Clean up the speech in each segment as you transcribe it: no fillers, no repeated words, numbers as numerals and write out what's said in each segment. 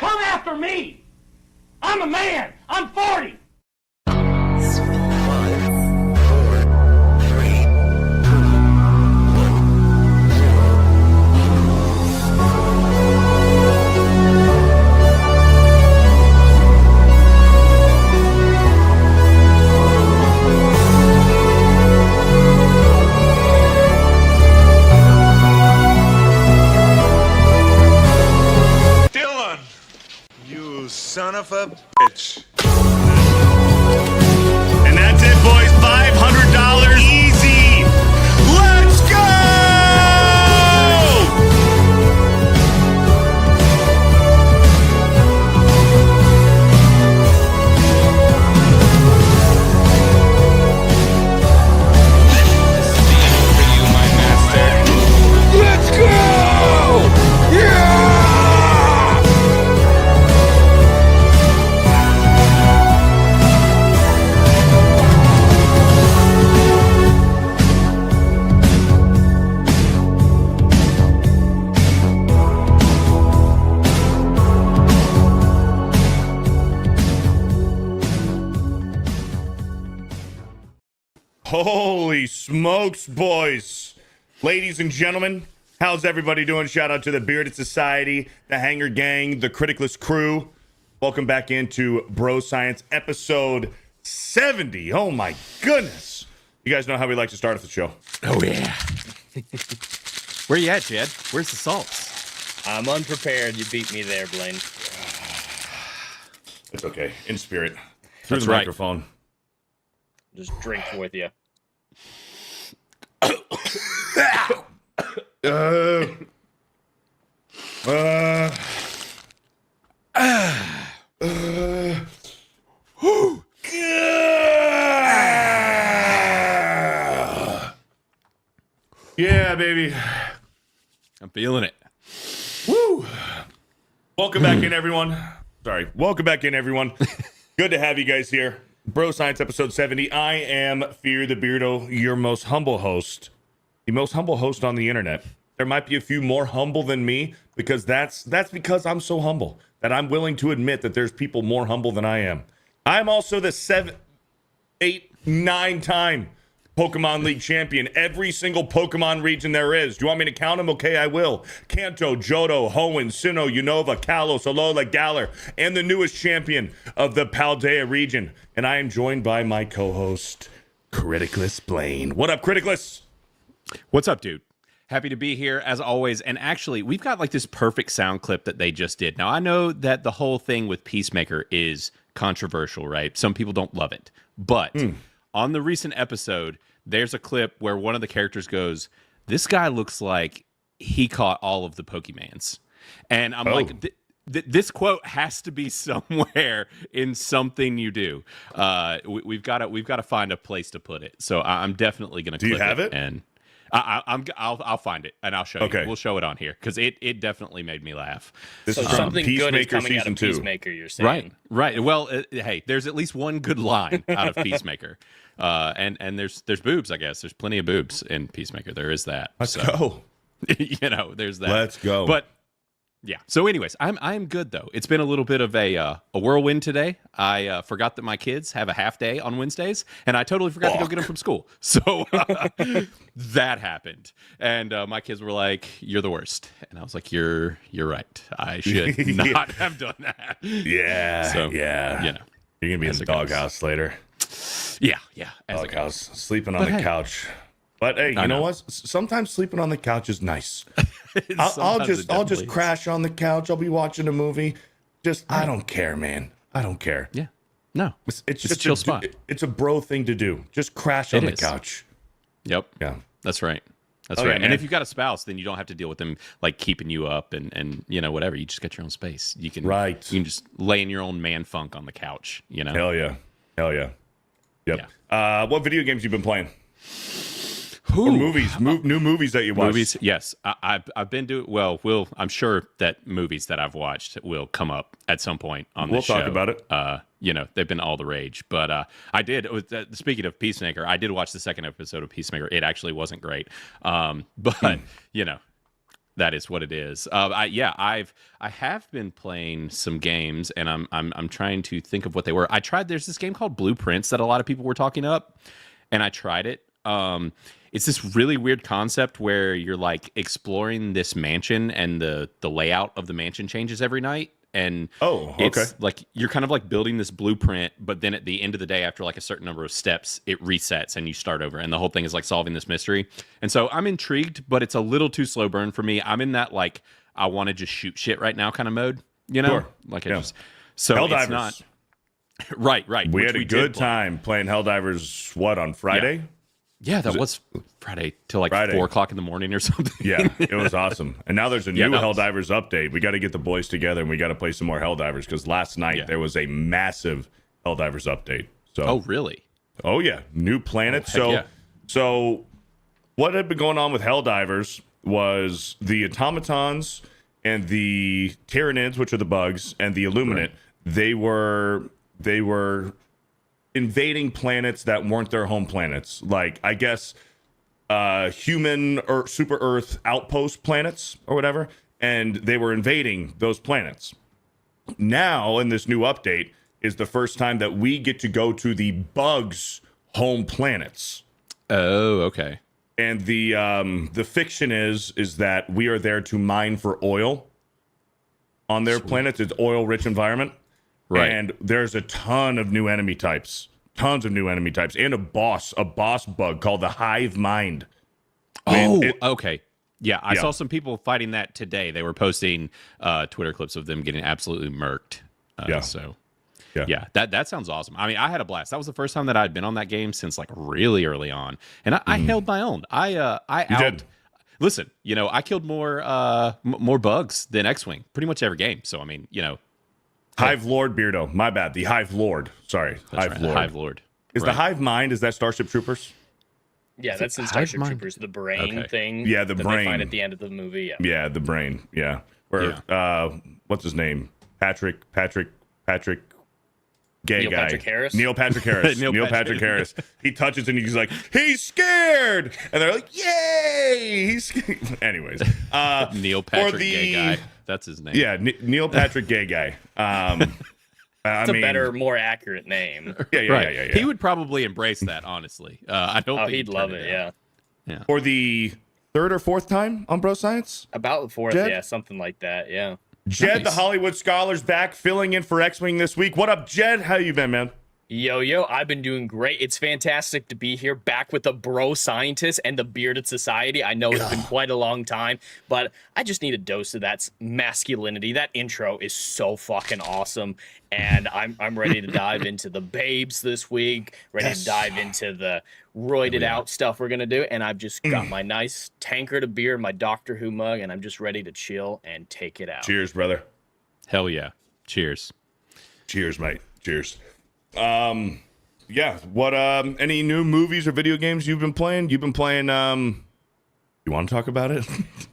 Come after me! I'm a man! I'm 40! Son of a bitch. And that's it, boys. $500 easy. Let's go! For you, my master. Let's go! Yeah! Holy smokes, boys. Ladies and gentlemen, how's everybody doing? Shout out to the Bearded Society, the Hanger Gang, the Criticless crew. Welcome back into Bro Science episode 70. Oh my goodness. You guys know how we like to start off the show. Oh, yeah. Where you at, Jed? Where's the salts? I'm unprepared. You beat me there, Blaine. It's okay. In spirit. Through That's the right. microphone. Just drinking with you. Yeah, baby. I'm feeling it. Woo! Welcome back in, everyone. Sorry. Welcome back in, everyone. Good to have you guys here. Bro Science episode 70. I am FearTheBeardo, your most humble host. The most humble host on the internet. There might be a few more humble than me because that's because I'm so humble that I'm willing to admit that there's people more humble than I am. I'm also the 7, 8, 9 time Pokemon League champion. Every single Pokemon region there is. Do you want me to count them? Okay, I will. Kanto, Johto, Hoenn, Sinnoh, Unova, Kalos, Alola, Galar, and the newest champion of the Paldea region. And I am joined by my co-host, Criticless Blaine. What up, Criticless? What's up, dude? Happy to be here as always. And actually, we've got like this perfect sound clip that they just did. Now, I know that the whole thing with Peacemaker is controversial, right? Some people don't love it. But on the recent episode, there's a clip where one of the characters goes, "This guy looks like he caught all of the Pokemans." And I'm like, this quote has to be somewhere in something you do. We've got to find a place to put it. So I'm definitely going to. Do you have it? And I'll find it and I'll show you. We'll show it on here because it definitely made me laugh. This is something good is coming out of Peacemaker. You're saying, right? Well, hey, there's at least one good line out of Peacemaker, and there's boobs. I guess there's plenty of boobs in Peacemaker. There is that. Let's go. There's that. Let's go. But yeah. So, anyways, I'm good though. It's been a little bit of a whirlwind today. I forgot that my kids have a half day on Wednesdays, and I totally forgot to go get them from school. So that happened, and my kids were like, "You're the worst," and I was like, "You're right. I should not have done that." Yeah. So yeah. you know, You're gonna be in the doghouse later. Yeah. Doghouse, sleeping on the couch. But hey, you know what? Sometimes sleeping on the couch is nice. I'll just crash on the couch. I'll be watching a movie. I don't care, man. I don't care. Yeah. No. It's just a chill spot. It's a bro thing to do. Just crash on the couch. Yep. Yeah. That's right. That's Okay, right. man. And if you've got a spouse, then you don't have to deal with them like keeping you up and whatever. You just get your own space. You can You can just lay in your own man funk on the couch. Hell yeah. Yep. Yeah. What video games you been playing? Or movies, new movies that you watched. Movies, yes. I've been doing I'm sure that movies that I've watched will come up at some point on the show. We'll talk about it. They've been all the rage. But I did. Speaking of Peacemaker, I did watch the second episode of Peacemaker. It actually wasn't great. But That is what it is. I have been playing some games, and I'm trying to think of what they were. I tried. There's this game called Blueprints that a lot of people were talking up, and I tried it. It's this really weird concept where you're like exploring this mansion, and the layout of the mansion changes every night. And it's like you're kind of like building this blueprint, but then at the end of the day, after like a certain number of steps, it resets and you start over. And the whole thing is like solving this mystery. And so I'm intrigued, but it's a little too slow burn for me. I'm in that like I want to just shoot shit right now kind of mode, you know? Sure. Like yeah. So Helldivers. It's not right. We had a good time playing Helldivers. What, on Friday? Yeah, that was Friday till like 4 o'clock in the morning or something. Yeah, it was awesome. And now there's a new Helldivers update. We got to get the boys together and we got to play some more Helldivers because last night there was a massive Helldivers update. So, oh, really? Oh, yeah. New planets. So what had been going on with Helldivers was the automatons and the Tyranids, which are the bugs, and the Illuminate. Right. They were invading planets that weren't their home planets, like I guess human or super Earth outpost planets or whatever, and they were invading those planets. Now in this new update is the first time that we get to go to the bugs' home planets. Oh, okay. And the fiction is that we are there to mine for oil on their planets. It's oil-rich environment. Right. And there's a ton of new enemy types. And a boss bug called the Hive Mind. Okay. Yeah, I saw some people fighting that today. They were posting Twitter clips of them getting absolutely murked. So, that sounds awesome. I mean, I had a blast. That was the first time that I'd been on that game since like really early on, and I held my own. Listen, you know, I killed more bugs than Xwing pretty much every game. So I mean, you know. Hive Lord Beardo. My bad. The Hive Lord. Sorry. Hive Lord. Is the Hive Mind, is that Starship Troopers? Yeah, that's in Starship Troopers. The brain thing. Yeah, the brain. They find at the end of the movie. Yeah, the brain. Yeah. Where, what's his name? Patrick, gay Neil guy. Patrick Harris? Neil Patrick Harris. Neil Patrick Harris. He touches and he's like, he's scared. And they're like, yay. He's scared. Anyways. Neil Patrick gay guy. That's his name. Yeah, Neil Patrick gay guy. It's a better, more accurate name. Yeah. He would probably embrace that, honestly. I don't think he'd love it, yeah. For the third or fourth time on Bro Science? About the fourth, Jed? something like that, yeah. Jed, the Hollywood Scholar's back, filling in for Xwing this week. What up, Jed? How you been, man? Yo, I've been doing great. It's fantastic to be here, back with the Bro Scientist and the Bearded Society. I know it's been quite a long time, but I just need a dose of that masculinity. That intro is so fucking awesome, and I'm ready to dive into the babes this week, ready to dive into the roided out stuff we're gonna do, and I've just got my nice tankard of beer, my Doctor Who mug, and I'm just ready to chill and take it out. Cheers, brother. Hell yeah. Cheers. Cheers, mate. Cheers. What any new movies or video games you've been playing? You want to talk about it?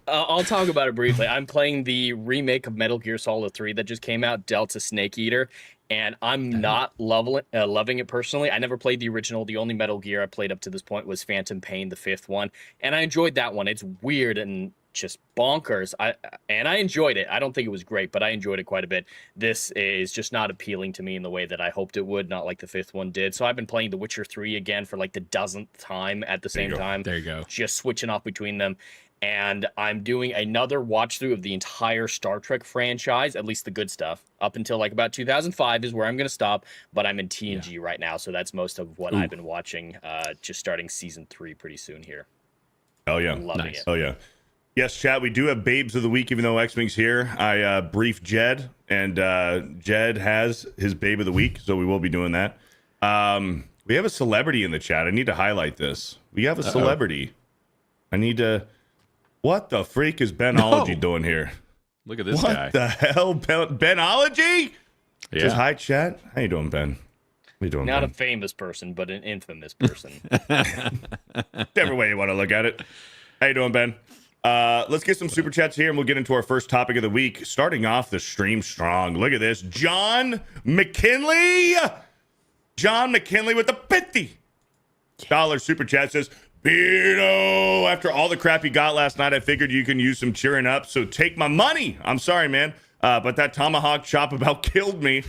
I'll talk about it briefly. I'm playing the remake of Metal Gear Solid 3 that just came out, Delta Snake Eater, and I'm not loving it personally. I never played the original. The only Metal Gear I played up to this point was Phantom Pain, the 5th one, and I enjoyed that one. It's weird and just bonkers. I enjoyed it. I don't think it was great, but I enjoyed it quite a bit. This is just not appealing to me in the way that I hoped it would, not like the 5th one did. So I've been playing The Witcher 3 again for like the dozenth time at the same time. There you go. Just switching off between them. And I'm doing another watch through of the entire Star Trek franchise, at least the good stuff. Up until like about 2005 is where I'm going to stop, but I'm in TNG right now, so that's most of what I've been watching, just starting season 3 pretty soon here. Oh yeah. Loving it. Oh yeah. Yes, chat, we do have Babes of the Week, even though Xwing's here. I briefed Jed, and Jed has his Babe of the Week, so we will be doing that. We have a celebrity in the chat. I need to highlight this. We have a celebrity. I need to... What the freak is Benology doing here? Look at this guy. What the hell? Benology? Yeah. Just hi, chat. How you doing, Ben? How you doing, Not Ben? a famous person, but an infamous person. Whichever way you want to look at it. How you doing, Ben? Let's get some super chats here, and we'll get into our first topic of the week. Starting off the stream strong. Look at this. John McKinley. John McKinley with the $50 super chat says, Beardo, after all the crap you got last night, I figured you can use some cheering up. So take my money. I'm sorry, man. But that tomahawk chop about killed me.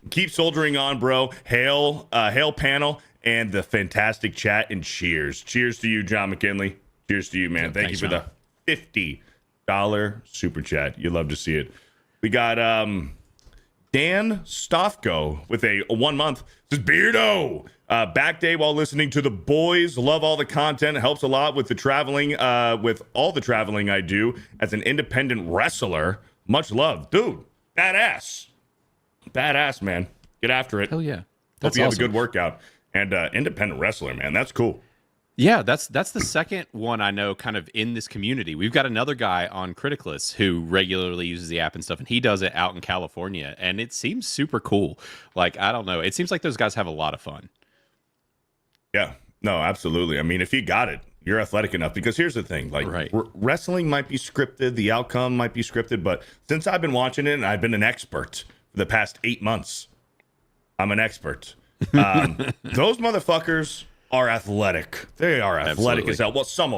Keep soldiering on, bro. Hail panel and the fantastic chat, and cheers. Cheers to you, John McKinley. Cheers to you, man. Yeah, Thank thanks, you for the $50 super chat. You love to see it. We got Dan Stoffko with a 1 month. This is Beardo. Back day while listening to the boys. Love all the content. It helps a lot with the traveling, with all the traveling I do as an independent wrestler. Much love. Dude, badass. Badass, man. Get after it. Hell yeah. Hope That's you have a awesome. good workout. And independent wrestler, man. That's cool. Yeah, that's the second one I know kind of in this community. We've got another guy on Criticless who regularly uses the app and stuff, and he does it out in California, and it seems super cool. Like, I don't know. It seems like those guys have a lot of fun. Yeah. No, absolutely. I mean, if you got it, you're athletic enough. Because here's the thing. Like, Right. wrestling might be scripted. The outcome might be scripted. But since I've been watching it, and I've been an expert for the past 8 months, I'm an expert. Those motherfuckers are athletic. They are athletic Absolutely. as hell. Well, some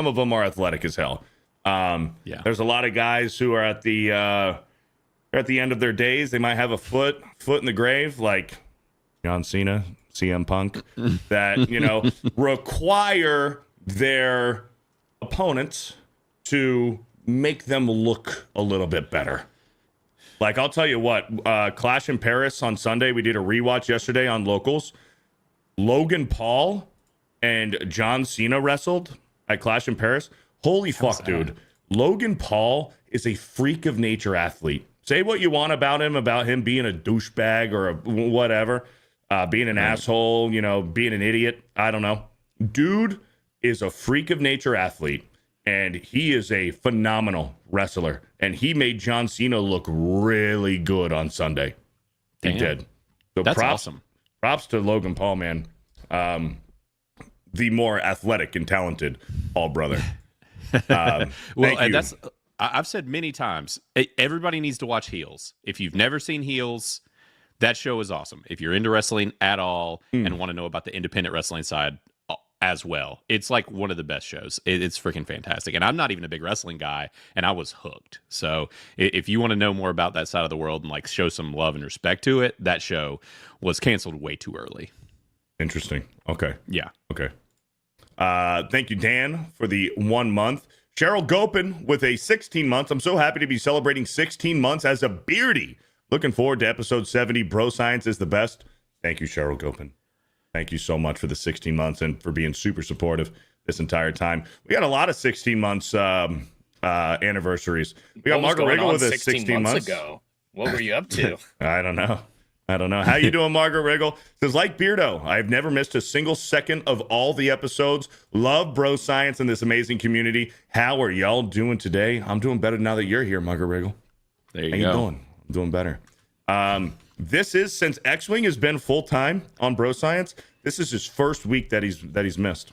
of them are athletic as hell. Yeah. There's a lot of guys who are at the end of their days. They might have a foot in the grave, like John Cena, CM Punk, that, require their opponents to make them look a little bit better. Like, I'll tell you what, Clash in Paris on Sunday, we did a rewatch yesterday on Locals. Logan Paul and John Cena wrestled at Clash in Paris. Holy fuck, dude. Logan Paul is a freak of nature athlete. Say what you want about him being a douchebag or a whatever, being an asshole, being an idiot. I don't know. Dude is a freak of nature athlete, and he is a phenomenal wrestler. And he made John Cena look really good on Sunday. He Damn. did. So That's awesome. Props to Logan Paul, man. The more athletic and talented Paul brother. Well, thank and you. I've said many times, everybody needs to watch Heels. If you've never seen Heels, that show is awesome. If you're into wrestling at all and want to know about the independent wrestling side as well, it's like one of the best shows. It's freaking fantastic. And I'm not even a big wrestling guy, and I was hooked. So if you want to know more about that side of the world and like show some love and respect to it, that show was canceled way too early. Interesting. Okay. Yeah. Okay. Thank you, Dan, for the 1 month. Cheryl Gopin with a 16 months. I'm so happy to be celebrating 16 months as a beardy. Looking forward to episode 70. Bro Science is the best. Thank you, Cheryl Gopin. Thank you so much for the 16 months and for being super supportive this entire time. We got a lot of 16 months anniversaries. We got Margaret Riggle with a 16 months ago. What were you up to? I don't know. How you doing, Margaret Riggle? Says, like Beardo, I've never missed a single second of all the episodes. Love Bro Science and this amazing community. How are y'all doing today? I'm doing better now that you're here, Margaret Riggle. There you How go. you doing? I'm doing better. This is, since Xwing has been full-time on Bro Science, this is his first week that he's missed.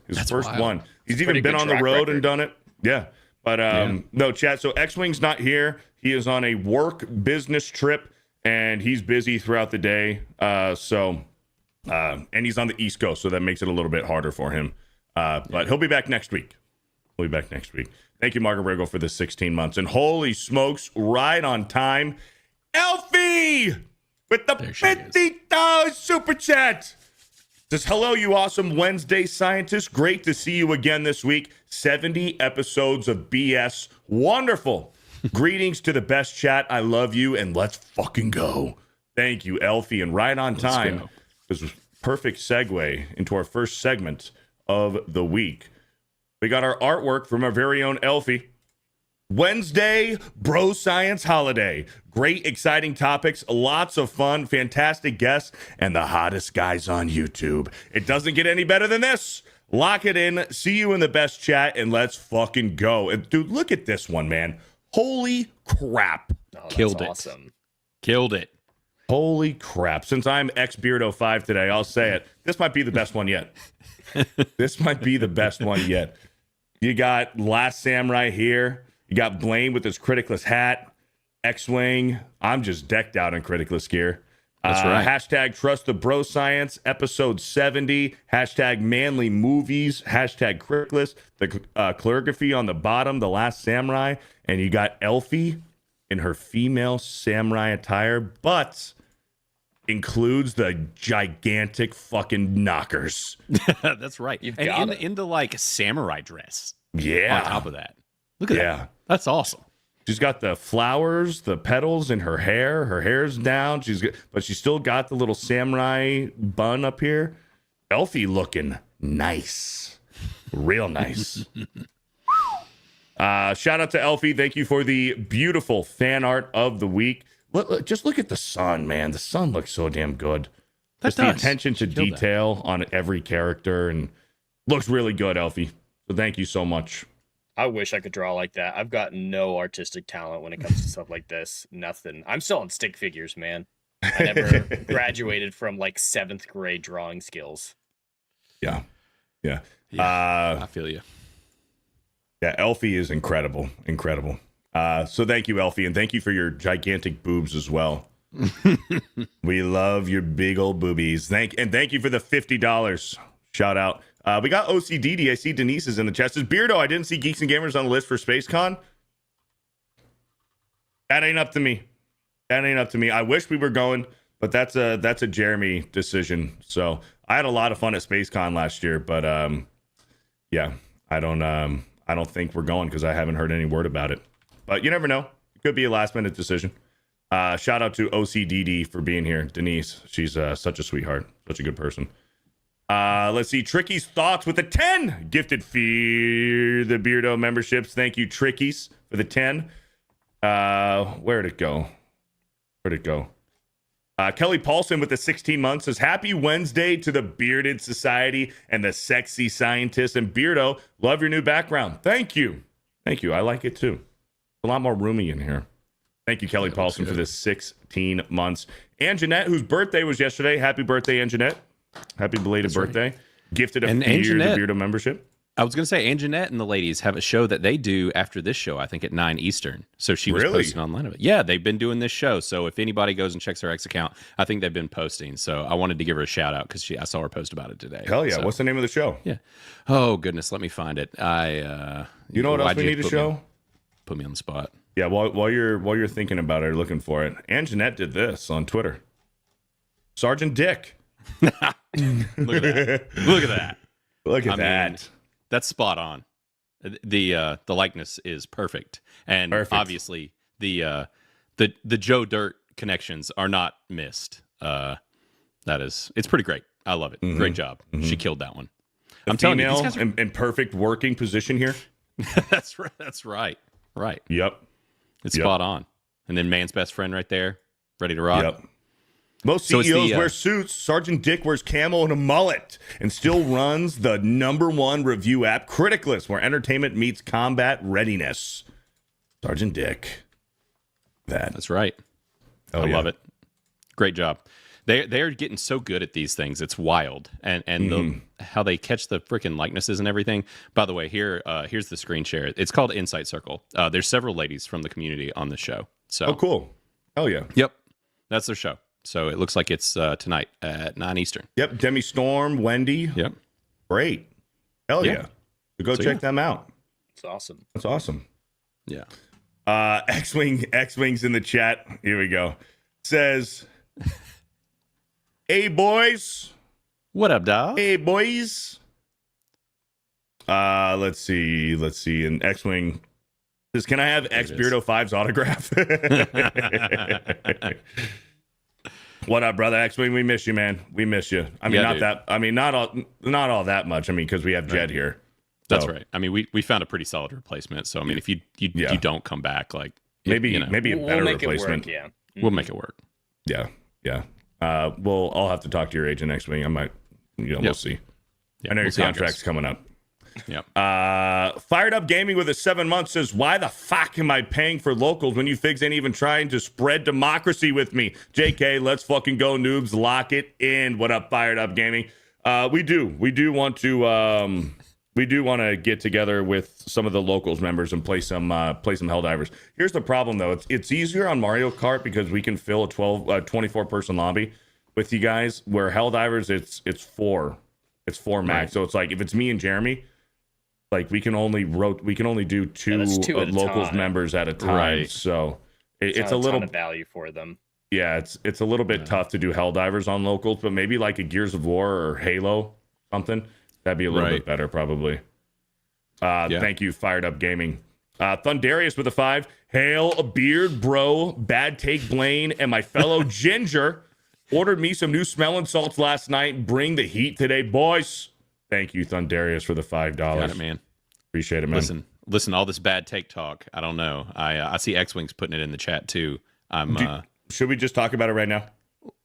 His That's first wild. one. He's even Pretty been good on the track road record. and done it. Yeah. But no, chat. So Xwing's not here. He is on a work business trip, and he's busy throughout the day. And he's on the East Coast, so that makes it a little bit harder for him. But he'll be back next week. Thank you, Margaret Riggle, for the 16 months. And holy smokes, right on time. Elfie with the $50 super chat. Says, hello, you awesome Wednesday scientists. Great to see you again this week. 70 episodes of BS. Wonderful. Greetings to the best chat. I love you, and let's fucking go. Thank you, Elfie. And right on time. go. This was perfect segue into our first segment of the week. We got our artwork from our very own Elfie. Wednesday Bro Science Holiday. Great, exciting topics, lots of fun, fantastic guests, and the hottest guys on YouTube. It doesn't get any better than this. Lock it in. See you in the best chat, and let's fucking go. And dude, look at this one, man. Holy crap. Oh, that's Killed it. awesome. Killed it. Holy crap. Since I'm ex-Beardo5 today, I'll say it. This might be the best one yet. This might be the best one yet. You got Last Samurai here. You got Blaine with his Criticless hat. Xwing. I'm just decked out in Criticless gear. That's right. Hashtag Trust the Bro Science, episode 70. Hashtag Manly Movies. Hashtag Criticless. The calligraphy on the bottom, The Last Samurai. And you got Elfie in her female samurai attire, but includes the gigantic fucking knockers. That's right. And in the like samurai dress. Yeah. On top of that. Look at that. That's awesome. She's got the flowers, the petals in her hair. Her hair's down. But she's still got the little samurai bun up here. Elfie looking nice. Real nice. Shout out to Elfie. Thank you for the beautiful fan art of the week. Just look at the sun, man. The sun looks so damn good. Just the attention to detail on every character, and looks really good, Elfie. So thank you so much. I wish I could draw like that. I've got no artistic talent when it comes to stuff like this. Nothing. I'm still on stick figures, man. I never graduated from like 7th grade drawing skills. Yeah. I feel you. Yeah, Elfie is incredible. Incredible. So thank you, Elfie, and thank you for your gigantic boobs as well. We love your big old boobies. Thank you for the $50. Shout out. We got OCDD. I see Denise is in the chat. Says Beardo, I didn't see Geeks and Gamers on the list for SpaceCon. That ain't up to me. I wish we were going, but that's a Jeremy decision. So I had a lot of fun at SpaceCon last year, but yeah, I don't think we're going because I haven't heard any word about it. But you never know. It could be a last minute decision. Shout out to OCDD for being here. Denise, she's such a sweetheart, such a good person. Let's see. Tricky's thoughts with the 10 gifted Fear the Beardo memberships. Thank you, Tricky's, for the 10. Where'd it go? Kelly Paulson with the 16 months says, Happy Wednesday to the Bearded Society and the sexy scientists. And Beardo, love your new background. Thank you. I like it too. A lot more roomy in here. Thank you, Kelly Paulson, for the 16 months. And Jeanette, whose birthday was yesterday. Happy birthday, Ann Jeanette. Happy belated birthday. Right. Gifted a Fear the Beardo membership. I was going to say, Ann Jeanette and the ladies have a show that they do after this show, I think at 9 Eastern. So she was posting online of it. Yeah, they've been doing this show. So if anybody goes and checks her X account, I think they've been posting. So I wanted to give her a shout out because I saw her post about it today. Hell yeah. So, what's the name of the show? Yeah. Oh, goodness. Let me find it. You know what else we need to show? Put me on the spot. Yeah, while you're thinking about it or looking for it, Ann Jeanette did this on Twitter. Sergeant Dick. Look at that. Look at that. I mean, that's spot on. The likeness is perfect. And obviously the Joe Dirt connections are not missed. It's pretty great. I love it. Mm-hmm. Great job. Mm-hmm. She killed that one. I'm telling you, these guys are in perfect working position here. That's right. That's right. Right. Yep. It's spot on. And then man's best friend right there, ready to rock. Yep. Most CEOs wear suits. Sergeant Dick wears camo and a mullet and still runs the #1 review app, Criticless, where entertainment meets combat readiness. Sergeant Dick. That's right. I love it. Great job. They're getting so good at these things. It's wild. And how they catch the freaking likenesses and everything. By the way, here's the screen share. It's called Insight Circle. There's several ladies from the community on the show. So cool. Hell yeah. Yep. That's their show. So it looks like it's tonight at 9 Eastern. Yep. Demi Storm, Wendy. Yep. Great. Hell yeah. So go check them out. It's awesome. That's awesome. Yeah. Xwing's in the chat. Here we go. Says, hey boys. What up, dog? Hey boys. Let's see. And Xwing says, can I have Beardo 5's autograph? What up, brother Xwing? We miss you, man. We miss you. I mean, not all that much. I mean, because we have Jed here. That's right. I mean, we found a pretty solid replacement. So I mean, if you don't come back, like maybe a better replacement. We'll make it work. Yeah. I'll have to talk to your agent Xwing. I might. We'll see. Yeah, I know your contract's coming up. Yep. Fired Up Gaming with a 7 months says, why the fuck am I paying for locals when you figs ain't even trying to spread democracy with me? JK, let's fucking go, noobs. Lock it in. What up, Fired Up Gaming? We do want to get together with some of the locals members and play some Helldivers. Here's the problem though. It's easier on Mario Kart because we can fill a 24 person lobby. with you guys. Where Helldivers, it's 4. It's 4 max. Right. So it's like if it's me and Jeremy, like we can only do 2 that's 2 at a locals time. members at a time. Right. So it's Not a little ton of value for them. yeah, it's a little bit tough to do Helldivers on locals, but maybe like a Gears of War or Halo something. That'd be a little bit better probably. Thank you, Fired Up Gaming. Thundarius with a 5. Hail, Beard Bro, Bad Take Blaine, and my fellow Ginger ordered me some new smelling salts last night. Bring the heat today, boys. Thank you, Thundarius, for the $5. Got it, man. Appreciate it, man. Listen, all this bad take talk. I don't know. I see Xwing's putting it in the chat too. Should we just talk about it right now?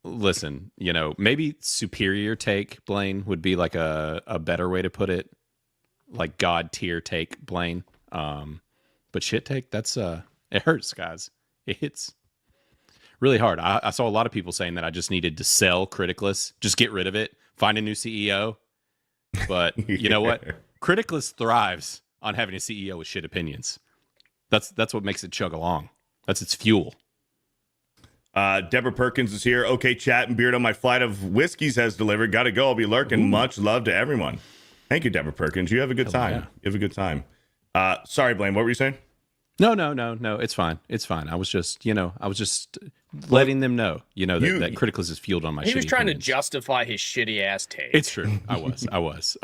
Listen, maybe superior take, Blaine, would be like a better way to put it. Like God tier take, Blaine. But shit take, that's it hurts, guys. It hits really hard. I saw a lot of people saying that I just needed to sell Criticless, just get rid of it, find a new CEO. But you know what? Criticless thrives on having a CEO with shit opinions. That's what makes it chug along. That's its fuel. Deborah Perkins is here. Okay, chat and Beardo, my flight of whiskeys has delivered. Gotta go. I'll be lurking. Ooh. Much love to everyone. Thank you, Deborah Perkins. You have a good time. Yeah. You have a good time. Sorry, Blaine. What were you saying? No. It's fine. It's fine. I was just letting them know, that Criticless is fueled on my shitty He was trying opinions. to justify his shitty ass take. It's true. I was.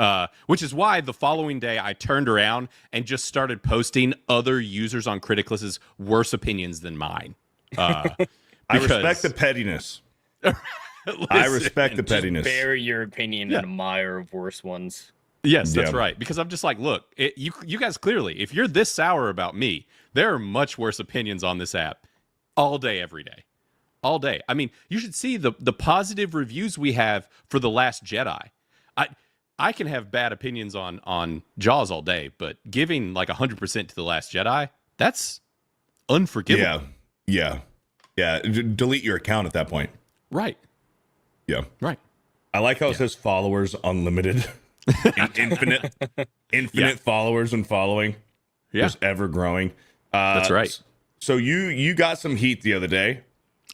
Which is why the following day I turned around and just started posting other users on Criticless's worse opinions than mine. I respect the pettiness. I respect the pettiness. Just bury your opinion in a mire of worse ones. Yes, that's right. Because I'm just like, look, you guys clearly, if you're this sour about me, there are much worse opinions on this app all day, every day. All day. I mean, you should see the positive reviews we have for The Last Jedi. I can have bad opinions on Jaws all day, but giving like 100% to The Last Jedi, that's unforgivable. Yeah. Delete your account at that point. Right. Yeah. Right. I like how it says followers unlimited. Infinite followers and following. Yeah. Just ever growing. That's right. So you got some heat the other day.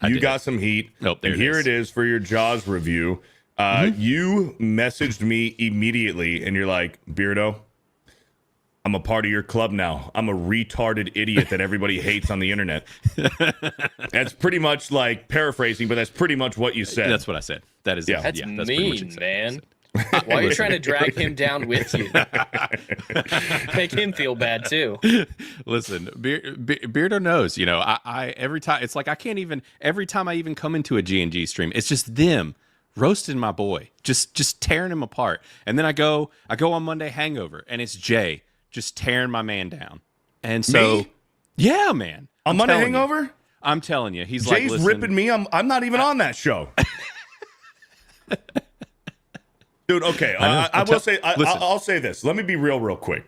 You got some heat. Nope, and here it is for your Jaws review. You messaged me immediately and you're like, Beardo, I'm a part of your club now. I'm a retarded idiot that everybody hates on the internet. That's pretty much like paraphrasing, but that's pretty much what you said. That's what I said. That is That's pretty mean, much exactly man. Why are you trying to drag him down with you? Make him feel bad too. Listen, Beardo knows. I every time it's like I can't even. Every time I even come into a G&G stream, it's just them roasting my boy, just tearing him apart. And then I go on Monday Hangover, and it's Jay just tearing my man down. And so, me? Yeah, man. On Monday Hangover? I'm telling you, he's Jay's like, listen, ripping me. I'm not even on that show. Dude, okay. I'll say this. Let me be real quick.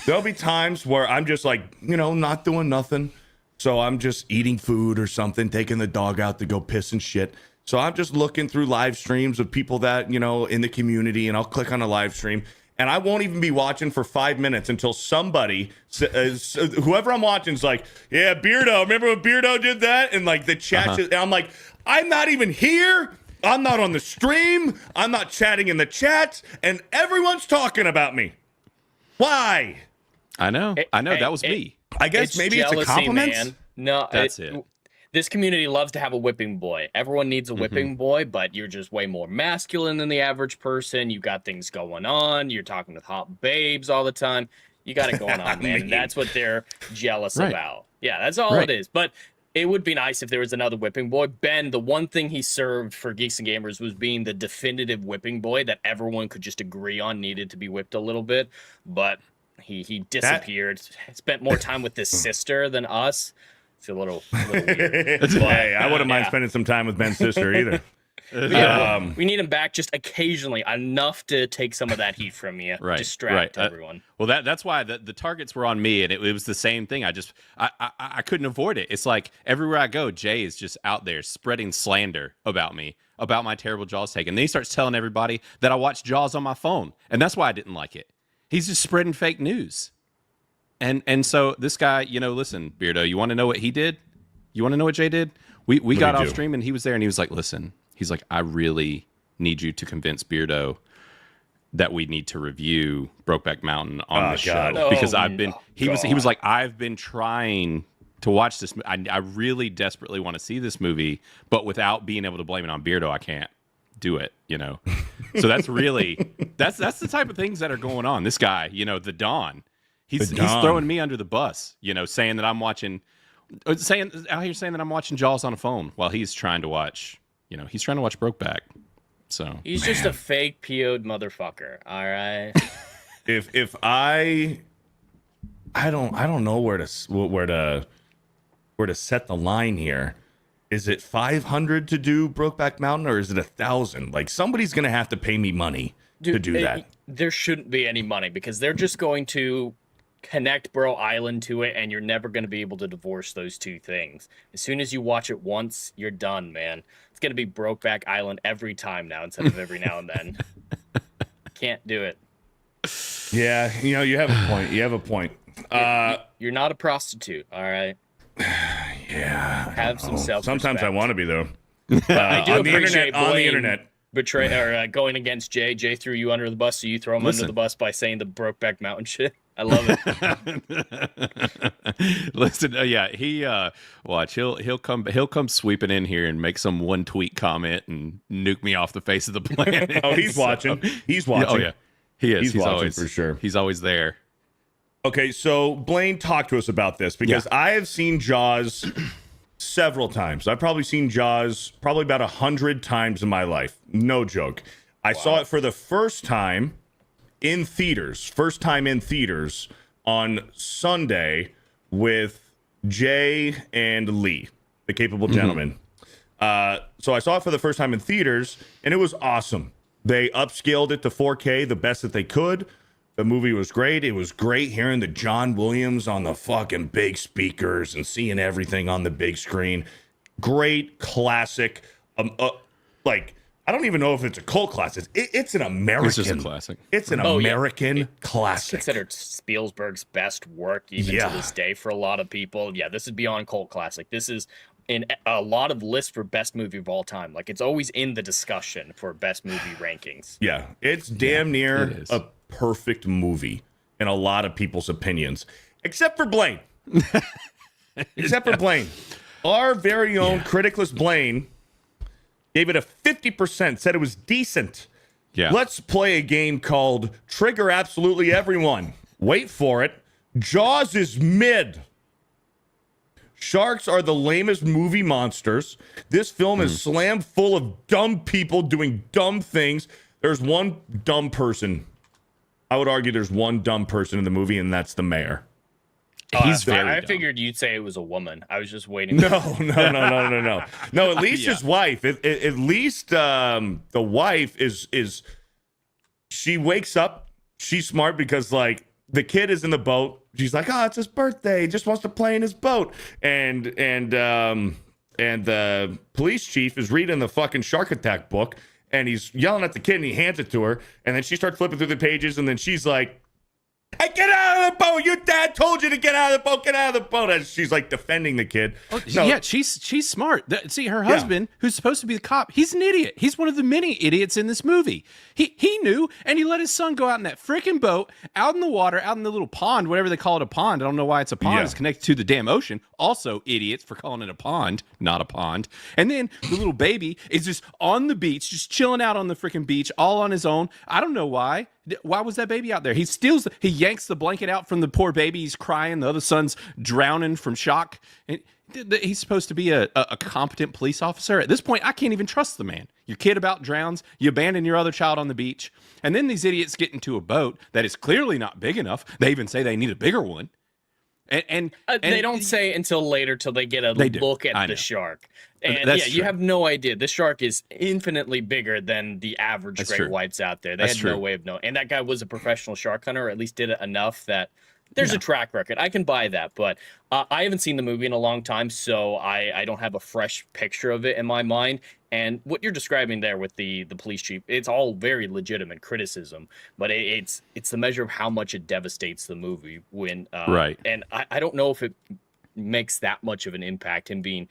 There'll be times where I'm just like, not doing nothing. So I'm just eating food or something, taking the dog out to go piss and shit. So I'm just looking through live streams of people that, in the community, and I'll click on a live stream. And I won't even be watching for 5 minutes until somebody, whoever I'm watching, is like, yeah, Beardo, remember when Beardo did that? And like the chat, and I'm like, I'm not even here. I'm not on the stream. I'm not chatting in the chat. And everyone's talking about me. Why? I know. That was me. I guess maybe it's a compliment. Man. No, that's it. This community loves to have a whipping boy. Everyone needs a whipping boy, but you're just way more masculine than the average person. You got things going on. You're talking with hot babes all the time. You got it going on, man. And that's what they're jealous about. Yeah, that's all it is. But it would be nice if there was another whipping boy. Ben, the one thing he served for Geeks and Gamers was being the definitive whipping boy that everyone could just agree on needed to be whipped a little bit. But he disappeared. Spent more time with his sister than us. It's a little weird. But, hey, I wouldn't mind spending some time with Ben's sister either. We need him back just occasionally, enough to take some of that heat from you, distract everyone. Well, that's why the targets were on me, and it was the same thing. I couldn't avoid it. It's like everywhere I go, Jay is just out there spreading slander about me, about my terrible Jaws take, and then he starts telling everybody that I watch Jaws on my phone, and that's why I didn't like it. He's just spreading fake news. And so this guy, listen, Beardo, you want to know what he did? You want to know what Jay did? We got off stream and he was there and he was like, listen, He's like, I really need you to convince Beardo that we need to review Brokeback Mountain on the show because he was like, I've been trying to watch this. I really desperately want to see this movie, but without being able to blame it on Beardo, I can't do it, So that's really, that's the type of things that are going on. This guy, the Don, he's throwing me under the bus, saying that I'm watching, saying that I'm watching Jaws on a phone while he's trying to watch, he's trying to watch Brokeback. So he's just a fake PO'd motherfucker. All right. if I don't know where to set the line here. Is it 500 to do Brokeback Mountain, or is it 1,000? Like, somebody's gonna have to pay me money to do that. There shouldn't be any money because they're just going to connect Burrow Island to it, and you're never going to be able to divorce those two things. As soon as you watch it once, you're done, man. It's going to be Brokeback Island every time now instead of every now and then. Can't do it. Yeah, you have a point. You have a point. You're not a prostitute, all right? Yeah. Have some self-respect. Sometimes I want to be, though. I do on the appreciate internet. Going against Jay. Jay threw you under the bus, so you throw him under the bus by saying the Brokeback Mountain shit. I love it. Listen, he watch. He'll come sweeping in here and make some one tweet comment and nuke me off the face of the planet. Oh, he's watching. He's watching. Oh yeah, he is. He's watching always for sure. He's always there. Okay, so Blaine, talk to us about this because I have seen Jaws several times. I've probably seen Jaws probably about 100 times in my life. No joke. I saw it for the first time in theaters. On Sunday with Jay and Lee, the Capable Gentlemen. So I saw it for the first time in theaters, and it was awesome. They upscaled it to 4K the best that they could. The movie was great. It was great hearing the John Williams on the fucking big speakers and seeing everything on the big screen. Great classic. I don't even know if it's a cult classic. It's an American. It's just a classic. It's an American classic. Considered Spielberg's best work even to this day for a lot of people. Yeah, this is beyond cult classic. This is in a lot of lists for best movie of all time. Like, it's always in the discussion for best movie rankings. Yeah, it's damn near a perfect movie in a lot of people's opinions, except for Blaine. Our very own Criticless Blaine gave it a 50%, said it was decent. Yeah. Let's play a game called Trigger Absolutely Everyone. Wait for it. Jaws is mid. Sharks are the lamest movie monsters. This film is slammed full of dumb people doing dumb things. There's one dumb person. I would argue there's one dumb person in the movie, and that's the mayor. He's very I dumb. figured you'd say it was a woman. I was just waiting. No. No, at least his wife. At least the wife is she wakes up. She's smart because, like, the kid is in the boat. She's like, oh, it's his birthday. He just wants to play in his boat. And the police chief is reading the fucking shark attack book, and he's yelling at the kid, and he hands it to her. And then she starts flipping through the pages, and then she's like, hey, get out of the boat. Your dad told you to get out of the boat. Get out of the boat. As she's like defending the kid. Yeah, she's smart. See, her husband, who's supposed to be the cop, he's an idiot. He's one of the many idiots in this movie. He knew, and he let his son go out in that freaking boat, out in the water, out in the little pond, whatever they call it, a pond. I don't know why it's a pond. Yeah. It's connected to the damn ocean. Also idiots for calling it a pond, not a pond. And then the little baby is just on the beach, just chilling out on the freaking beach, all on his own. I don't know why. Why was that baby out there? He yanks the blanket out from the poor baby. He's crying. The other son's drowning from shock. And he's supposed to be a competent police officer. At this point, I can't even trust the man. Your kid about drowns. You abandon your other child on the beach. And then these idiots get into a boat that is clearly not big enough. They even say they need a bigger one. And they don't say until later till they get a look at the shark. And That's you true. have no idea. This shark is infinitely bigger than the average great whites out there. They had no way of knowing. And that guy was a professional shark hunter, or at least did it enough that there's a track record. I can buy that. But I haven't seen the movie in a long time, so I don't have a fresh picture of it in my mind. And what you're describing there with the police chief, it's all very legitimate criticism, but it's the measure of how much it devastates the movie when right. And I don't know if it makes that much of an impact, him being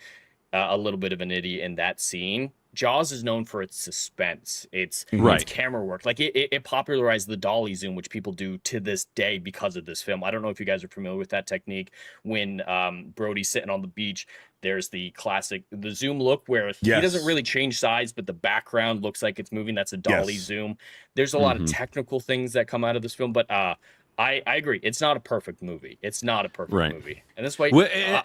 a little bit of an idiot in that scene. Jaws is known for its suspense, its Right. camera work. Like it popularized the dolly zoom, which people do to this day because of this film. I don't know if you guys are familiar with that technique. When Brody's sitting on the beach, there's the classic the zoom look where he doesn't really change size, but the background looks like it's moving. That's a dolly zoom. There's a lot of technical things that come out of this film, but I agree. It's not a perfect movie. It's not a perfect movie. And that's why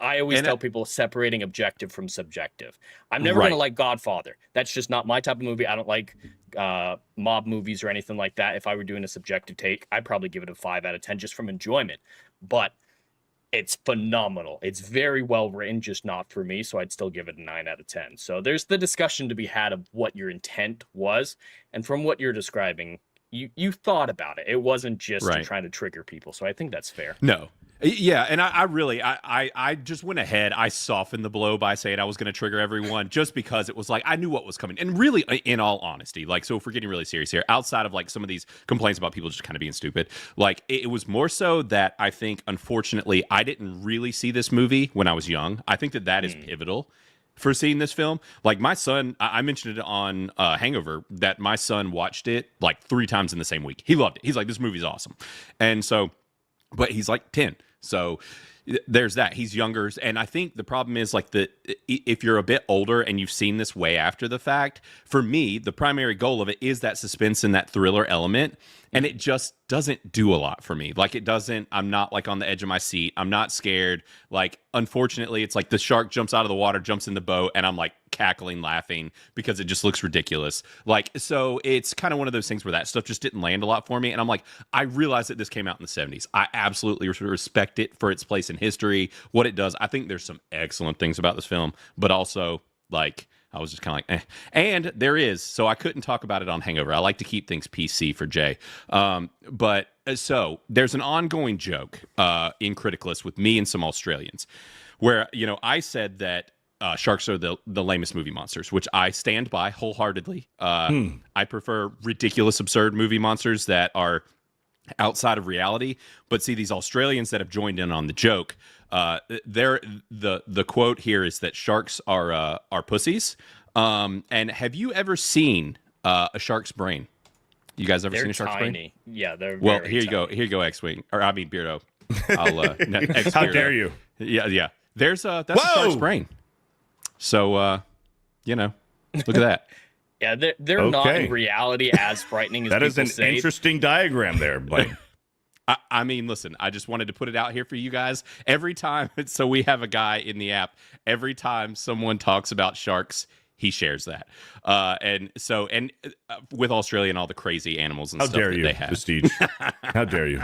I always tell people separating objective from subjective. I'm never going to like Godfather. That's just not my type of movie. I don't like mob movies or anything like that. If I were doing a subjective take, I'd probably give it a 5 out of 10 just from enjoyment. But it's phenomenal. It's very well written, just not for me. So I'd still give it a 9 out of 10. So there's the discussion to be had of what your intent was. And from what you're describing, you thought about it. It wasn't just trying to trigger people. So I think that's fair. No. Yeah, and I just went ahead. I softened the blow by saying I was going to trigger everyone just because it was like I knew what was coming. And really, in all honesty, like, so if we're getting really serious here, outside of like some of these complaints about people just kind of being stupid, like it was more so that I think, unfortunately, I didn't really see this movie when I was young. I think that is pivotal for seeing this film. Like my son, I mentioned it on Hangover that my son watched it like 3 times in the same week. He loved it. He's like, this movie's awesome. And so, but he's like 10. So there's that. He's younger. And I think the problem is like if you're a bit older and you've seen this way after the fact, for me, the primary goal of it is that suspense and that thriller element. And it just doesn't do a lot for me. Like it doesn't, I'm not like on the edge of my seat. I'm not scared. Like, unfortunately, it's like the shark jumps out of the water, jumps in the boat, and I'm like cackling, laughing because it just looks ridiculous. Like, so it's kind of one of those things where that stuff just didn't land a lot for me. And I'm like, I realize that this came out in the 70s. I absolutely respect it for its place in history, what it does. I think there's some excellent things about this film, but also like, I was just kind of like, eh. And there is, so I couldn't talk about it on Hangover. I like to keep things PC for Jay. But so there's an ongoing joke in Criticless with me and some Australians where, you know, I said that sharks are the lamest movie monsters, which I stand by wholeheartedly. I prefer ridiculous, absurd movie monsters that are outside of reality. But see, these Australians that have joined in on the joke, the quote here is that sharks are pussies. And have you ever seen a shark's brain? You guys ever seen a shark's brain? Yeah, they're well. Very Here you tiny. go. Here you go, Xwing, or I mean Beardo. I'll How dare you? Yeah. That's a shark's brain. So you know, look at that. Yeah, they're not in reality as frightening as That is people an say. interesting diagram there, Blaine. I mean, listen, I just wanted to put it out here for you guys. Every time, so we have a guy in the app, every time someone talks about sharks, he shares that. And with Australia and all the crazy animals and How stuff dare that you, they have. Prestige? How dare you?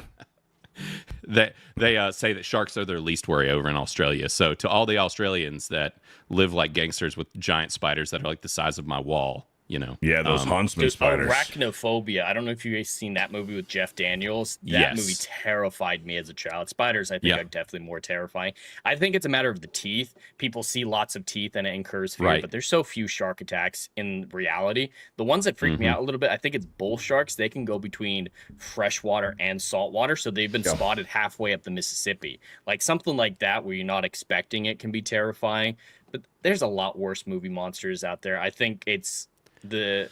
They say that sharks are their least worry over in Australia. So to all the Australians that live like gangsters with giant spiders that are like the size of my wall, you know. Yeah, those huntsman Dude, spiders. Arachnophobia. I don't know if you've seen that movie with Jeff Daniels. That movie terrified me as a child. Spiders, I think, are definitely more terrifying. I think it's a matter of the teeth. People see lots of teeth and it incurs fear, but there's so few shark attacks in reality. The ones that freak me out a little bit, I think it's bull sharks. They can go between freshwater and saltwater, so they've been spotted halfway up the Mississippi. Like something like that where you're not expecting it can be terrifying. But there's a lot worse movie monsters out there. I think it's the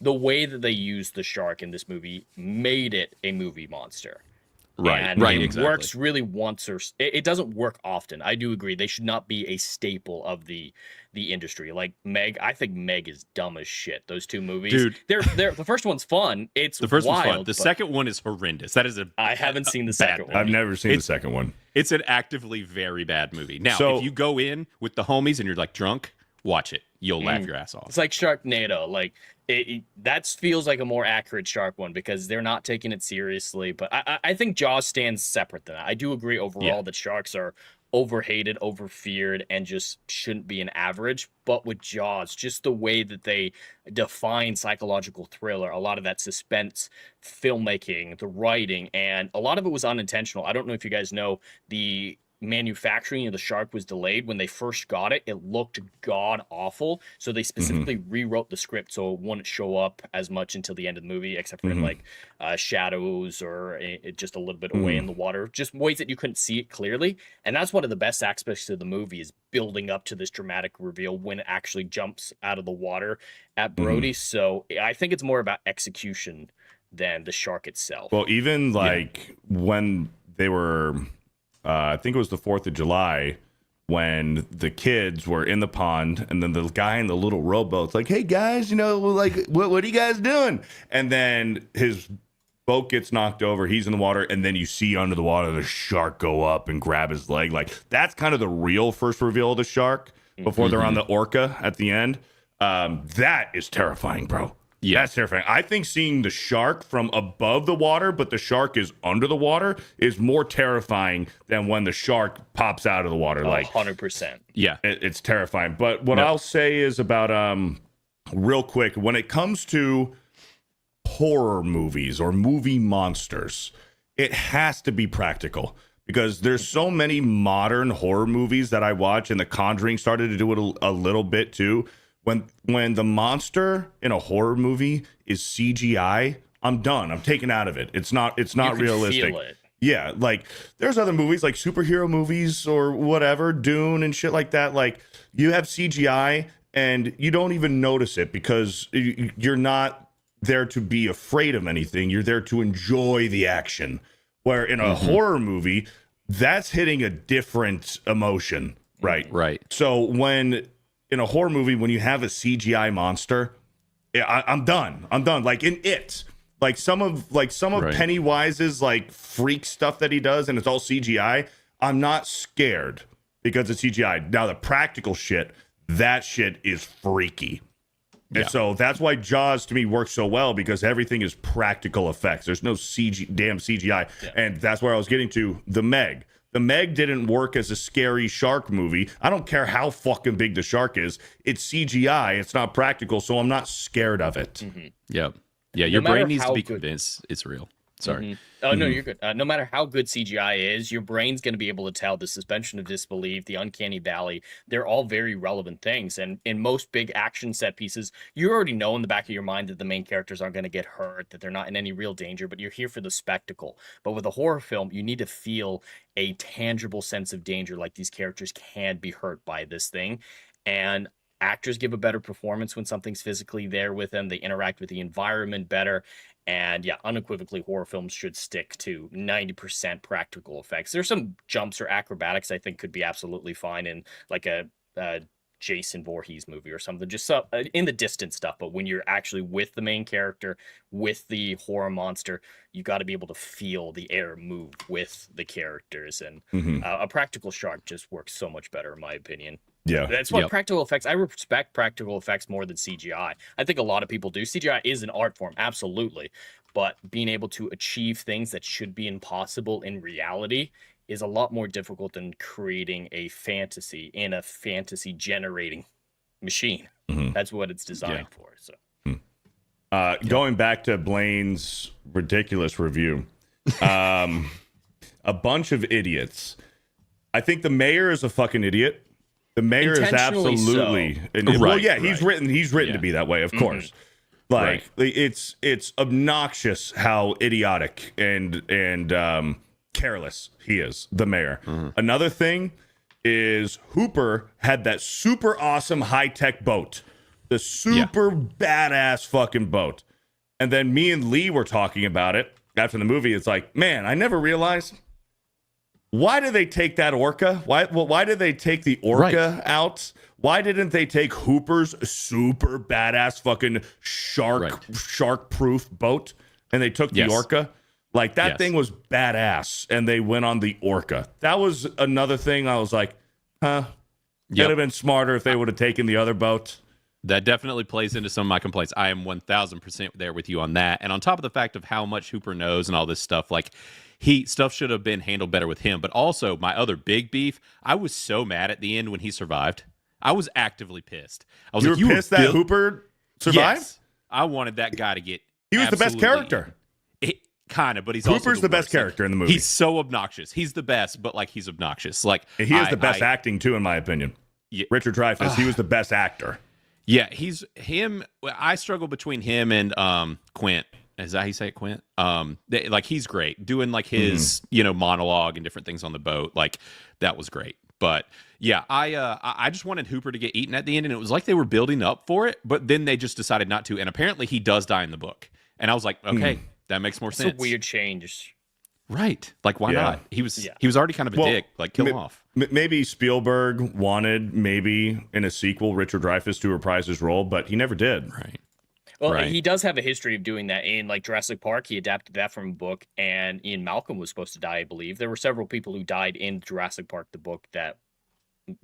way that they used the shark in this movie made it a movie monster. And it exactly. works really once it doesn't work often. I do agree. They should not be a staple of the industry. Like Meg, I think Meg is dumb as shit. Those two movies. Dude. They're the first one's fun. It's the first wild, one's fun. The second one is horrendous. That is I haven't seen the second one. I've never seen the second one. It's an actively very bad movie. Now, So- if you go in with the homies and you're like drunk, watch it. You'll laugh your ass off. It's like Sharknado. Like that feels like a more accurate shark one because they're not taking it seriously. But I think Jaws stands separate than that. I do agree overall that sharks are overhated, overfeared, and just shouldn't be an average. But with Jaws, just the way that they define psychological thriller, a lot of that suspense filmmaking, the writing, and a lot of it was unintentional. I don't know if you guys know the manufacturing of the shark was delayed. When they first got it, it looked god awful. So they specifically rewrote the script so it wouldn't show up as much until the end of the movie, except for in like shadows or just a little bit away in the water, just ways that you couldn't see it clearly. And that's one of the best aspects of the movie, is building up to this dramatic reveal when it actually jumps out of the water at Brody. So I think it's more about execution than the shark itself. Well, even like when they were, I think it was the 4th of July, when the kids were in the pond, and then the guy in the little rowboat's like, "Hey guys, you know, like, what are you guys doing?" And then his boat gets knocked over, he's in the water, and then you see under the water the shark go up and grab his leg. Like, that's kind of the real first reveal of the shark before they're on the orca at the end. That is terrifying, bro. Yeah, that's terrifying. I think seeing the shark from above the water, but the shark is under the water, is more terrifying than when the shark pops out of the water. Like 100%. Yeah, it's terrifying. But what I'll say is about real quick, when it comes to horror movies or movie monsters, it has to be practical, because there's so many modern horror movies that I watch, and The Conjuring started to do it a little bit too. When the monster in a horror movie is CGI, I'm done. I'm taken out of it. It's not realistic. Feel it. Yeah, like there's other movies like superhero movies or whatever, Dune and shit like that. Like, you have CGI and you don't even notice it because you're not there to be afraid of anything. You're there to enjoy the action. Where in a horror movie, that's hitting a different emotion, right? Right. So when in a horror movie, when you have a CGI monster, I'm done. Like in It, like some of Pennywise's like freak stuff that he does, and it's all CGI. I'm not scared because it's CGI. Now the practical shit, that shit is freaky. And so that's why Jaws to me works so well, because everything is practical effects. There's no damn CGI. Yeah. And that's where I was getting to the Meg. The Meg didn't work as a scary shark movie. I don't care how fucking big the shark is. It's CGI. It's not practical, so I'm not scared of it. Yeah. Your brain needs to be convinced it's real. Sorry. Oh, no, you're good. No matter how good CGI is, your brain's going to be able to tell the suspension of disbelief, the uncanny valley. They're all very relevant things. And in most big action set pieces, you already know in the back of your mind that the main characters aren't going to get hurt, that they're not in any real danger, but you're here for the spectacle. But with a horror film, you need to feel a tangible sense of danger, like these characters can be hurt by this thing. And actors give a better performance when something's physically there with them. They interact with the environment better. And yeah, unequivocally, horror films should stick to 90% practical effects. There's some jumps or acrobatics I think could be absolutely fine in like a Jason Voorhees movie or something, just in the distant stuff. But when you're actually with the main character, with the horror monster, you got to be able to feel the air move with the characters. And a practical shark just works so much better, in my opinion. Yeah, that's what practical effects. I respect practical effects more than CGI. I think a lot of people do. CGI is an art form, absolutely, but being able to achieve things that should be impossible in reality is a lot more difficult than creating a fantasy in a fantasy generating machine. That's what it's designed for. So, going back to Blaine's ridiculous review, a bunch of idiots. I think the mayor is a fucking idiot. The mayor is absolutely well, yeah, he's written to be that way, of course. Like it's obnoxious how idiotic and careless he is, the mayor. Another thing is Hooper had that super awesome high-tech boat, the super badass fucking boat. And then me and Lee were talking about it after the movie. It's like, man, I never realized, why did they take that orca? Why did they take the orca out? Why didn't they take Hooper's super badass fucking shark-proof boat and they took the orca? Like, that thing was badass, and they went on the orca. That was another thing I was like, huh? Could have been smarter if they would have taken the other boat. That definitely plays into some of my complaints. I am 1000% there with you on that. And on top of the fact of how much Hooper knows and all this stuff, like, stuff should have been handled better with him. But also, my other big beef, I was so mad at the end when he survived. I was actively pissed. I was you were pissed that Hooper survived? Yes. I wanted that guy to get. He was the best character. Kind of, but he's also Cooper's the best worst. Like, character in the movie. He's so obnoxious. He's the best, but like he's obnoxious. Like he has the best acting too, in my opinion. Yeah. Richard Dreyfuss, he was the best actor. Yeah, he's him. I struggle between him and Quint. Is that how you say it, Quint? Like he's great doing like his monologue and different things on the boat. Like that was great. But yeah, I just wanted Hooper to get eaten at the end, and it was like they were building up for it, but then they just decided not to. And apparently, he does die in the book. And I was like, okay, that makes more sense. It's a weird change. Right? Like, why not? He was already kind of a dick. Like, kill him off. Maybe Spielberg wanted in a sequel Richard Dreyfuss to reprise his role, but he never did. Right. Well, he does have a history of doing that. In like Jurassic Park, he adapted that from a book, and Ian Malcolm was supposed to die, I believe. There were several people who died in Jurassic Park, the book, that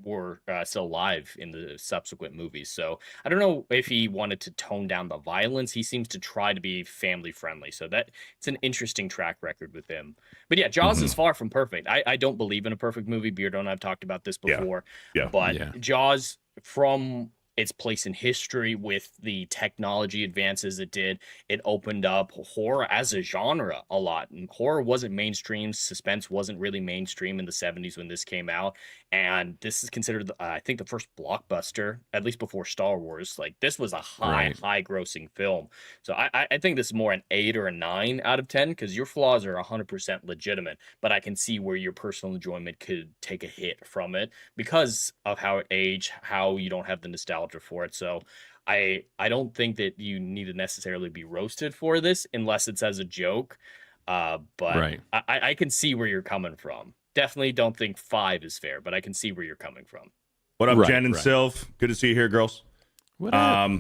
were still alive in the subsequent movies. So I don't know if he wanted to tone down the violence. He seems to try to be family friendly. So that it's an interesting track record with him. But yeah, Jaws is far from perfect. I don't believe in a perfect movie. Beardo and I've talked about this before. But Jaws, from its place in history with the technology advances it did, it opened up horror as a genre a lot. And horror wasn't mainstream. Suspense wasn't really mainstream in the 70s when this came out. And this is considered, I think, the first blockbuster, at least before Star Wars. Like, this was a high grossing film. So I think this is more an 8 or a 9 out of 10, because your flaws are 100% legitimate. But I can see where your personal enjoyment could take a hit from it because of how it aged, how you don't have the nostalgia for it. So I don't think that you need to necessarily be roasted for this unless it's as a joke. But I can see where you're coming from. Definitely don't think 5 is fair, but I can see where you're coming from. What up, Jen and Sylph? Good to see you here, girls. What up?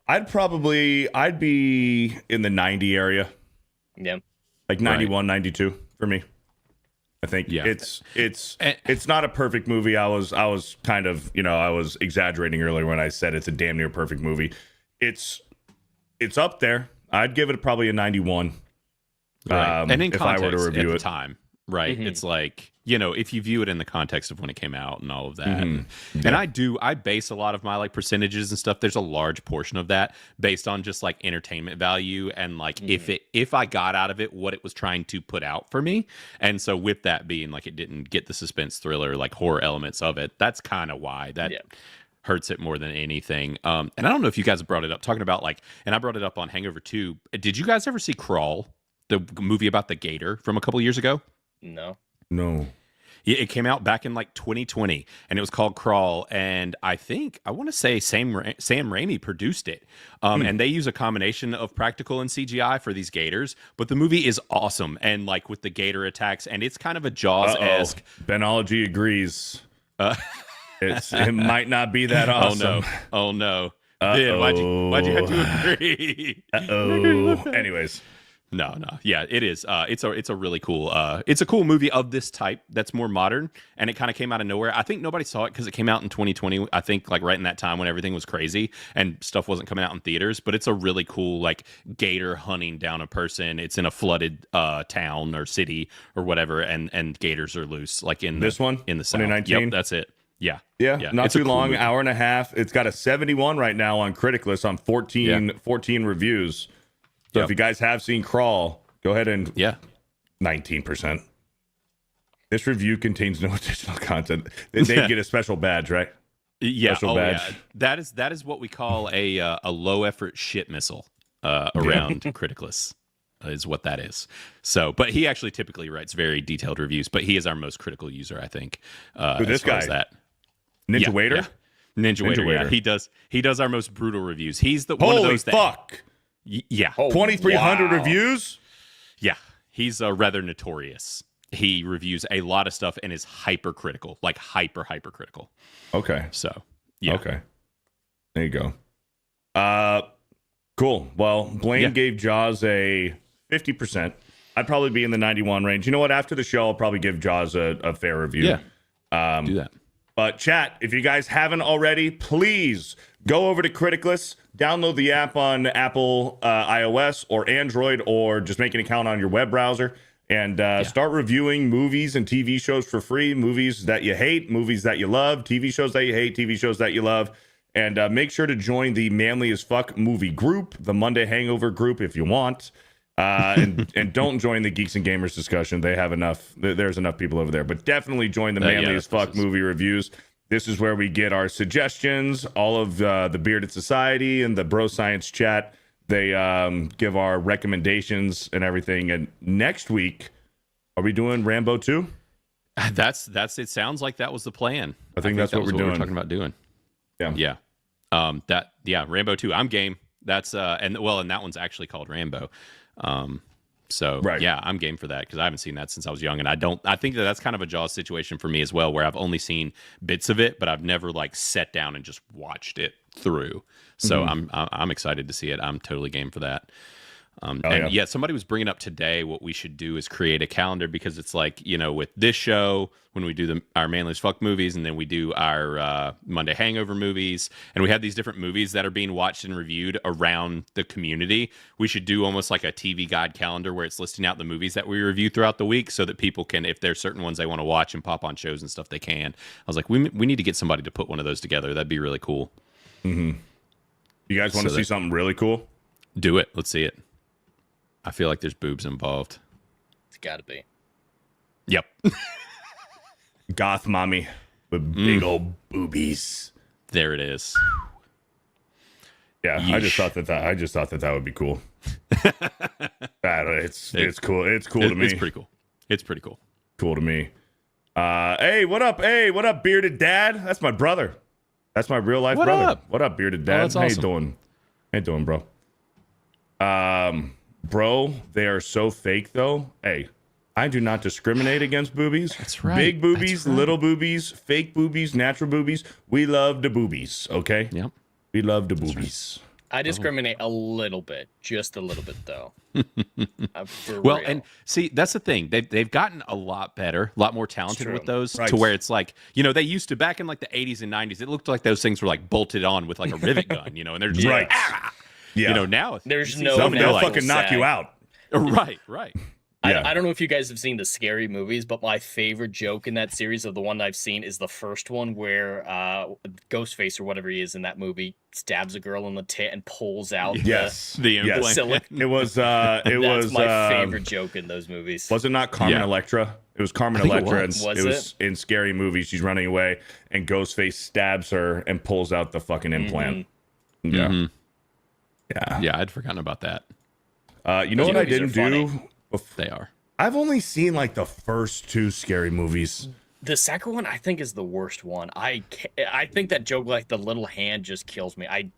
I'd be in the 90 area. Yeah. Like 91, 92 for me. I think it's not a perfect movie. I was kind of, I was exaggerating earlier when I said it's a damn near perfect movie. It's up there. I'd give it probably a 91. Right. And in context, if I were to review at it. the time, right? It's like, if you view it in the context of when it came out and all of that. And I base a lot of my like percentages and stuff. There's a large portion of that based on just like entertainment value and like if I got out of it what it was trying to put out for me. And so with that being like it didn't get the suspense, thriller, like horror elements of it, that's kind of why that hurts it more than anything. And I don't know if you guys brought it up, talking about like, and I brought it up on Hangover 2. Did you guys ever see Crawl, the movie about the gator from a couple years ago? No. It came out back in like 2020 and it was called Crawl. And I want to say Sam Raimi produced it. And they use a combination of practical and CGI for these gators. But the movie is awesome. And like with the gator attacks, and it's kind of a Jaws-esque. Benology agrees. It might not be that awesome. Oh no. Ben, why'd you have to agree? Anyways. No. Yeah, it is. It's a really cool. It's a cool movie of this type that's more modern, and it kind of came out of nowhere. I think nobody saw it because it came out in 2020. I think like right in that time when everything was crazy and stuff wasn't coming out in theaters. But it's a really cool like gator hunting down a person. It's in a flooded town or city or whatever, and gators are loose. Like in this one in the South. 2019. Yep, that's it. Yeah. Not it's too long, cool hour and a half. It's got a 71 right now on Criticless on 14 reviews. So if you guys have seen Crawl, go ahead and 19%. This review contains no additional content. They get a special badge, right? Yeah. Special badge. Yeah. That is what we call a low effort shit missile around Criticless. Is what that is. So, but he actually typically writes very detailed reviews. But he is our most critical user, I think. This guy, Ninja Waiter. Yeah. Ninja Waiter. Yeah, he does our most brutal reviews. He's the Holy one of those. Fuck. Yeah. 2,300 reviews? Yeah. He's rather notorious. He reviews a lot of stuff and is hypercritical, like hyper critical. Okay. So, yeah. Okay. There you go. Cool. Well, Blaine gave Jaws a 50%. I'd probably be in the 91 range. You know what? After the show, I'll probably give Jaws a fair review. Yeah. Do that. But chat, if you guys haven't already, please go over to Criticless, download the app on Apple iOS or Android, or just make an account on your web browser and start reviewing movies and TV shows for free. Movies that you hate, movies that you love, TV shows that you hate, TV shows that you love. And make sure to join the Manly as Fuck movie group, the Monday Hangover group if you want. And don't join the Geeks and Gamers discussion. They have enough. There's enough people over there. But definitely join the Manly as Fuck movie reviews. This is where we get our suggestions. All of the Bearded Society and the Bro Science chat. They give our recommendations and everything. And next week, are we doing Rambo 2? That's it. Sounds like that was the plan. I think that's what we're doing. We're talking about doing. Yeah. Rambo 2. I'm game. That's and that one's actually called Rambo. Yeah, I'm game for that because I haven't seen that since I was young, and I think that's kind of a Jaws situation for me as well, where I've only seen bits of it, but I've never like sat down and just watched it through. So I'm excited to see it. I'm totally game for that. Somebody was bringing up today what we should do is create a calendar, because it's like, with this show, when we do our Manly as Fuck movies, and then we do our Monday Hangover movies, and we have these different movies that are being watched and reviewed around the community, we should do almost like a TV guide calendar where it's listing out the movies that we review throughout the week, so that people can, if there's certain ones they want to watch and pop on shows and stuff, they can. I was like, we need to get somebody to put one of those together. That'd be really cool. You guys want to see something really cool? Do it. Let's see it. I feel like there's boobs involved. It's got to be. Yep. Goth mommy with big old boobies. There it is. Yeah, Yeesh. I just thought that would be cool. It's cool. It's cool to me. It's pretty cool. It's pretty cool. Cool to me. Hey, what up? Hey, what up, Bearded Dad? That's my brother. That's my real life brother. Up? What up, Bearded Dad? That's How awesome. you doing? How you doing, bro? Bro, they are so fake though. Hey, I do not discriminate against boobies. That's right. Big boobies, That's right. little boobies, fake boobies, natural boobies. We love the boobies, okay? Yep. We love the boobies. I discriminate a little bit, just a little bit though. For Well, real. and see, that's the thing. They've gotten a lot better, a lot more talented True. with those, Right. to where it's like, they used to, back in like the 80s and 90s, it looked like those things were like bolted on with like a rivet gun, and they're just Right. like, ah! Yeah. Now There's you see no some, They'll they're like, fucking knock you out. right. Yeah. I don't know if you guys have seen the Scary Movies, but my favorite joke in that series, of the one I've seen, is the first one where Ghostface or whatever he is in that movie stabs a girl in the tit and pulls out Yes. The Yes. implant. silicone. It was That's was my favorite joke in those movies. Was it not Carmen Yeah. Electra? It was Carmen I think it Electra, was. and Was it was in Scary Movie. She's running away, and Ghostface stabs her and pulls out the fucking implant. Yeah. Mhm. Yeah. Yeah, I'd forgotten about that. You know Those what I movies are didn't funny. do? They are. I've only seen like the first two Scary Movies. The second one, I think, is the worst one. I think that joke, like the little hand, just kills me. I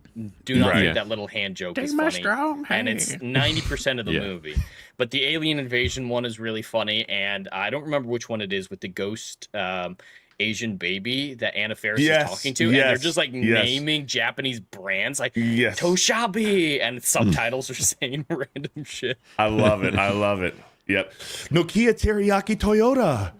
do not Right. think Yeah. that little hand joke is my funny, strong and it's hand. 90% of the Yeah. movie. But the alien invasion one is really funny, and I don't remember which one it is with the ghost Asian baby that Anna Faris is Yes, talking to, and they're yes, just like yes. naming Japanese brands, like Yes. Toshabi, and subtitles are saying random shit. I love it. I love it. Yep. Nokia Teriyaki Toyota.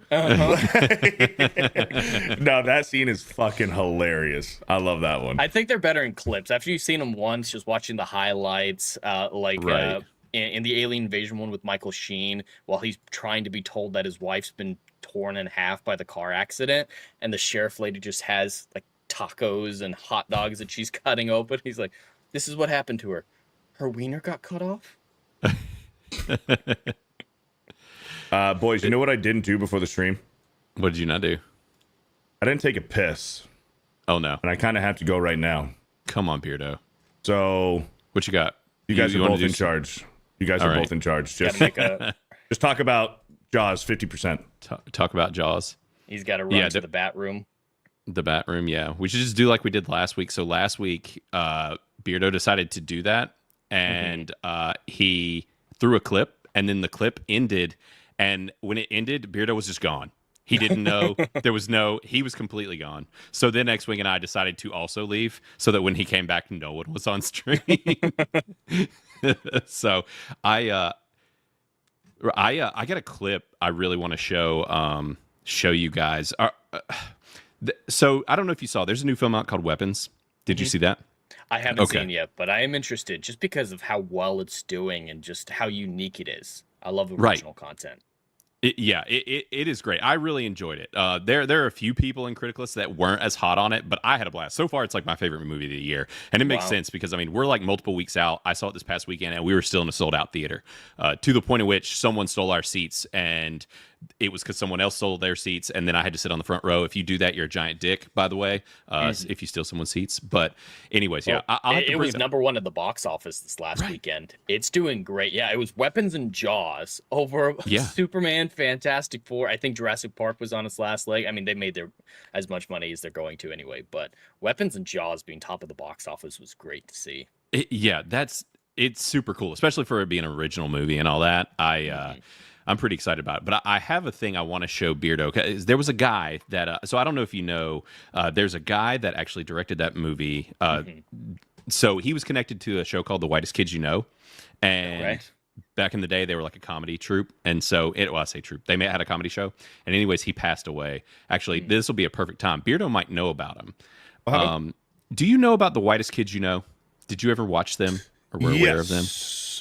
No, that scene is fucking hilarious. I love that one. I think they're better in clips. After you've seen them once, just watching the highlights, Right. In the Alien Invasion one with Michael Sheen, while he's trying to be told that his wife's been torn in half by the car accident, and the sheriff lady just has like tacos and hot dogs that she's cutting open. He's like, "This is what happened to her. Her wiener got cut off." Boys, you know what I didn't do before the stream? What did you not do? I didn't take a piss, Oh, no. and I kind of have to go right now. Come on, Beardo. So What you got? you guys are wanna both do in charge. You guys All are right. both in charge. Gotta Just, make a. just talk about Jaws 50%. Talk about Jaws. He's got to run Yeah, to the bat room. The bat room, yeah. We should just do like we did last week. So last week, Beardo decided to do that, and he threw a clip, and then the clip ended. And when it ended, Beardo was just gone. He didn't know. He was completely gone. So then Xwing and I decided to also leave so that when he came back, no one was on stream. So I got a clip I really want to show you guys. So I don't know if you saw, there's a new film out called Weapons. Did you see that? I haven't Okay. seen yet, but I am interested just because of how well it's doing and just how unique it is. I love Right. original content. It is great. I really enjoyed it. There are a few people in Criticless that weren't as hot on it, but I had a blast. So far, it's like my favorite movie of the year, and it makes sense because I mean we're like multiple weeks out. I saw it this past weekend, and we were still in a sold out theater, to the point at which someone stole our seats, and it was because someone else sold their seats, and then I had to sit on the front row. If you do that, you're a giant dick, by the way. If you steal someone's seats, but anyways, yeah, it was number one at the box office this last weekend. It's doing great. Yeah, it was Weapons and Jaws over Superman, Fantastic Four. I think Jurassic Park was on its last leg. I mean, they made as much money as they're going to anyway. But Weapons and Jaws being top of the box office was great to see. It's super cool, especially for it being an original movie and all that. I'm pretty excited about it. But I have a thing I want to show Beardo. There was a guy that, so I don't know if you know, there's a guy that actually directed that movie. So he was connected to a show called The Whitest Kids You Know. And back in the day, they were like a comedy troupe. And so, I say troupe, they had a comedy show. And anyways, he passed away. Actually, this will be a perfect time. Beardo might know about him. Do you know about The Whitest Kids You Know? Did you ever watch them or were aware of them?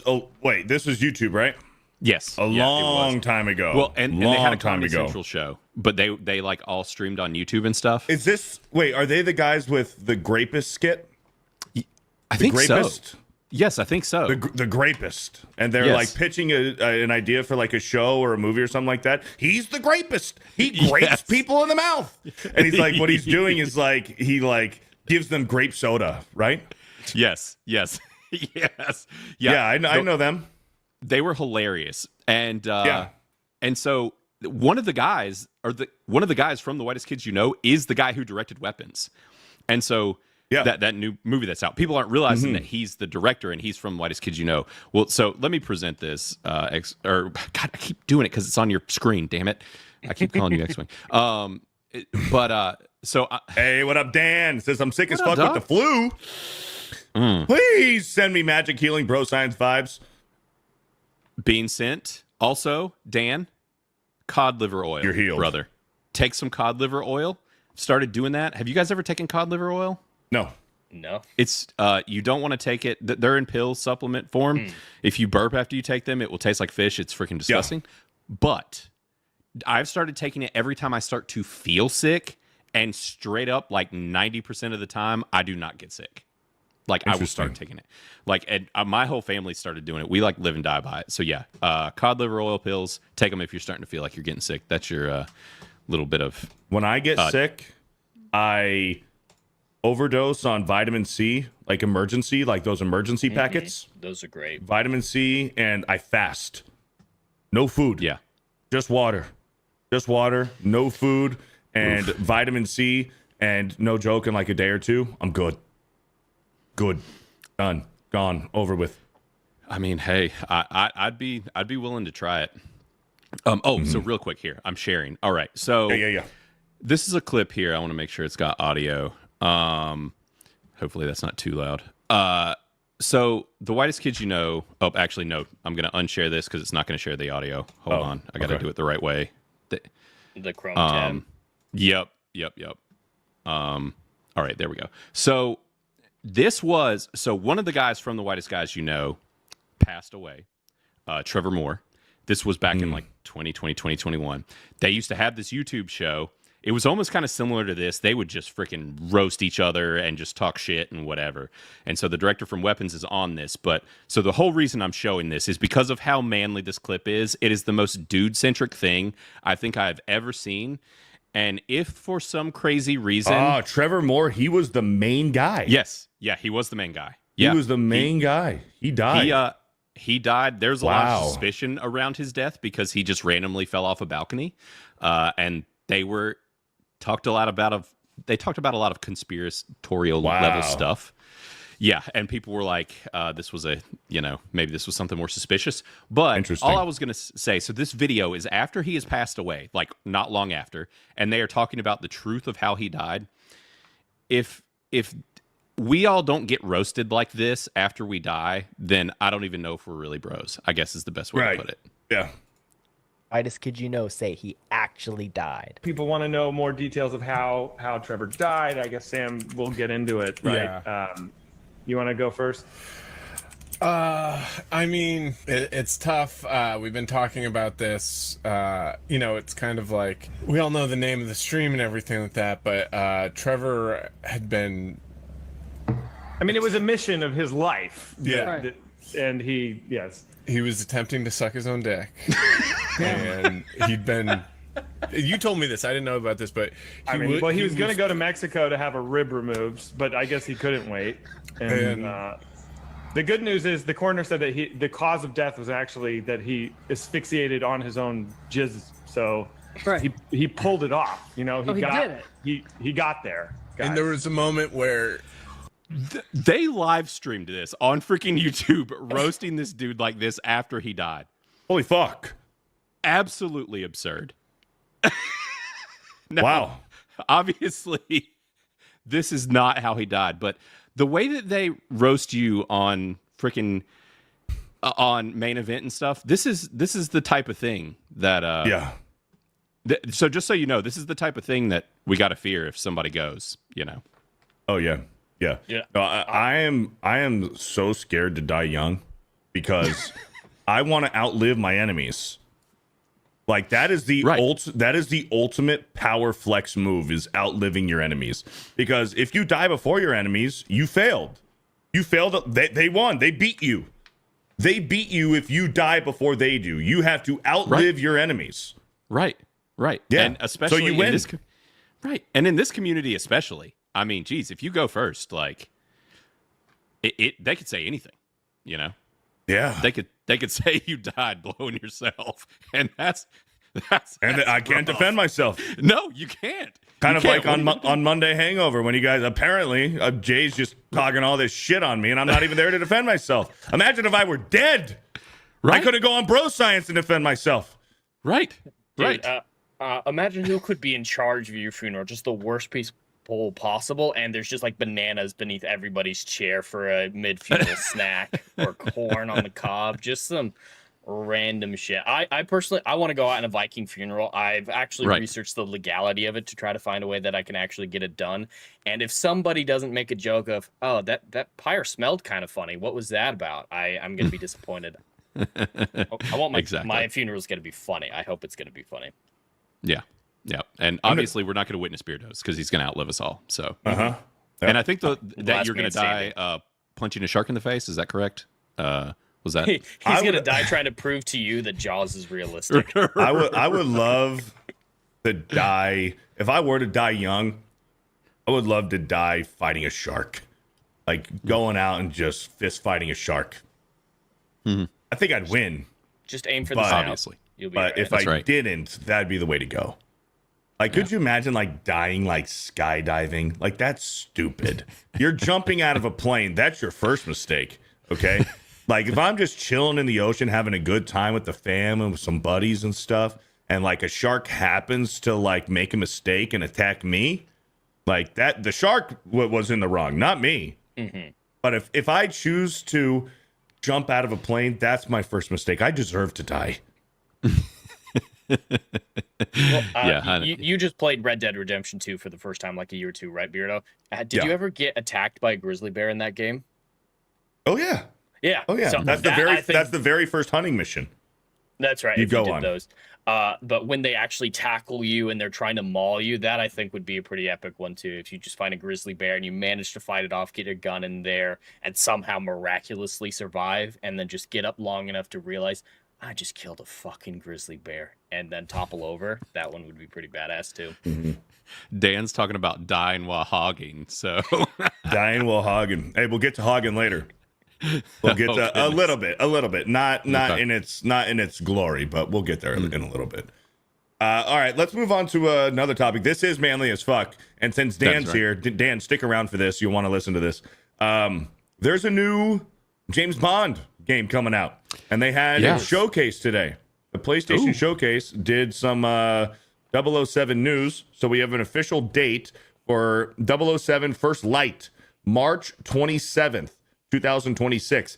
Oh, wait, this was YouTube, right? Yes, a long time ago. Well, and they had a Comedy Central show, but they like all streamed on YouTube and stuff. Is this are they the guys with the Grapist skit? I think so. Yes, I think so. The Grapist, and they're like pitching an idea for like a show or a movie or something like that. He's the Grapist. He grapes people in the mouth, and he's like, what he's doing is like he like gives them grape soda, right? Yes. Yeah, I know them. They were hilarious, and so one of the guys, one of the guys from The Whitest Kids You Know, is the guy who directed Weapons, and so that new movie that's out, people aren't realizing that he's the director and he's from Whitest Kids You Know. Well, so let me present this. God, I keep doing it because it's on your screen. Damn it, I keep calling you Xwing. Hey, what up, Dan? Says I'm sick as fuck with the flu. Please send me magic healing bro science vibes. Being sent. Also, Dan, cod liver oil. You're healed, brother. Take some cod liver oil. Started doing that. Have you guys ever taken cod liver oil? No. It's you don't want to take it. They're in pill supplement form. If you burp after you take them, it will taste like fish. It's freaking disgusting. But I've started taking it every time I start to feel sick, and straight up, like 90% of the time, I do not get sick. Like, I will start taking it. Like, and my whole family started doing it. We, like, live and die by it. So, yeah, cod liver oil pills. Take them if you're starting to feel like you're getting sick. That's your little bit of... When I get sick, I overdose on vitamin C, like emergency, like those emergency packets. Those are great. Vitamin C, and I fast. No food. Yeah. Just water. No food, and vitamin C, and no joke, in like a day or two, I'm good. Good, done, gone, over with. I mean, hey, I'd be willing to try it. So real quick here, I'm sharing. All right, so this is a clip here. I want to make sure it's got audio. Hopefully that's not too loud. So The Whitest Kids You Know. Oh, actually, no. I'm gonna unshare this because it's not gonna share the audio. Hold on, I gotta do it the right way. The Chrome tab. Yep. All right, there we go. So. One of the guys from The Whitest Guys You Know passed away, Trevor Moore. This was back in like 2020, 2021. They used to have this YouTube show. It was almost kind of similar to this. They would just freaking roast each other and just talk shit and whatever. And so the director from Weapons is on this. But so the whole reason I'm showing this is because of how manly this clip is. It is the most dude-centric thing I think I've ever seen. And if for some crazy reason... Trevor Moore, he was the main guy. Yes. Yeah, he was the main guy. Yeah. He was the main guy. He died. He died. There's a lot of suspicion around his death because he just randomly fell off a balcony. And they talked about a lot of conspiratorial level stuff. Yeah, and people were like, this was maybe this was something more suspicious. But all I was going to say, so this video is after he has passed away, like not long after, and they are talking about the truth of how he died. If we all don't get roasted like this after we die, then I don't even know if we're really bros, I guess is the best way to put it. Yeah. Whitest Kid You Know say he actually died. People want to know more details of how Trevor died. I guess Sam will get into it, right? Yeah. You want to go first? I mean, it's tough. We've been talking about this. It's kind of like we all know the name of the stream and everything like that, but Trevor had been. I mean, it was a mission of his life. Yeah. And he was attempting to suck his own dick. And he'd been. You told me this. I didn't know about this, but he was going to go to Mexico to have a rib removed, but I guess he couldn't wait. And the good news is the coroner said that the cause of death was actually that he asphyxiated on his own jizz. So he pulled it off. He did it. He got there. Guys. And there was a moment where they live streamed this on freaking YouTube, roasting this dude like this after he died. Holy fuck! Absolutely absurd. Now, wow. Obviously, this is not how he died, but the way that they roast you on freaking on main event and stuff, this is the type of thing that so just so you know, this is the type of thing that we got to fear if somebody goes. Oh yeah. No, I am so scared to die young because I want to outlive my enemies. Like that is the ultimate power flex move, is outliving your enemies. Because if you die before your enemies, you failed. They won. They beat you. They beat you if you die before they do. You have to outlive your enemies. Right. Yeah. And especially so you win. And in this community especially. I mean, geez, if you go first, like they could say anything, Yeah. They could say you died blowing yourself, and that's I can't defend myself. No, you can't. Kind of like on Monday Hangover when you guys apparently Jay's just talking all this shit on me, and I'm not even there to defend myself. Imagine if I were dead. I couldn't go on Bro Science and defend myself. Right. Dude, imagine who could be in charge of your funeral. Just the worst people possible, and there's just like bananas beneath everybody's chair for a mid-funeral snack, or corn on the cob, just some random shit. I personally want to go out in a Viking funeral. I've actually researched the legality of it to try to find a way that I can actually get it done. And if somebody doesn't make a joke of, oh, that pyre smelled kind of funny, what was that about? I'm gonna be disappointed. I want my funeral's gonna be funny. I hope it's gonna be funny. Yeah. And obviously we're not going to witness Beardo's because he's going to outlive us all. So, and I think that you're going to die punching a shark in the face. Is that correct? Was that? He's going to die trying to prove to you that Jaws is realistic. I would love to die. If I were to die young, I would love to die fighting a shark. Like going out and just fist fighting a shark. Mm-hmm. I think I'd win. Just aim for the snout. Obviously. But if I didn't, that'd be the way to go. Like, could you imagine, like, dying, like, skydiving? Like, that's stupid. You're jumping out of a plane. That's your first mistake, okay? Like, if I'm just chilling in the ocean, having a good time with the fam and with some buddies and stuff, and, like, a shark happens to, like, make a mistake and attack me, like, that, the shark was in the wrong, not me. Mm-hmm. But if I choose to jump out of a plane, that's my first mistake. I deserve to die. Well, you just played Red Dead Redemption 2 for the first time like a year or two, right, Beardo? Did you ever get attacked by a grizzly bear in that game? Oh yeah. Oh yeah. So that's the very first hunting mission. That's right. You did those. But when they actually tackle you and they're trying to maul you, that I think would be a pretty epic one too. If you just find a grizzly bear and you manage to fight it off, get your gun in there, and somehow miraculously survive, and then just get up long enough to realize, I just killed a fucking grizzly bear, and then topple over. That one would be pretty badass too. Mm-hmm. Dan's talking about dying while hogging. So dying while hogging. Hey, we'll get to hogging later. We'll get to a little bit. Not in its glory, but we'll get there in a little bit. All right, let's move on to another topic. This is manly as fuck, and since Dan's here, Dan, stick around for this. You'll want to listen to this. There's a new James Bond game coming out, and they had a showcase today. The PlayStation Showcase did some 007 news, so we have an official date for 007 First Light, March 27th, 2026,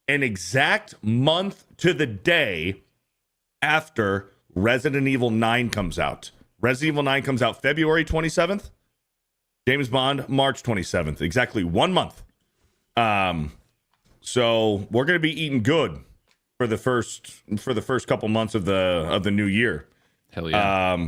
an exact month to the day after Resident Evil 9 comes out. Resident Evil 9 comes out February 27th. James Bond, March 27th. Exactly 1 month. So we're gonna be eating good for the first couple months of the new year. Hell yeah.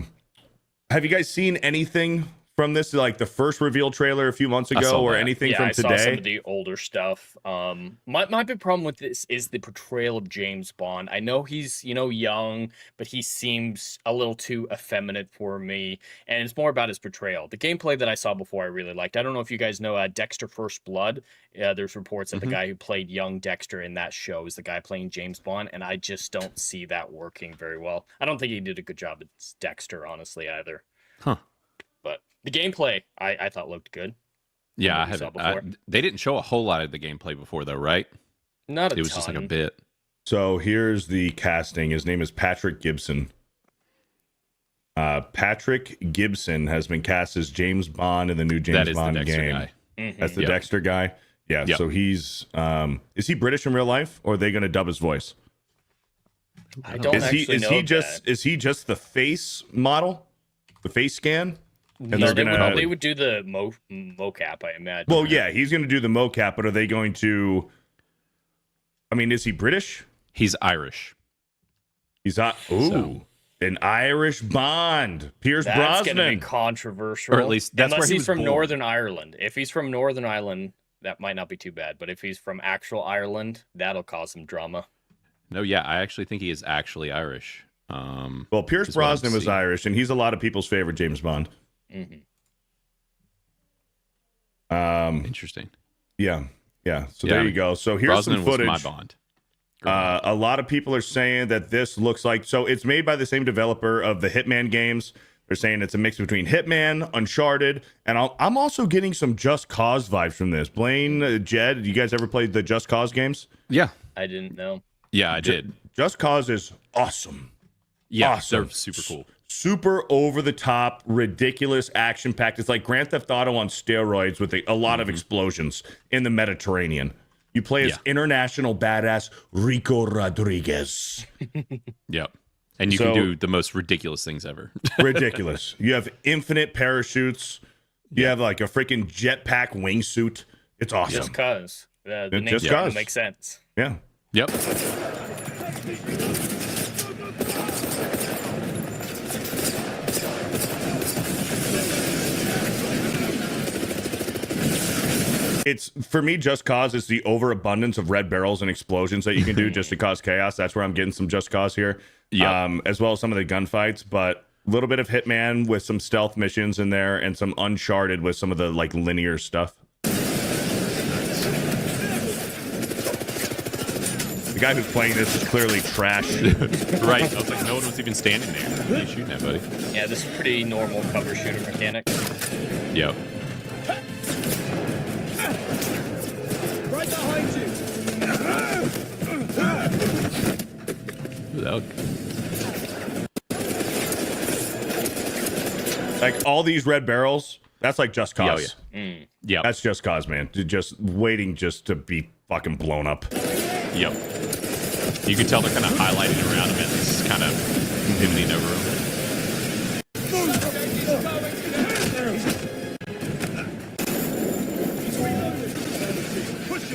Have you guys seen anything from this, like the first reveal trailer a few months I ago, saw or that. anything Yeah, from I saw today? some of the older stuff. My big problem with this is the portrayal of James Bond. I know he's, young, but he seems a little too effeminate for me, and it's more about his portrayal. The gameplay that I saw before I really liked. I don't know if you guys know Dexter First Blood. There's reports that the guy who played young Dexter in that show is the guy playing James Bond, and I just don't see that working very well. I don't think he did a good job as Dexter, honestly, either. Huh. But the gameplay, I thought looked good. Yeah, What you saw before. they didn't show a whole lot of the gameplay before, though, right? Not a It was just like a ton. bit. So here's the casting. His name is Patrick Gibson. Patrick Gibson has been cast as James Bond in the new James That is the Bond Dexter game. guy. That's the Yep. Dexter guy. Yeah. Yep. So he's is he British in real life, or are they going to dub his voice? I don't actually know that. Is he just the face model, the face scan? And No, they're they gonna. would do the mocap, I imagine. Well, yeah, he's going to do the mocap, but are they going to? I mean, is he British? He's Irish. He's not. An Irish Bond, Pierce That's going to be Brosnan. controversial. Or at least that's Unless where he he's was from born. Northern Ireland. If he's from Northern Ireland, that might not be too bad. But if he's from actual Ireland, that'll cause some drama. No, yeah, I actually think he is actually Irish. Well, Pierce is what I'm Brosnan was seeing. Irish, and he's a lot of people's favorite James Bond. Interesting. Yeah. So Yeah, there I you mean, go. So here's Brosnan some footage. was my Bond. A lot of people are saying that this looks like, so it's made by the same developer of the Hitman games. They're saying it's a mix between Hitman, Uncharted, and I'm also getting some Just Cause vibes from this. Blaine, Jed, you guys ever played the Just Cause games? Yeah. I didn't know. Yeah, I did. Just Cause is awesome. Yeah, Awesome. they're super cool. Super over the top, ridiculous, action packed. It's like Grand Theft Auto on steroids with a lot of explosions in the Mediterranean. You play as international badass Rico Rodriguez. Yep. And you So- can do the most ridiculous things ever. Ridiculous. You have infinite parachutes. You have like a freaking jetpack wingsuit. It's awesome. Just cause. The name Just kinda 'cause. makes sense. Yeah. Yep. It's for me, Just Cause is the overabundance of red barrels and explosions that you can do just to cause chaos. That's where I'm getting some Just Cause here. Yep. As well as some of the gunfights, but a little bit of Hitman with some stealth missions in there and some Uncharted with some of the like linear stuff. The guy who's playing this is clearly trash. Right. I was like, no one was even standing there. What are you shooting at, buddy? Yeah, this is pretty normal cover shooter mechanic. Yep. Right behind you. Ooh, that would- Like all these red barrels, that's like Just Cause. Yep. That's Just Cause, man. Just waiting just to be fucking blown up. Yep. You can tell they're kind of highlighting around him and it's kind of pivoting over him.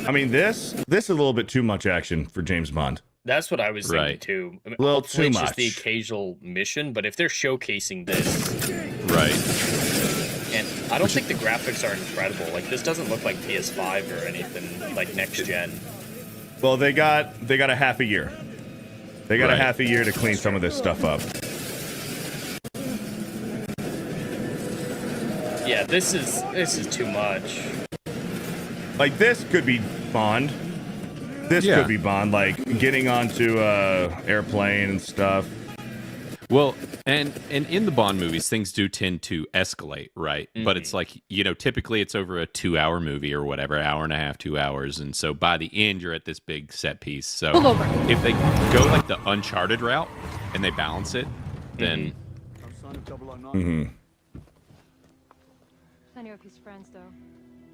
I mean, this is a little bit too much action for James Bond. That's what I was thinking Right. too. I mean, Little hopefully too it's just the much. occasional mission, but if they're showcasing this, Right. and I don't think the graphics are incredible. Like this doesn't look like PS5 or anything like next gen. Well, they got a half a year. They got a Right. half a year to clean some of this stuff up. Yeah, this is too much. Like this could be Bond. This Yeah. could be Bond. Like getting onto airplane and stuff. Well, and in the Bond movies, things do tend to escalate, right? But it's like, typically it's over a 2-hour movie or whatever, hour and a half, 2 hours. And so by the end, you're at this big set piece. So if they go like the Uncharted route and they balance it, then I know if he's friends, though.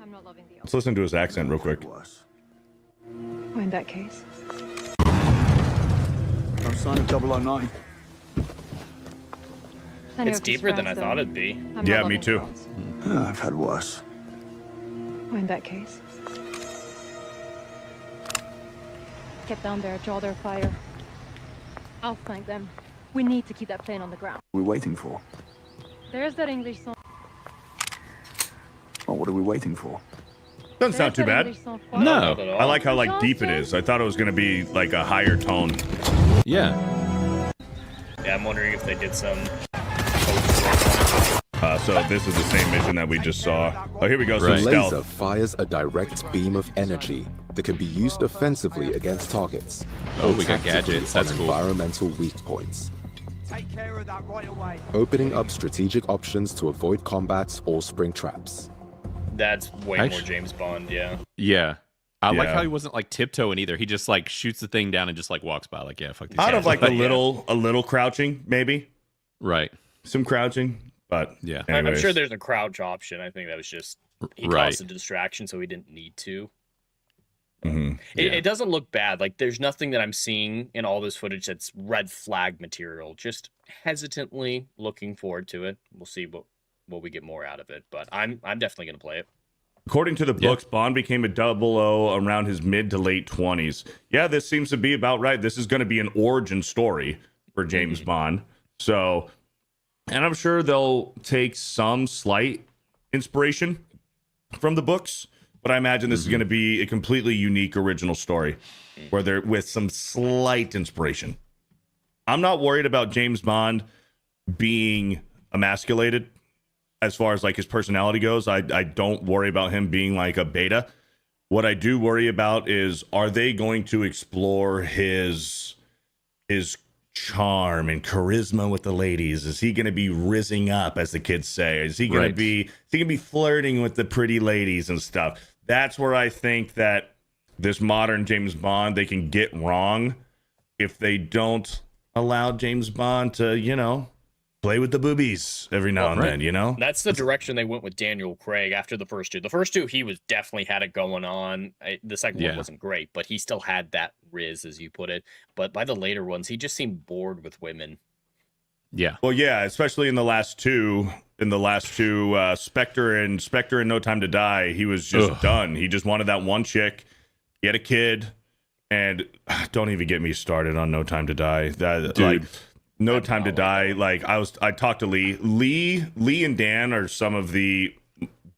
I'm not loving the Let's listen to his accent real quick. Well, in that case. I'm son of 009. I know It's if he's deeper than I friends, thought though. it'd be. I'm not Yeah, me loving too. girls. I've had worse. Well, in that case. get down there, draw their fire. I'll flank them. We need to keep that plane on the ground. What are we waiting for? There's that English song. Well, what are we waiting for? Doesn't sound too bad. Not at all. I like how like deep it is. I thought it was gonna be like a higher tone. Yeah. Yeah, I'm wondering if they did some. So this is the same mission that we just saw. Oh, here we go. Right. Some Laser stealth. fires a direct beam of energy that can be used offensively against targets. Oh, or we got tactically gadgets. That's on cool. environmental weak points. Take care of that right away. Opening up strategic options to avoid combat or spring traps. That's way more Actu- James Bond, yeah. Yeah. I like Yeah. how he wasn't like tiptoeing either. He just like shoots the thing down and just like walks by. Like, yeah, fuck these Out guys. of like But, a little crouching, maybe right. some crouching, but Yeah. I'm anyways. sure there's a crouch option. I think that was just he Right. caused a distraction, so he didn't need to. Mhm. It doesn't look bad. Like there's nothing that I'm seeing in all this footage that's red flag material. Just hesitantly looking forward to it. We'll see what we get more out of it. But I'm definitely gonna play it. According to the books, Bond became a 00 around his mid to late 20s. Yeah, this seems to be about right. This is going to be an origin story for James Bond. So, and I'm sure they'll take some slight inspiration from the books, but I imagine this is going to be a completely unique original story where they're with some slight inspiration. I'm not worried about James Bond being emasculated. As far as like his personality goes, I don't worry about him being like a beta. What I do worry about is, are they going to explore his charm and charisma with the ladies? Is he going to be rizzing up, as the kids say? Is he going to be flirting with the pretty ladies and stuff? That's where I think that this modern James Bond, they can get wrong if they don't allow James Bond to, play with the boobies every now and then, That's the direction they went with Daniel Craig after the first two. The first two, he was definitely had it going on. The second one wasn't great, but he still had that riz, as you put it. But by the later ones, he just seemed bored with women. Yeah. Well, yeah, especially in the last two, Spectre and No Time to Die, he was just done. He just wanted that one chick. He had a kid, and don't even get me started on No Time to Die. No Time to Die. Like I talked to Lee and Dan are some of the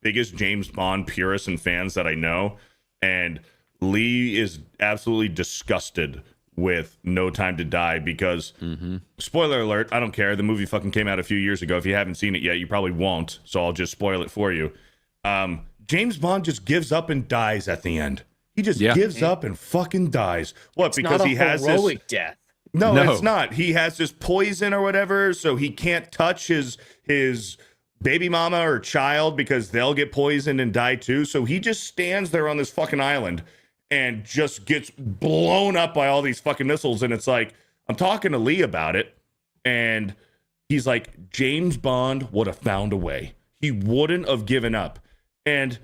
biggest James Bond purists and fans that I know, and Lee is absolutely disgusted with No Time to Die because spoiler alert, I don't care, the movie fucking came out a few years ago. If you haven't seen it yet, you probably won't, so I'll just spoil it for you. James Bond just gives up and dies at the end. He just gives up and fucking dies. What? Because he has this heroic death. No, it's not. He has this poison or whatever, so he can't touch his baby mama or child because they'll get poisoned and die too. So he just stands there on this fucking island and just gets blown up by all these fucking missiles. And it's like, I'm talking to Lee about it, and he's like, James Bond would have found a way. He wouldn't have given up. And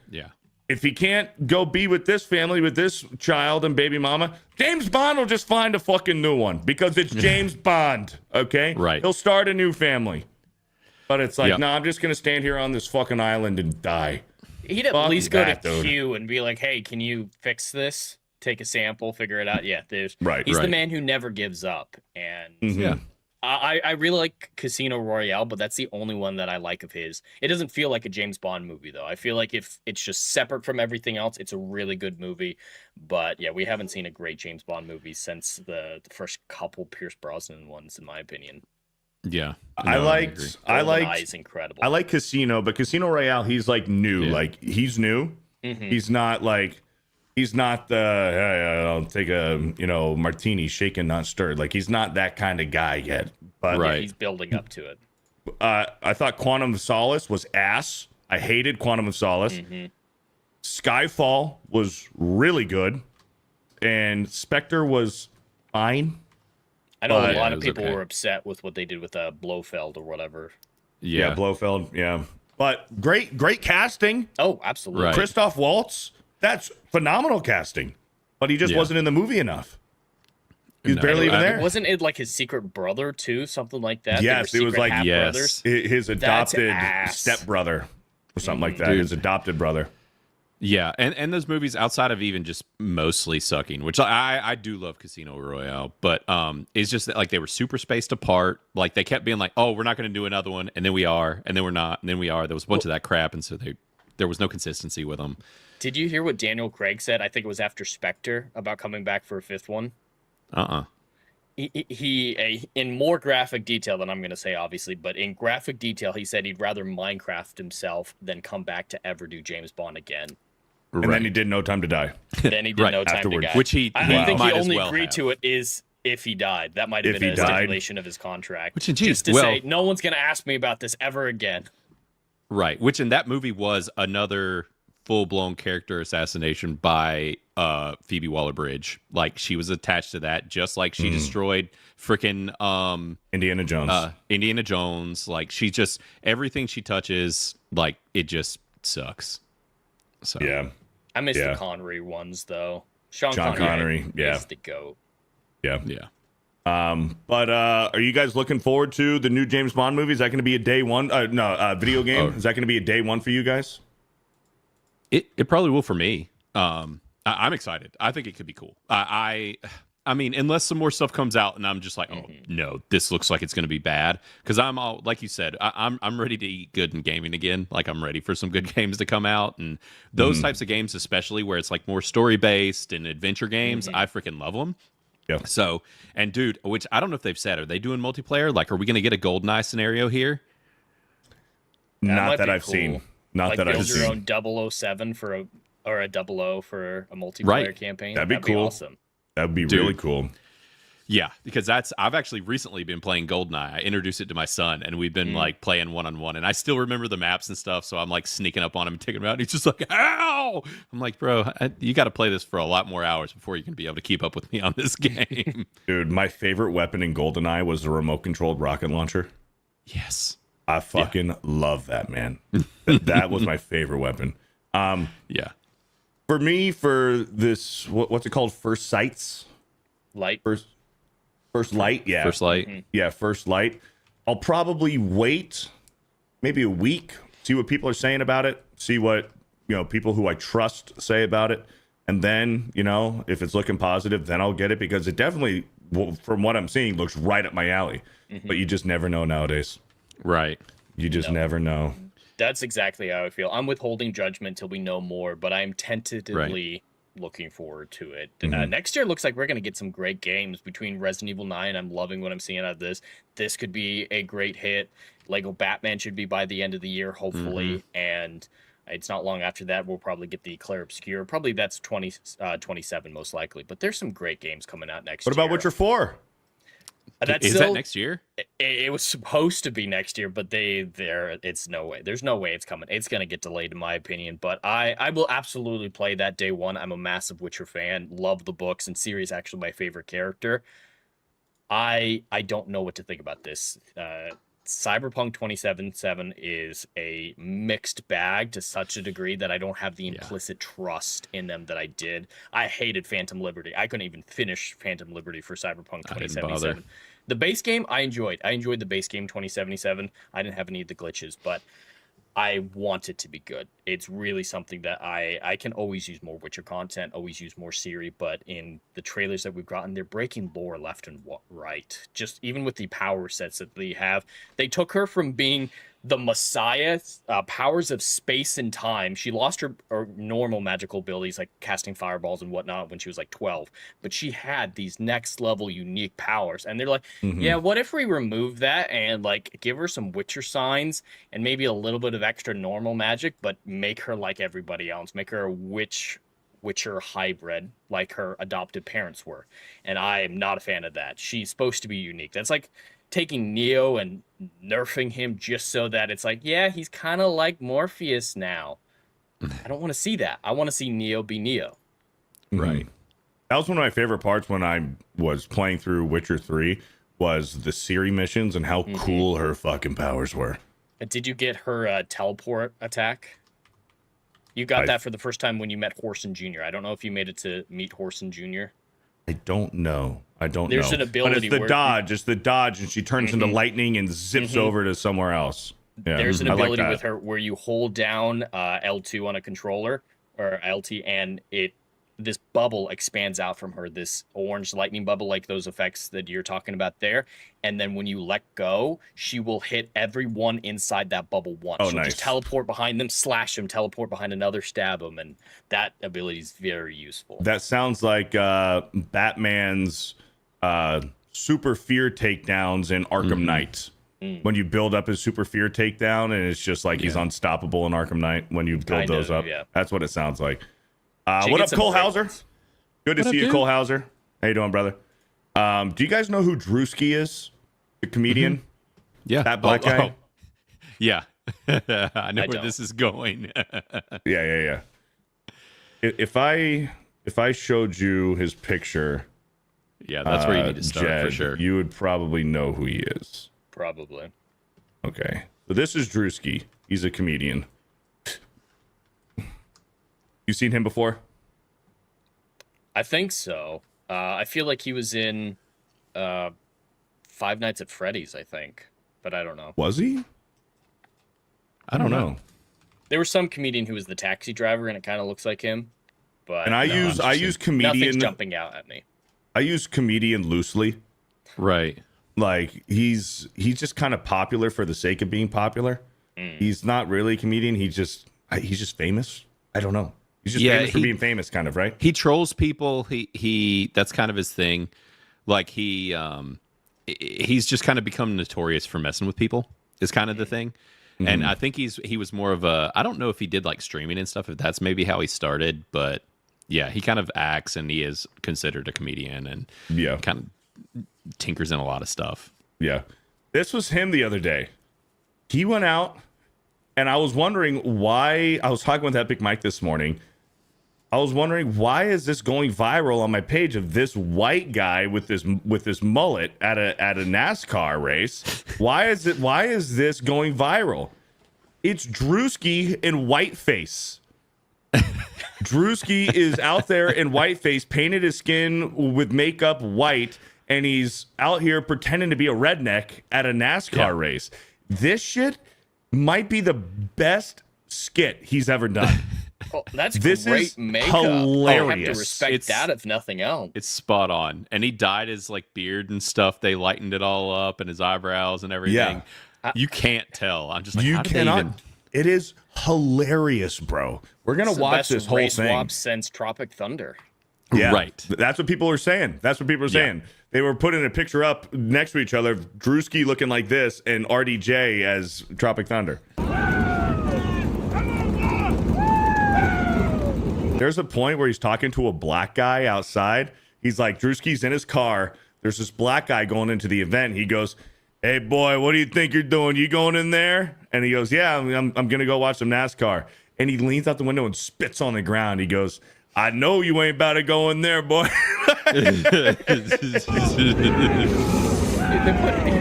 if he can't go be with this family, with this child and baby mama, James Bond will just find a fucking new one because it's James Bond, okay? Right. He'll start a new family. But it's like, no, I'm just going to stand here on this fucking island and die. He'd at Fuck least go that, to dude. Q and be like, hey, can you fix this? Take a sample, figure it out. Yeah, he's Right. the man who never gives up. And I really like Casino Royale, but that's the only one that I like of his. It doesn't feel like a James Bond movie, though. I feel like if it's just separate from everything else, it's a really good movie. But yeah, we haven't seen a great James Bond movie since the first couple Pierce Brosnan ones, in my opinion. Yeah. I liked GoldenEye's incredible. I like Casino, but Casino Royale, he's like new. Like he's new. He's not like he's not the hey, I'll take a martini, shaken not stirred. Like he's not that kind of guy yet. But Yeah, he's building up to it. I thought Quantum of Solace was ass. I hated Quantum of Solace. Skyfall was really good, and Spectre was fine. I know a But- lot it of was people okay. were upset with what they did with Blofeld or whatever. Yeah, Blofeld. Yeah, but great casting. Oh, absolutely. Right. Christoph Waltz. That's phenomenal casting, but he just wasn't in the movie enough. He was No, barely even I- there. Wasn't it like his secret brother too? Something like that? Yes, They were it was secret like- half-brothers? His adopted ass. stepbrother or something like that. Dude. His adopted brother. Yeah, and those movies outside of even just mostly sucking, which I do love Casino Royale, but it's just that, like, they were super spaced apart. Like, they kept being like, oh, we're not going to do another one, and then we are, and then we're not, and then we are. There was a bunch of that crap, and so there was no consistency with them. Did you hear what Daniel Craig said? I think it was after Spectre about coming back for a fifth one. He in more graphic detail than I'm going to say, obviously, but in graphic detail, he said he'd rather Minecraft himself than come back to ever do James Bond again. And then he did No Time to Die. Then he did No Time to Die. Which I think he might as only well agreed have. to it is if he died. That might have If been he a died. stipulation of his contract. Which, geez, just to say, no one's going to ask me about this ever again. Right, which in that movie was another full-blown character assassination by Phoebe Waller-Bridge. Like, she was attached to that, just like she destroyed freaking Indiana Jones. Indiana Jones. Like, she just, everything she touches, like, it just sucks. So Yeah. I miss the Connery ones, though. Sean Connery, yeah. is the GOAT. Yeah. But are you guys looking forward to the new James Bond movie? Is that going to be a day one? Video game. Is that going to be a day one for you guys? It probably will for me. I'm excited. I think it could be cool. I mean, unless some more stuff comes out and I'm just like, oh no, this looks like it's going to be bad. Because I'm all, like you said, I'm ready to eat good in gaming again. Like, I'm ready for some good games to come out, and those types of games, especially where it's like more story based and adventure games, I freaking love them. Yeah. So, and dude, which I don't know if they've said, are they doing multiplayer? Like, are we going to get a GoldenEye scenario here? Not that I've seen. Not like that I've build your seen. own 007 or a 00 for a multiplayer campaign. That'd be cool. Awesome. That'd be really cool. Yeah, because I've actually recently been playing GoldenEye. I introduced it to my son, and we've been like playing one-on-one, and I still remember the maps and stuff, so I'm like sneaking up on him and taking him out, and he's just like, ow! I'm like, bro, you got to play this for a lot more hours before you can be able to keep up with me on this game. Dude, my favorite weapon in GoldenEye was the remote-controlled rocket launcher. Yes. I fucking love that, man. That was my favorite weapon. Yeah. For me, for this, what's it called? First Sights? Light. First Light, yeah. First Light. Yeah, First Light. I'll probably wait maybe a week, see what people are saying about it, see what, people who I trust say about it. And then, if it's looking positive, then I'll get it, because it definitely, from what I'm seeing, looks right up my alley. But you just never know nowadays. Right. You just never know. That's exactly how I feel. I'm withholding judgment till we know more, but I'm tentatively looking forward to it. Next year looks like we're going to get some great games between Resident Evil 9. I'm loving what I'm seeing out of this. This could be a great hit. Lego Batman should be by the end of the year, hopefully. And it's not long after that we'll probably get the Claire Obscure. Probably that's 2027 most likely. But there's some great games coming out next year. What about Witcher 4? That's Is still, that next year? It was supposed to be next year, but it's no way. There's no way it's coming. It's going to get delayed, in my opinion. But I will absolutely play that day one. I'm a massive Witcher fan. Love the books, and Ciri's actually my favorite character. I don't know what to think about this. Cyberpunk 2077 is a mixed bag to such a degree that I don't have the implicit trust in them that I did. I hated Phantom Liberty. I couldn't even finish Phantom Liberty for Cyberpunk 2077. The base game I enjoyed. I enjoyed the base game 2077. I didn't have any of the glitches, but I want it to be good. It's really something that I can always use more Witcher content, always use more Ciri, but in the trailers that we've gotten, they're breaking lore left and right. Just even with the power sets that they have, they took her from being the Messiah, powers of space and time. She lost her normal magical abilities like casting fireballs and whatnot when she was like 12, but she had these next level unique powers. And they're like, yeah, what if we remove that and like give her some Witcher signs and maybe a little bit of extra normal magic, but make her like everybody else, make her a Witcher hybrid like her adopted parents were. And I am not a fan of that. She's supposed to be unique. That's like taking Neo and nerfing him just so that it's like, yeah, he's kind of like Morpheus now. I don't want to see that. I want to see Neo be Neo. Right. That was one of my favorite parts when I was playing through Witcher 3 was the Ciri missions and how cool her fucking powers were. Did you get her teleport attack? You got that for the first time when you met Horson Jr. I don't know if you made it to meet Horson Jr. I don't know. There's an ability but it's the dodge. It's the dodge, and she turns into lightning and zips over to somewhere else. Yeah. There's an I like ability that. with her where you hold down L2 on a controller, or LT, and this bubble expands out from her, this orange lightning bubble, like those effects that you're talking about there. And then when you let go, she will hit everyone inside that bubble once. Oh, She'll nice. just teleport behind them, slash them, teleport behind another, stab them, and that ability is very useful. That sounds like Batman's super fear takedowns in Arkham Knight. When you build up his super fear takedown, and it's just like he's unstoppable in Arkham Knight when you build those up. Yeah. That's what it sounds like. She What up, gets some Cole great Hauser? ones. Good to see you, Cole Hauser. How you doing, brother? Do you guys know who Drewski is? The comedian? Yeah. That black guy? Yeah. I know where don't. this is going. Yeah. If I showed you his picture, Yeah, that's where you need to start Jed, for sure. you would probably know who he is. Probably. Okay. So this is Drewski. He's a comedian. You seen him before? I think so. I feel like he was in Five Nights at Freddy's, I think. But I don't know. Was he? I don't know. There was some comedian who was the taxi driver, and it kind of looks like him. But And I use nothing's comedian. jumping out at me. I use comedian loosely. Right. Like he's just kind of popular for the sake of being popular. He's not really a comedian. He's just famous. I don't know. He's just famous for being famous, kind of, right? He trolls people. He that's kind of his thing. Like he's just kind of become notorious for messing with people. Is kind of the thing. And I think he was more of a, I don't know if he did like streaming and stuff, if that's maybe how he started, but yeah, he kind of acts and he is considered a comedian and kind of tinkers in a lot of stuff. Yeah. This was him the other day. He went out, and I was wondering why. I was talking with Epic Mike this morning. I was wondering, why is this going viral on my page of this white guy with this mullet at a NASCAR race? Why is this going viral? It's Drewski in whiteface. Drewski is out there in whiteface, painted his skin with makeup white, and he's out here pretending to be a redneck at a NASCAR race. This shit might be the best skit he's ever done. Oh, that's This great is makeup. hilarious. I have to respect It's- that, if nothing else. It's spot on. And he dyed his like beard and stuff. They lightened it all up and his eyebrows and everything. Yeah. You can't tell. I'm just like, You how did they cannot. even... It is hilarious, bro. We're gonna It's the watch best this whole race thing. swap since Tropic Thunder. Yeah, Right. That's what people are saying. That's what people are saying. They were putting a picture up next to each other, Drewski looking like this and RDJ as Tropic Thunder. There's a point where he's talking to a black guy outside. He's like, Drewski's in his car. There's this black guy going into the event. He goes, "Hey, boy, what do you think you're doing? You going in there?" And he goes, "Yeah, I'm going to go watch some NASCAR." And he leans out the window and spits on the ground. He goes, "I know you ain't about to go in there, boy." He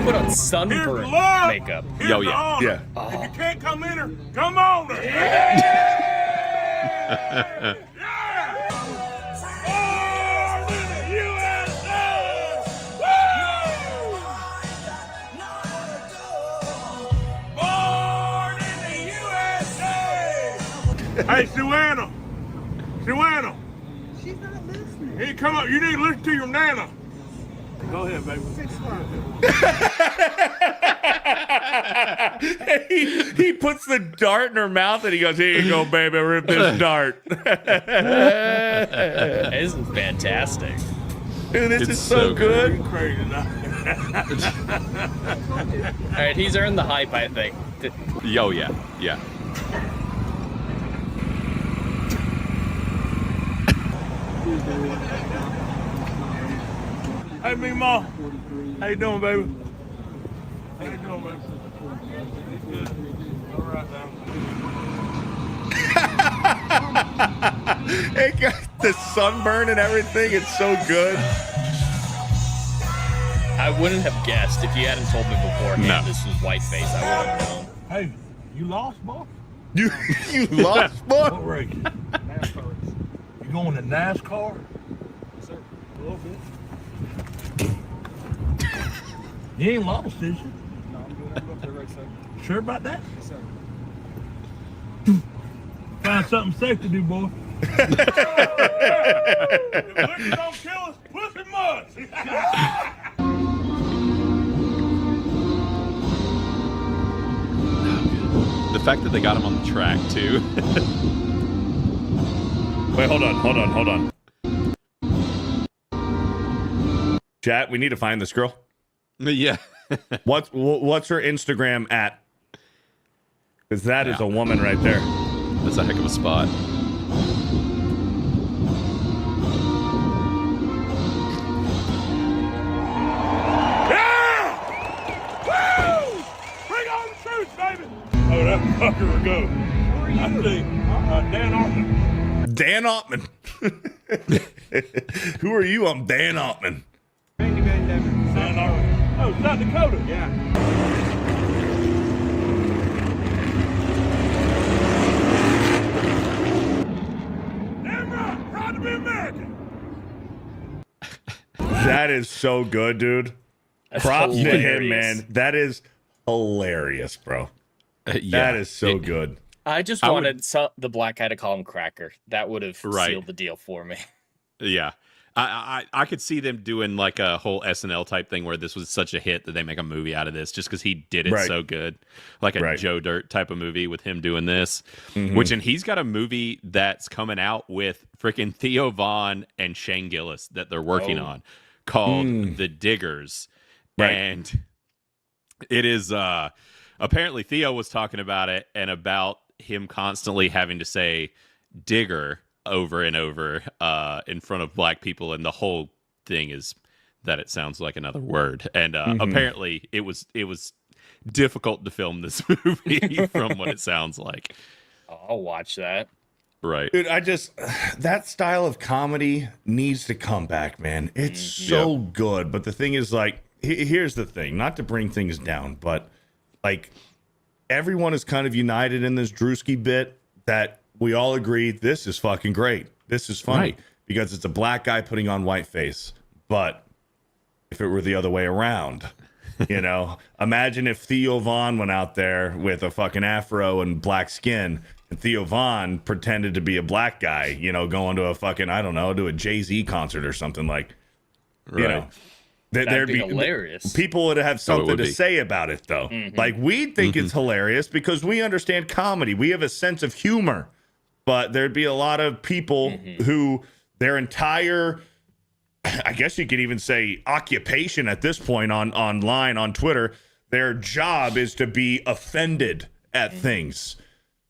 put on sunburn makeup. Yo, yeah. Yeah. If you can't come in her, come on her. Hey, Suanna. Suanna. She's not listening. Hey, come up. You need to listen to your nana. Go ahead, baby. he puts the dart in her mouth and he goes, "Here you go, baby. Rip this dart." This is fantastic. Dude, this It's is so so good. Crazy enough. All right, he's earned the hype, I think. Yo, yeah. Yeah. Hey, me ma. How you doing, baby? How you doing, baby? Good. All right, now. It got the sunburn and everything. It's so good. I wouldn't have guessed if you hadn't told me beforehand No. this was whiteface. I wouldn't have known. Hey, you lost, boy? You lost, boy. What race? NASCAR race. You going to NASCAR? Yes, sir. A little bit. You ain't lost, is you? No, I'm going to go up there right side. Sure about that? Yes, sir. Find something safe to do, boy. Liquor don't kill us, pussy must. The fact that they got him on the track too. Wait, hold on. Chat, we need to find this girl. Yeah. What's her Instagram at? Because that is a woman right there. That's a heck of a spot. Yeah! Woo! Bring on the troops, baby! Oh, that fucker will go. I think Dan Altman. Dan Altman. Who are you? I'm Dan Altman. Dan Altman. Oh, South Dakota. Yeah. Damn right. Proud to be American. That is so good, dude. That's Props to him, hilarious. man. That is hilarious, bro. That is so good. I just wanted the black guy to call him Cracker. That would have sealed the deal for me. Yeah. I could see them doing like a whole SNL type thing where this was such a hit that they make a movie out of this just because he did it so good. Like a Joe Dirt type of movie with him doing this. And he's got a movie that's coming out with freaking Theo Von and Shane Gillis that they're working on called The Diggers. And it is apparently Theo was talking about it and about him constantly having to say digger over and over in front of black people, and the whole thing is that it sounds like another word. And apparently it was difficult to film this movie from what it sounds like. I'll watch that. Right. Dude, that style of comedy needs to come back, man. It's so good. But the thing is, like, here's the thing, not to bring things down, but like everyone is kind of united in this Drewski bit that we all agree this is fucking great. This is funny because it's a black guy putting on white face. But if it were the other way around, you know, imagine if Theo Von went out there with a fucking afro and black skin, and Theo Von pretended to be a black guy, you know, going to a fucking, I don't know, to a Jay-Z concert or something, like, you know. That'd be hilarious. People would have something to say about it, though. Like, we think it's hilarious because we understand comedy. We have a sense of humor. But there'd be a lot of people who their entire, I guess you could even say, occupation at this point online, on Twitter, their job is to be offended at things.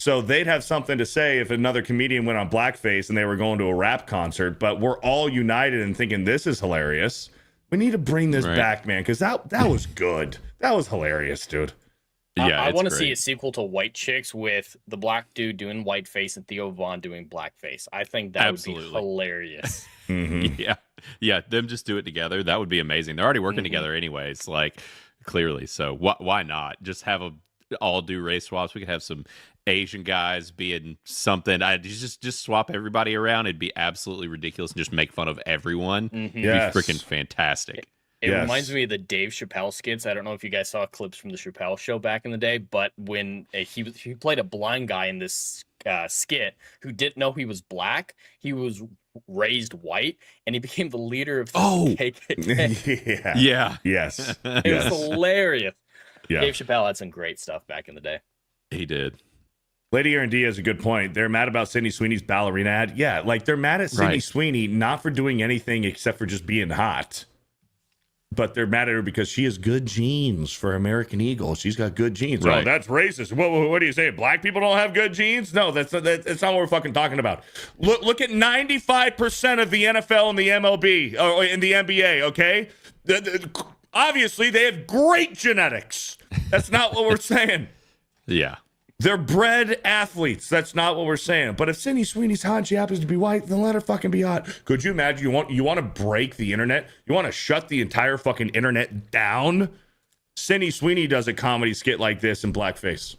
So they'd have something to say if another comedian went on blackface and they were going to a rap concert. But we're all united in thinking this is hilarious. We need to bring this back, man, because that was good. That was hilarious, dude. Yeah, I want to see a sequel to White Chicks with the black dude doing whiteface and Theo Von doing blackface. I think that would be hilarious. Yeah, them just do it together. That would be amazing. They're already working together anyways, like, clearly. So why not? Just have all do race swaps. We could have some Asian guys being something. I just swap everybody around. It'd be absolutely ridiculous and just make fun of everyone. It'd be freaking fantastic. It reminds me of the Dave Chappelle skits. I don't know if you guys saw clips from the Chappelle show back in the day, but when he played a blind guy in this skit who didn't know he was black, he was raised white, and he became the leader of the KKK. Yes. It was hilarious. Yeah. Dave Chappelle had some great stuff back in the day. He did. Lady Aaron D has a good point. They're mad about Sydney Sweeney's ballerina ad. Yeah, like they're mad at Sydney Sweeney not for doing anything except for just being hot. But they're mad at her because she has good genes for American Eagle. She's got good genes. Oh, that's racist. What do you say? Black people don't have good genes? No, that's not what we're fucking talking about. Look at 95% of the NFL and the MLB or in the NBA. Okay, obviously they have great genetics. That's not what we're saying. Yeah. They're bred athletes. That's not what we're saying. But if Sydney Sweeney's hot and she happens to be white, then let her fucking be hot. Could you imagine? You want to break the internet? You want to shut the entire fucking internet down? Sydney Sweeney does a comedy skit like this in blackface.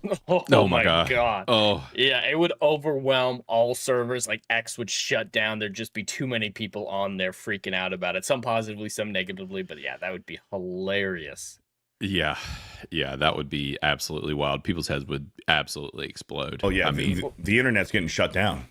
Oh my god. Oh yeah, it would overwhelm all servers. Like X would shut down. There'd just be too many people on there freaking out about it. Some positively, some negatively. But yeah, that would be hilarious. Yeah, that would be absolutely wild. People's heads would absolutely explode. Oh yeah, I mean, the internet's getting shut down.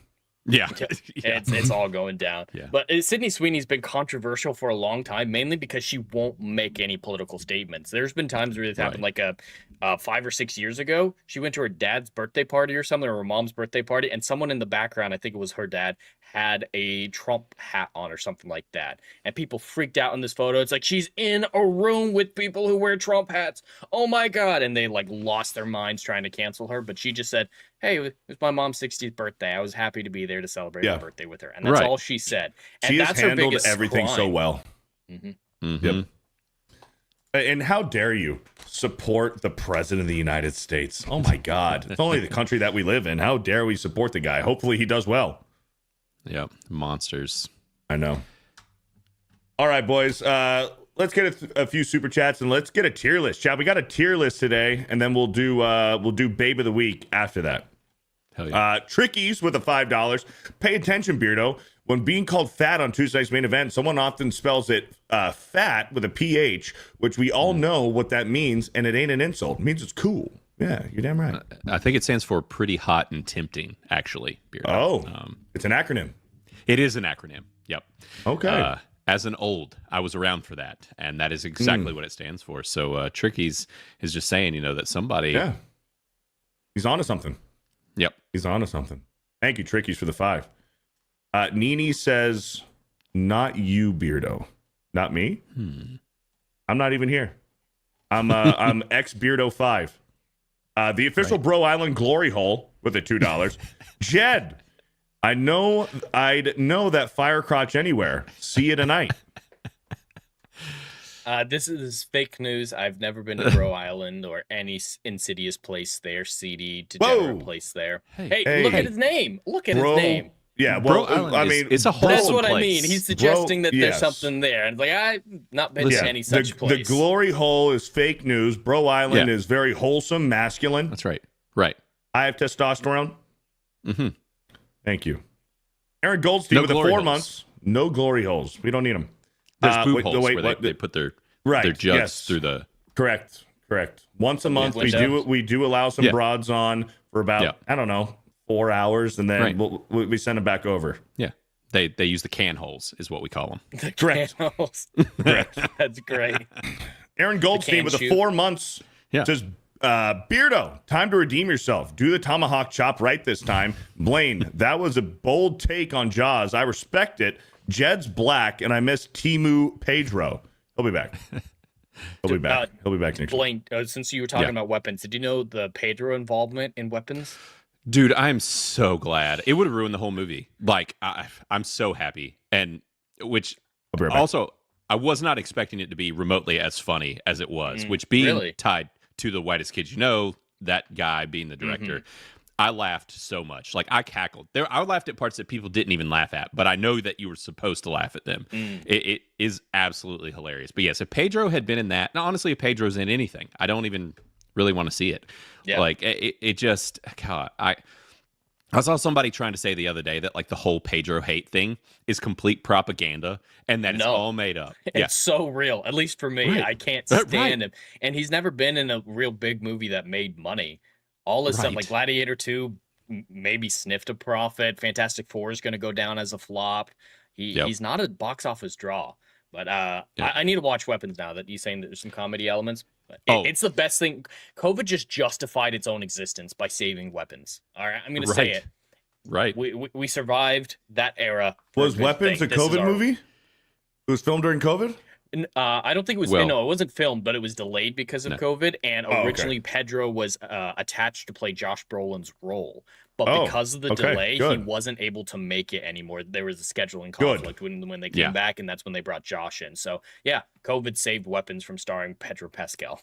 Yeah. It's all going down. Yeah. But Sydney Sweeney's been controversial for a long time, mainly because she won't make any political statements. There's been times where it's happened, like 5 or 6 years ago. She went to her dad's birthday party or something, or her mom's birthday party, and someone in the background, I think it was her dad, had a Trump hat on or something like that. And people freaked out in this photo. It's like, she's in a room with people who wear Trump hats. Oh my God. And they like lost their minds trying to cancel her. But she just said, hey, it was my mom's 60th birthday. I was happy to be there to celebrate her birthday with her. And that's all she said. And she that's has her handled biggest everything crime. so well. Yep. And how dare you support the president of the United States? Oh my God. It's only the country that we live in. How dare we support the guy? Hopefully he does well. Yep. Monsters. I know. All right, boys. Let's get a few super chats and let's get a tier list. Chad, we got a tier list today, and then we'll do Babe of the Week after that. Hell yeah. Trickies with a $5. Pay attention, Beardo. When being called fat on Tuesday's main event, someone often spells it fat with a PH, which we all know what that means, and it ain't an insult. It means it's cool. Yeah, you're damn right. I think it stands for pretty hot and tempting, actually. Beardo. Oh, it's an acronym. It is an acronym. Yep. Okay. As an old, I was around for that, and that is exactly what it stands for. So Trickies is just saying, that somebody... Yeah. He's onto something. Yep. He's onto something. Thank you, Trickies, for the 5. Nini says, not you, Beardo. Not me? I'm not even here. I'm ex-Beardo 5. The official Bro Island Glory Hole with a $2. Jed, I'd know that fire crotch anywhere. See you tonight. This is fake news. I've never been to Bro Island or any insidious place there, seedy, degenerate place there. Hey, look at his name. Look at his name. Yeah, well, Bro Island I mean, it's a whole That's what place. I mean. He's suggesting that there's something there. And it's like, I've not been to any such place. The glory hole is fake news. Bro Island is very wholesome, masculine. That's right. Right. I have testosterone. Mm-hmm. Thank you. Aaron Goldstein with the 4 months. No glory holes. We don't need them. There's boob holes where they put their jugs through the... Correct. Once a month, we do allow some broads on for about, I don't know, 4 hours, and then we send them back over. Yeah. They use the can holes, is what we call them. Correct. Correct. That's great. Aaron Goldstein with the 4 months says, Beardo, time to redeem yourself. Do the tomahawk chop right this time. Blaine, that was a bold take on Jaws. I respect it. Jed's black, and I miss Timu Pedro. He'll be back. He'll be back. He'll be back next week. Blaine, since you were talking about weapons, did you know the Pedro involvement in weapons? Dude, I'm so glad. It would have ruined the whole movie. Like, I'm so happy. And which also, I was not expecting it to be remotely as funny as it was, which being tied to the Whitest Kids You Know, that guy being the director, I laughed so much. Like, I cackled. I laughed at parts that people didn't even laugh at, but I know that you were supposed to laugh at them. It is absolutely hilarious. But yes, if Pedro had been in that, now honestly, if Pedro's in anything, I don't even really want to see it. Yeah. Like, it just, God, I saw somebody trying to say the other day that, like, the whole Pedro hate thing is complete propaganda and that it's all made up. It's so real, at least for me. I can't stand him. And he's never been in a real big movie that made money. All this stuff, like Gladiator 2, maybe sniffed a profit. Fantastic Four is going to go down as a flop. He's not a box office draw. But I need to watch Weapons now that you're saying that there's some comedy elements. But it's the best thing. COVID just justified its own existence by saving Weapons. All right, I'm going to say it. Right. We survived that era. Was Weapons a COVID movie? It was filmed during COVID? I don't think it was. No, it wasn't filmed, but it was delayed because of COVID. And originally, Pedro was attached to play Josh Brolin's role, but because of the delay, he wasn't able to make it anymore. There was a scheduling conflict when they came back, and that's when they brought Josh in. So yeah, COVID saved Weapons from starring Pedro Pascal.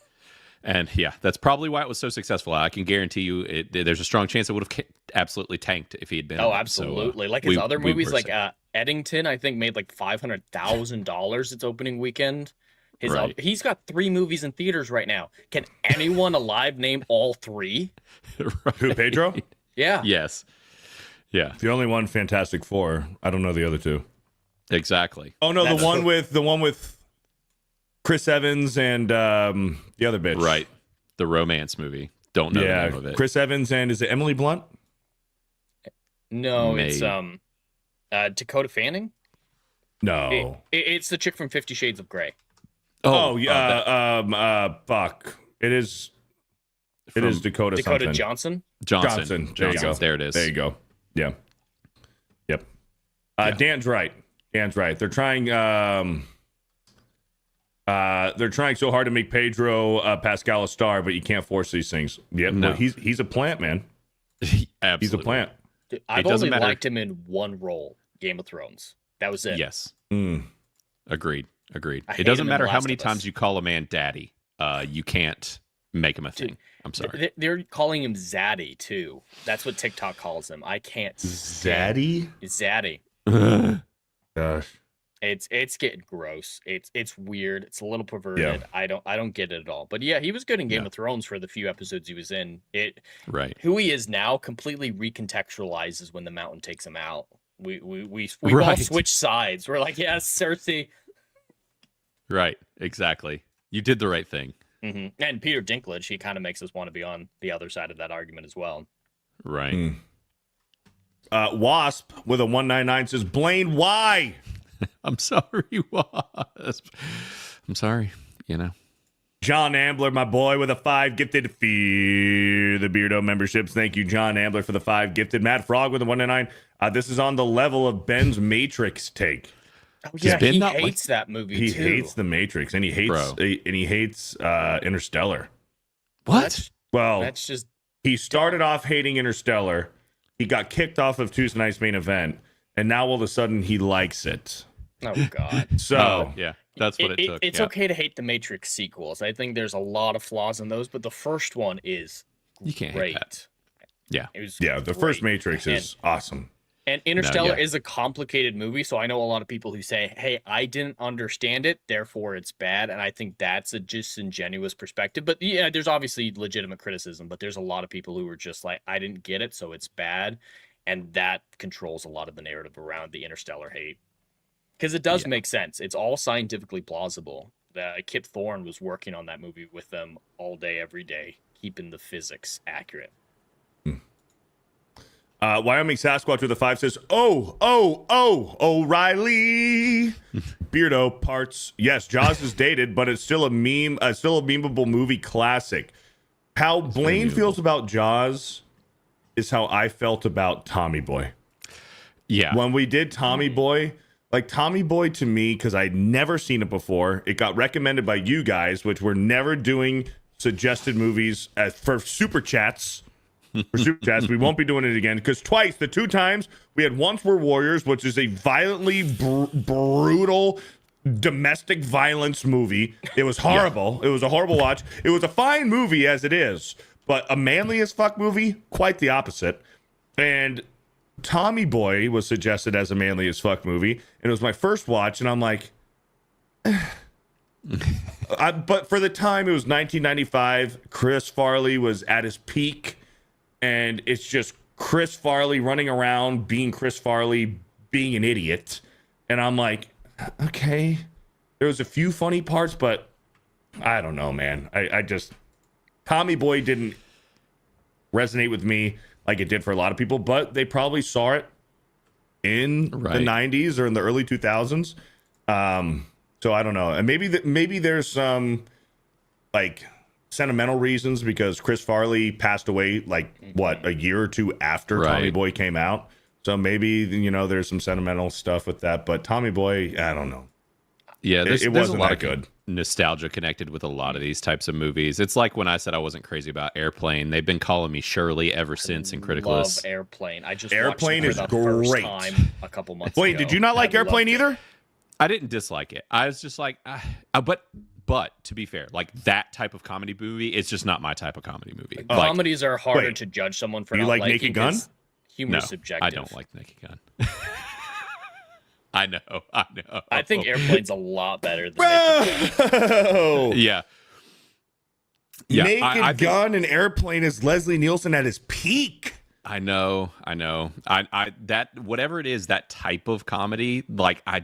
And yeah, that's probably why it was so successful. I can guarantee you, there's a strong chance it would have absolutely tanked if he had been. Oh, absolutely! So, like his other movies, like Eddington, I think made like $500,000 its opening weekend. He's got 3 movies in theaters right now. Can anyone alive name all 3? Who, Pedro? Yeah. Yes. Yeah. The only one, Fantastic Four. I don't know the other 2. Exactly. Oh no, the one with Chris Evans and the other bitch. Right. The romance movie. Don't know the name of it. Chris Evans and is it Emily Blunt? No, May. it's Dakota Fanning. No. It's the chick from 50 Shades of Grey. Oh, yeah. Fuck. It is. It is Dakota something. Johnson. Johnson. There you go. There it is. There you go. Yeah. Yep. Dan's right. Dan's right. They're trying. They're trying so hard to make Pedro Pascal a star, but you can't force these things. Yep. No. Well, he's a plant, man. Absolutely. He's a plant. Dude, I've only liked him in one role, Game of Thrones. That was it. Yes. Agreed. I It hate doesn't him in matter The how Last many of Us. times you call a man daddy. You can't make him a thing. I'm sorry. They're calling him Zaddy too. That's what TikTok calls him. I can't. Zaddy? Zaddy. Gosh. It's getting gross. It's weird. It's a little perverted. Yeah. I don't get it at all. But yeah, he was good in Game of Thrones for the few episodes he was in. Right. Who he is now completely recontextualizes when the Mountain takes him out. We all Right. switch sides. We're like, yes, Cersei. Right. Exactly. You did the right thing. Mm-hmm. And Peter Dinklage, he kind of makes us want to be on the other side of that argument as well. Right. Wasp with a 199 says, Blaine, why? I'm sorry, Wasp. I'm sorry. You know. John Ambler, my boy, with a 5 gifted Fear the Beardo memberships. Thank you, John Ambler, for the 5 gifted. Matt Frog with a 199. This is on the level of Ben's Matrix take. Oh, yeah, Ben he not hates that movie He too. hates the Matrix, and he hates Interstellar. What? Well, That's just he started off hating Interstellar. He got kicked off of Tuesday Night's Main Event, and now all of a sudden he likes it. oh god. So Yeah. That's what it took. It's yeah. okay to hate the Matrix sequels. I think there's a lot of flaws in those, but the first one is You can't hate great. that. Yeah. It was yeah, the first great. Matrix is awesome. And Interstellar yeah. is a complicated movie, so I know a lot of people who say, "Hey, I didn't understand it, therefore it's bad." And I think that's a disingenuous perspective. But yeah, there's obviously legitimate criticism, but there's a lot of people who are just like, "I didn't get it, so it's bad," and that controls a lot of the narrative around the Interstellar hate. Because it does make sense. It's all scientifically plausible. Kip Thorne was working on that movie with them all day, every day, keeping the physics accurate. Wyoming Sasquatch with a 5 says, O'Reilly. Beardo parts. Yes, Jaws is dated, but it's still a meme, still a memeable movie classic. How Blaine feels about Jaws is how I felt about Tommy Boy. Yeah. When we did Tommy Boy, like Tommy Boy to me, because I'd never seen it before, it got recommended by you guys, which we're never doing suggested movies for super chats. For super chats, we won't be doing it again because the 2 times we had Once Were Warriors, which is a violently brutal domestic violence movie. It was horrible. It was a horrible watch. It was a fine movie as it is, but a manly as fuck movie, quite the opposite. And Tommy Boy was suggested as a manly as fuck movie, and it was my first watch, and I'm like, but for the time, it was 1995. Chris Farley was at his peak, and it's just Chris Farley running around being Chris Farley, being an idiot, and I'm like, okay. There was a few funny parts, but I don't know, man. I just Tommy Boy didn't resonate with me like it did for a lot of people, but they probably saw it in the 90s or in the early 2000s. So I don't know. And maybe there's some like sentimental reasons because Chris Farley passed away like a year or 2 after Tommy Boy came out. So maybe, there's some sentimental stuff with that, but Tommy Boy, I don't know. Yeah, there's wasn't a lot that of good nostalgia connected with a lot of these types of movies. It's like when I said I wasn't crazy about Airplane. They've been calling me Shirley ever since in Criticless. Love Airplane. I just Airplane watched it for the first time a couple months Wait, ago. did you not like Airplane either? I didn't dislike it. I was just like, but to be fair, like that type of comedy movie, it's just not my type of comedy movie. Comedies are harder to judge someone for. You not like liking Naked Gun? Humor No, subjective. I don't like Naked Gun. I know. I think Airplane's a lot better than Naked Bro! Yeah. Naked Gun and Airplane is Leslie Nielsen at his peak. I know. I that whatever it is, that type of comedy, like I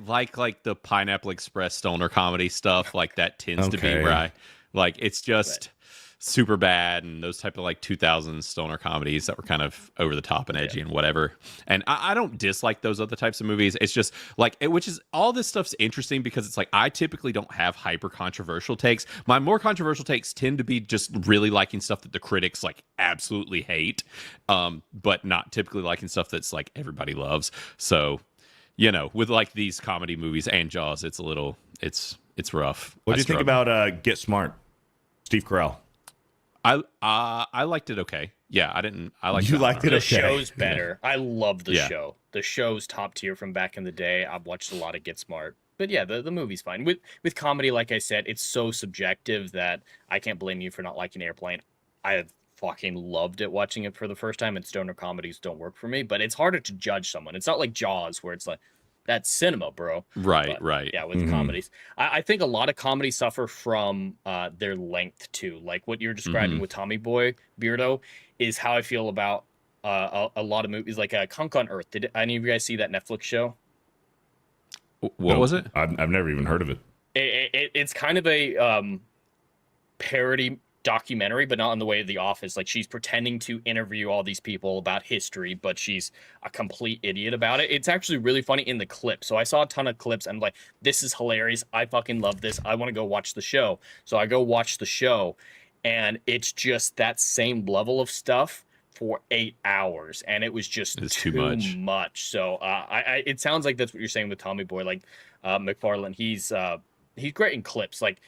like the Pineapple Express stoner comedy stuff, like that tends to be where it's just super bad and those type of like 2000s stoner comedies that were kind of over the top and edgy and whatever. And I don't dislike those other types of movies. It's just like, which is all this stuff's interesting because it's like I typically don't have hyper controversial takes. My more controversial takes tend to be just really liking stuff that the critics like absolutely hate, but not typically liking stuff that's like everybody loves. So, you know, with like these comedy movies and Jaws, it's a little, it's rough. What do you think about Get Smart, Steve Carell? I liked it okay. Yeah, I liked You liked it The okay. show's better. I love the Yeah. show. The show's top tier from back in the day. I've watched a lot of Get Smart. But yeah, the movie's fine. With comedy, like I said, it's so subjective that I can't blame you for not liking Airplane. I have fucking loved it watching it for the first time, and stoner comedies don't work for me. But it's harder to judge someone. It's not like Jaws, where it's like, that's cinema, bro. Right, But, right. Yeah, with comedies. I think a lot of comedies suffer from their length, too. Like what you're describing with Tommy Boy, Beardo, is how I feel about a lot of movies. Like Conk on Earth. Did any of you guys see that Netflix show? What was it? I've never even heard of it. It's kind of a parody documentary, but not in the way of The Office. Like she's pretending to interview all these people about history, but she's a complete idiot about it. It's actually really funny in the clip. So I saw a ton of clips and I'm like, this is hilarious. I fucking love this. I want to go watch the show. So I go watch the show and it's just that same level of stuff for 8 hours, and it was just too much. So it sounds like that's what you're saying with Tommy Boy. Like McFarlane, he's great in clips. Like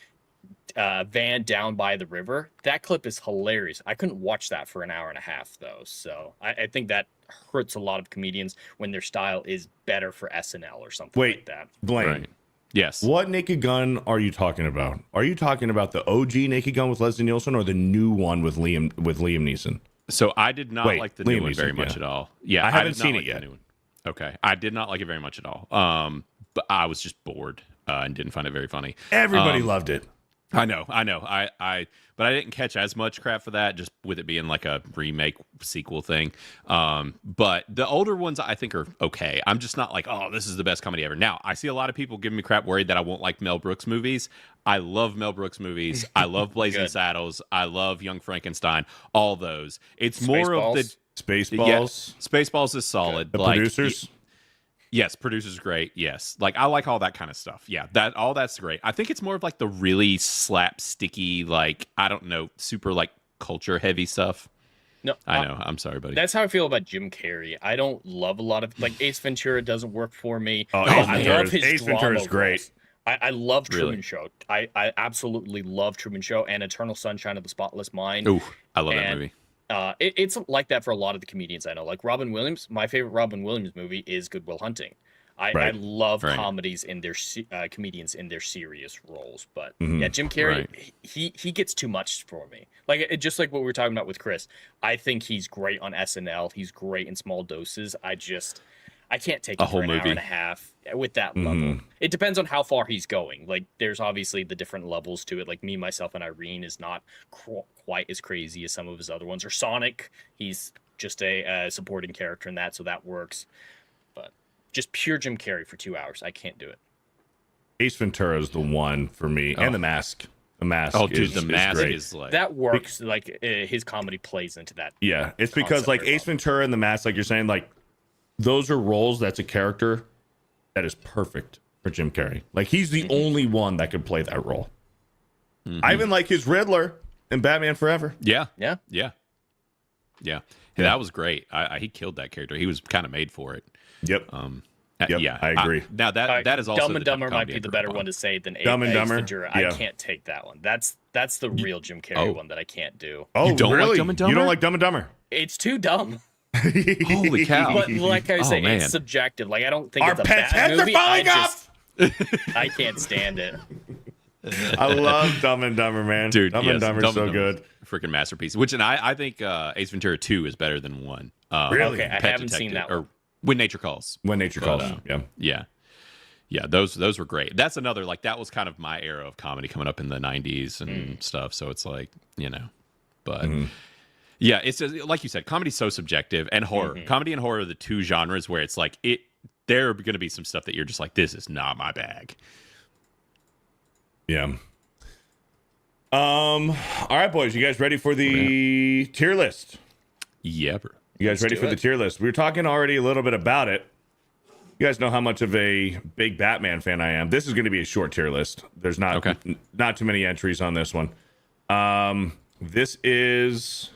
Van Down by the River, that clip is hilarious. I couldn't watch that for an hour and a half though. So I think that hurts a lot of comedians when their style is better for SNL or something like that. Blaine. Right. Yes. What Naked Gun are you talking about? Are you talking about the OG Naked Gun with Leslie Nielsen or the new one with Liam Neeson? So I did not like the new one very much at all. Yeah, I haven't did not seen like it the yet. new one. Okay, I did not like it very much at all. But I was just bored and didn't find it very funny. Everybody loved it. I know. But I didn't catch as much crap for that, just with it being like a remake sequel thing. But the older ones I think are okay. I'm just not like, oh, this is the best comedy ever. Now, I see a lot of people giving me crap worried that I won't like Mel Brooks movies. I love Mel Brooks movies. I love Blazing Saddles. I love Young Frankenstein. All those. It's more of the Spaceballs. Yeah, Spaceballs is solid. The like, Producers. Yes, Producers great. Yes. Like I like all that kind of stuff. Yeah, that's great. I think it's more of like the really slapsticky, like, I don't know, super like culture heavy stuff. No, I know. I'm sorry, buddy. That's how I feel about Jim Carrey. I don't love a lot of like Ace Ventura doesn't work for me. Oh, I love his Ace Ventura is drama great. roles. I love Truman Really? Show. I absolutely love Truman Show and Eternal Sunshine of the Spotless Mind. Ooh, I love that And, movie. It's like that for a lot of the comedians I know. Like Robin Williams, my favorite Robin Williams movie is Good Will Hunting. I love comedies in their comedians in their serious roles, but yeah, Jim Carrey, he gets too much for me. Like just like what we were talking about with Chris, I think he's great on SNL. He's great in small doses. I can't take it for an hour and a half with that level. It depends on how far he's going. Like there's obviously the different levels to it. Like Me, Myself, and Irene is not quite as crazy as some of his other ones. Or Sonic, he's just a supporting character in that, so that works. But just pure Jim Carrey for 2 hours, I can't do it. Ace Ventura is the one for me, and The Mask. The Mask. Oh, dude, is The Mask great. is like That works. Like his comedy plays into that. Yeah, it's because like Ace Ventura and The Mask, like you're saying, like those are roles that's a character that is perfect for Jim Carrey. Like he's the only one that could play that role. I even like his Riddler in Batman Forever. Yeah. Yeah. That was great. He killed that character. He was kind of made for it. Yep. Yep, yeah, I agree. Now that is also Dumb and Dumber might be the better one to say than Dumb and Ace Dumber? Ventura. Yeah. I can't take that one. That's the real Jim Carrey one that I can't do. Oh, You don't like really? Dumb and Dumber? You don't like Dumb and Dumber? It's too dumb. Holy cow. But like I say, man. it's subjective. Like I don't think Our it's a pets' bad heads are movie. falling off! I can't stand it. I love Dumb and Dumber, man. Dude, Dumb and Dumber's so good. Freaking masterpiece. Which, and I think Ace Ventura 2 is better than 1. Really? Okay, I Pet haven't seen Detective, that one. Or When Nature Calls. When Nature Calls. Yeah. Yeah, those were great. That's another, like, that was kind of my era of comedy coming up in the 90s and stuff. So it's like, you know, but yeah, it's just, like you said, comedy's so subjective, and horror. Comedy and horror are the two genres where it's like, there are going to be some stuff that you're just like, this is not my bag. Yeah. All right, boys. You guys ready for the tier list? Yeah, bro. You guys ready for the tier list? We were talking already a little bit about it. You guys know how much of a big Batman fan I am. This is going to be a short tier list. There's not too many entries on this one. This is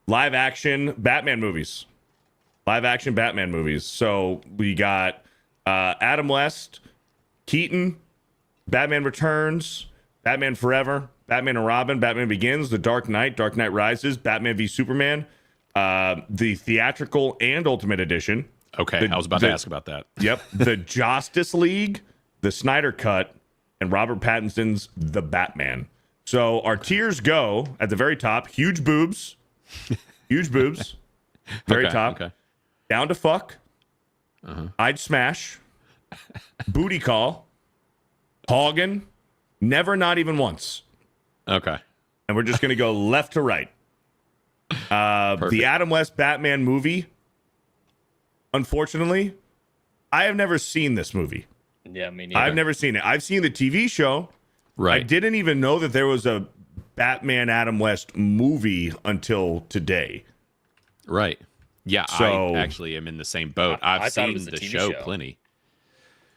live action Batman movies. Live action Batman movies. So we got Adam West, Keaton, Batman Returns, Batman Forever, Batman and Robin, Batman Begins, The Dark Knight, Dark Knight Rises, Batman v Superman, the theatrical and Ultimate Edition. Okay, I was about to ask about that. Yep, the Justice League, the Snyder Cut, and Robert Pattinson's The Batman. So our tiers go at the very top, huge boobs, very top, down to fuck, I'd smash, booty call, Hoggin, never, not even once. Okay. And we're just going to go left to right. The Adam West Batman movie, unfortunately, I have never seen this movie. Yeah, me neither. I've never seen it. I've seen the TV show. Right. I didn't even know that there was a Batman Adam West movie until today. Right. Yeah, So- I actually am in the same boat. I've I thought it seen was the the TV show show. plenty.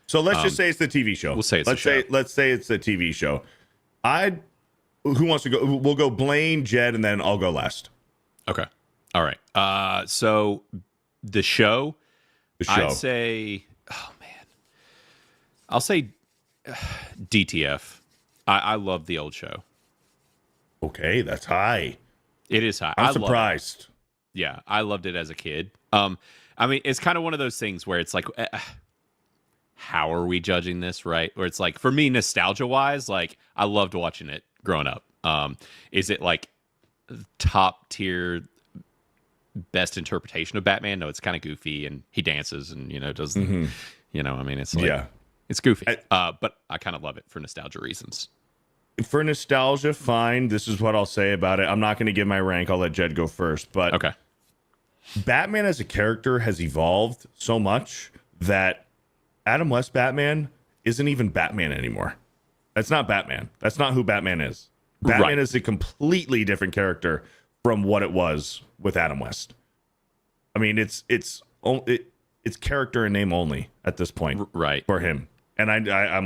So let's just say it's the TV show. We'll say it's let's the say show. let's say it's the TV show. Who wants to go? We'll go Blaine, Jed, and then I'll go last. Okay. All right. So the show, The show. I'd say, oh man, I'll say DTF. I love the old show. Okay, that's high. It is high. I'm I love it. surprised. Yeah, I loved it as a kid. I mean, it's kind of one of those things where it's like, how are we judging this, right? Where it's like, for me, nostalgia-wise, like, I loved watching it growing up. Is it like top tier best interpretation of Batman? No, it's kind of goofy, and he dances, and does, I mean, it's like, it's goofy. But I kind of love it for nostalgia reasons. For nostalgia, fine. This is what I'll say about it. I'm not going to give my rank. I'll let Jed go first. But Okay. Batman as a character has evolved so much that Adam West Batman isn't even Batman anymore. That's not Batman. That's not who Batman is. Batman Right. is a completely different character from what it was with Adam West. I mean, it's character and name only at this point, Right. for him. And I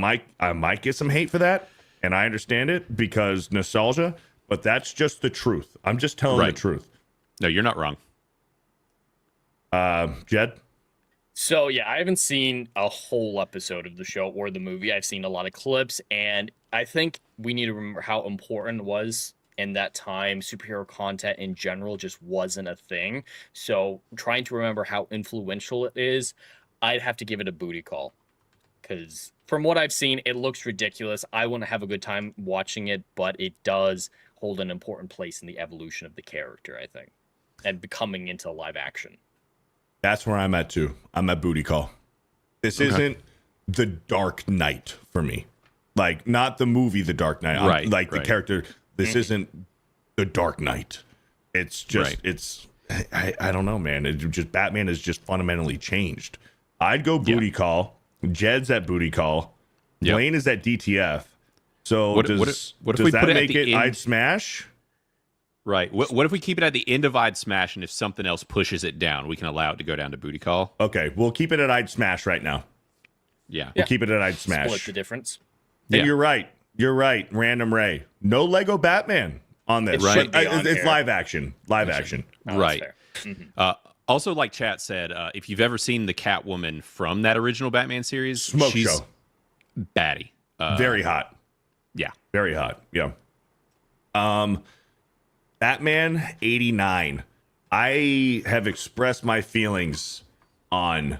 might get some hate for that, and I understand it because nostalgia. But that's just the truth. I'm just telling Right. the truth. No, you're not wrong. Jed. So yeah, I haven't seen a whole episode of the show or the movie. I've seen a lot of clips, and I think we need to remember how important it was in that time. Superhero content in general just wasn't a thing. So trying to remember how influential it is, I'd have to give it a booty call. Because from what I've seen, it looks ridiculous. I wouldn't have a good time watching it, but it does hold an important place in the evolution of the character, I think, and becoming into live action. That's where I'm at too. I'm at booty call. This isn't the Dark Knight for me. Like, not the movie The Dark Knight. Right, Like the right. character. This isn't the Dark Knight. It's just Right. it's I don't know, man. It just Batman has just fundamentally changed. I'd go booty call. Jed's at booty call. Yep. Blaine is at DTF. So What does if does we that put it at make the it end? I'd smash? Right. What if we keep it at the end of I'd Smash, and if something else pushes it down, we can allow it to go down to booty call? Okay, we'll keep it at I'd smash right now. Yeah. We'll keep it at I'd smash. Split the difference. And Yeah. you're right. You're right. Random Ray. No Lego Batman on this. It should But, be on it's here. live action. Live action. Oh, that's Right. fair. Also, like chat said, if you've ever seen the Catwoman from that original Batman series, Smoke she's show. baddie. Very hot. Yeah. Very hot. Yeah. Batman 89. I have expressed my feelings on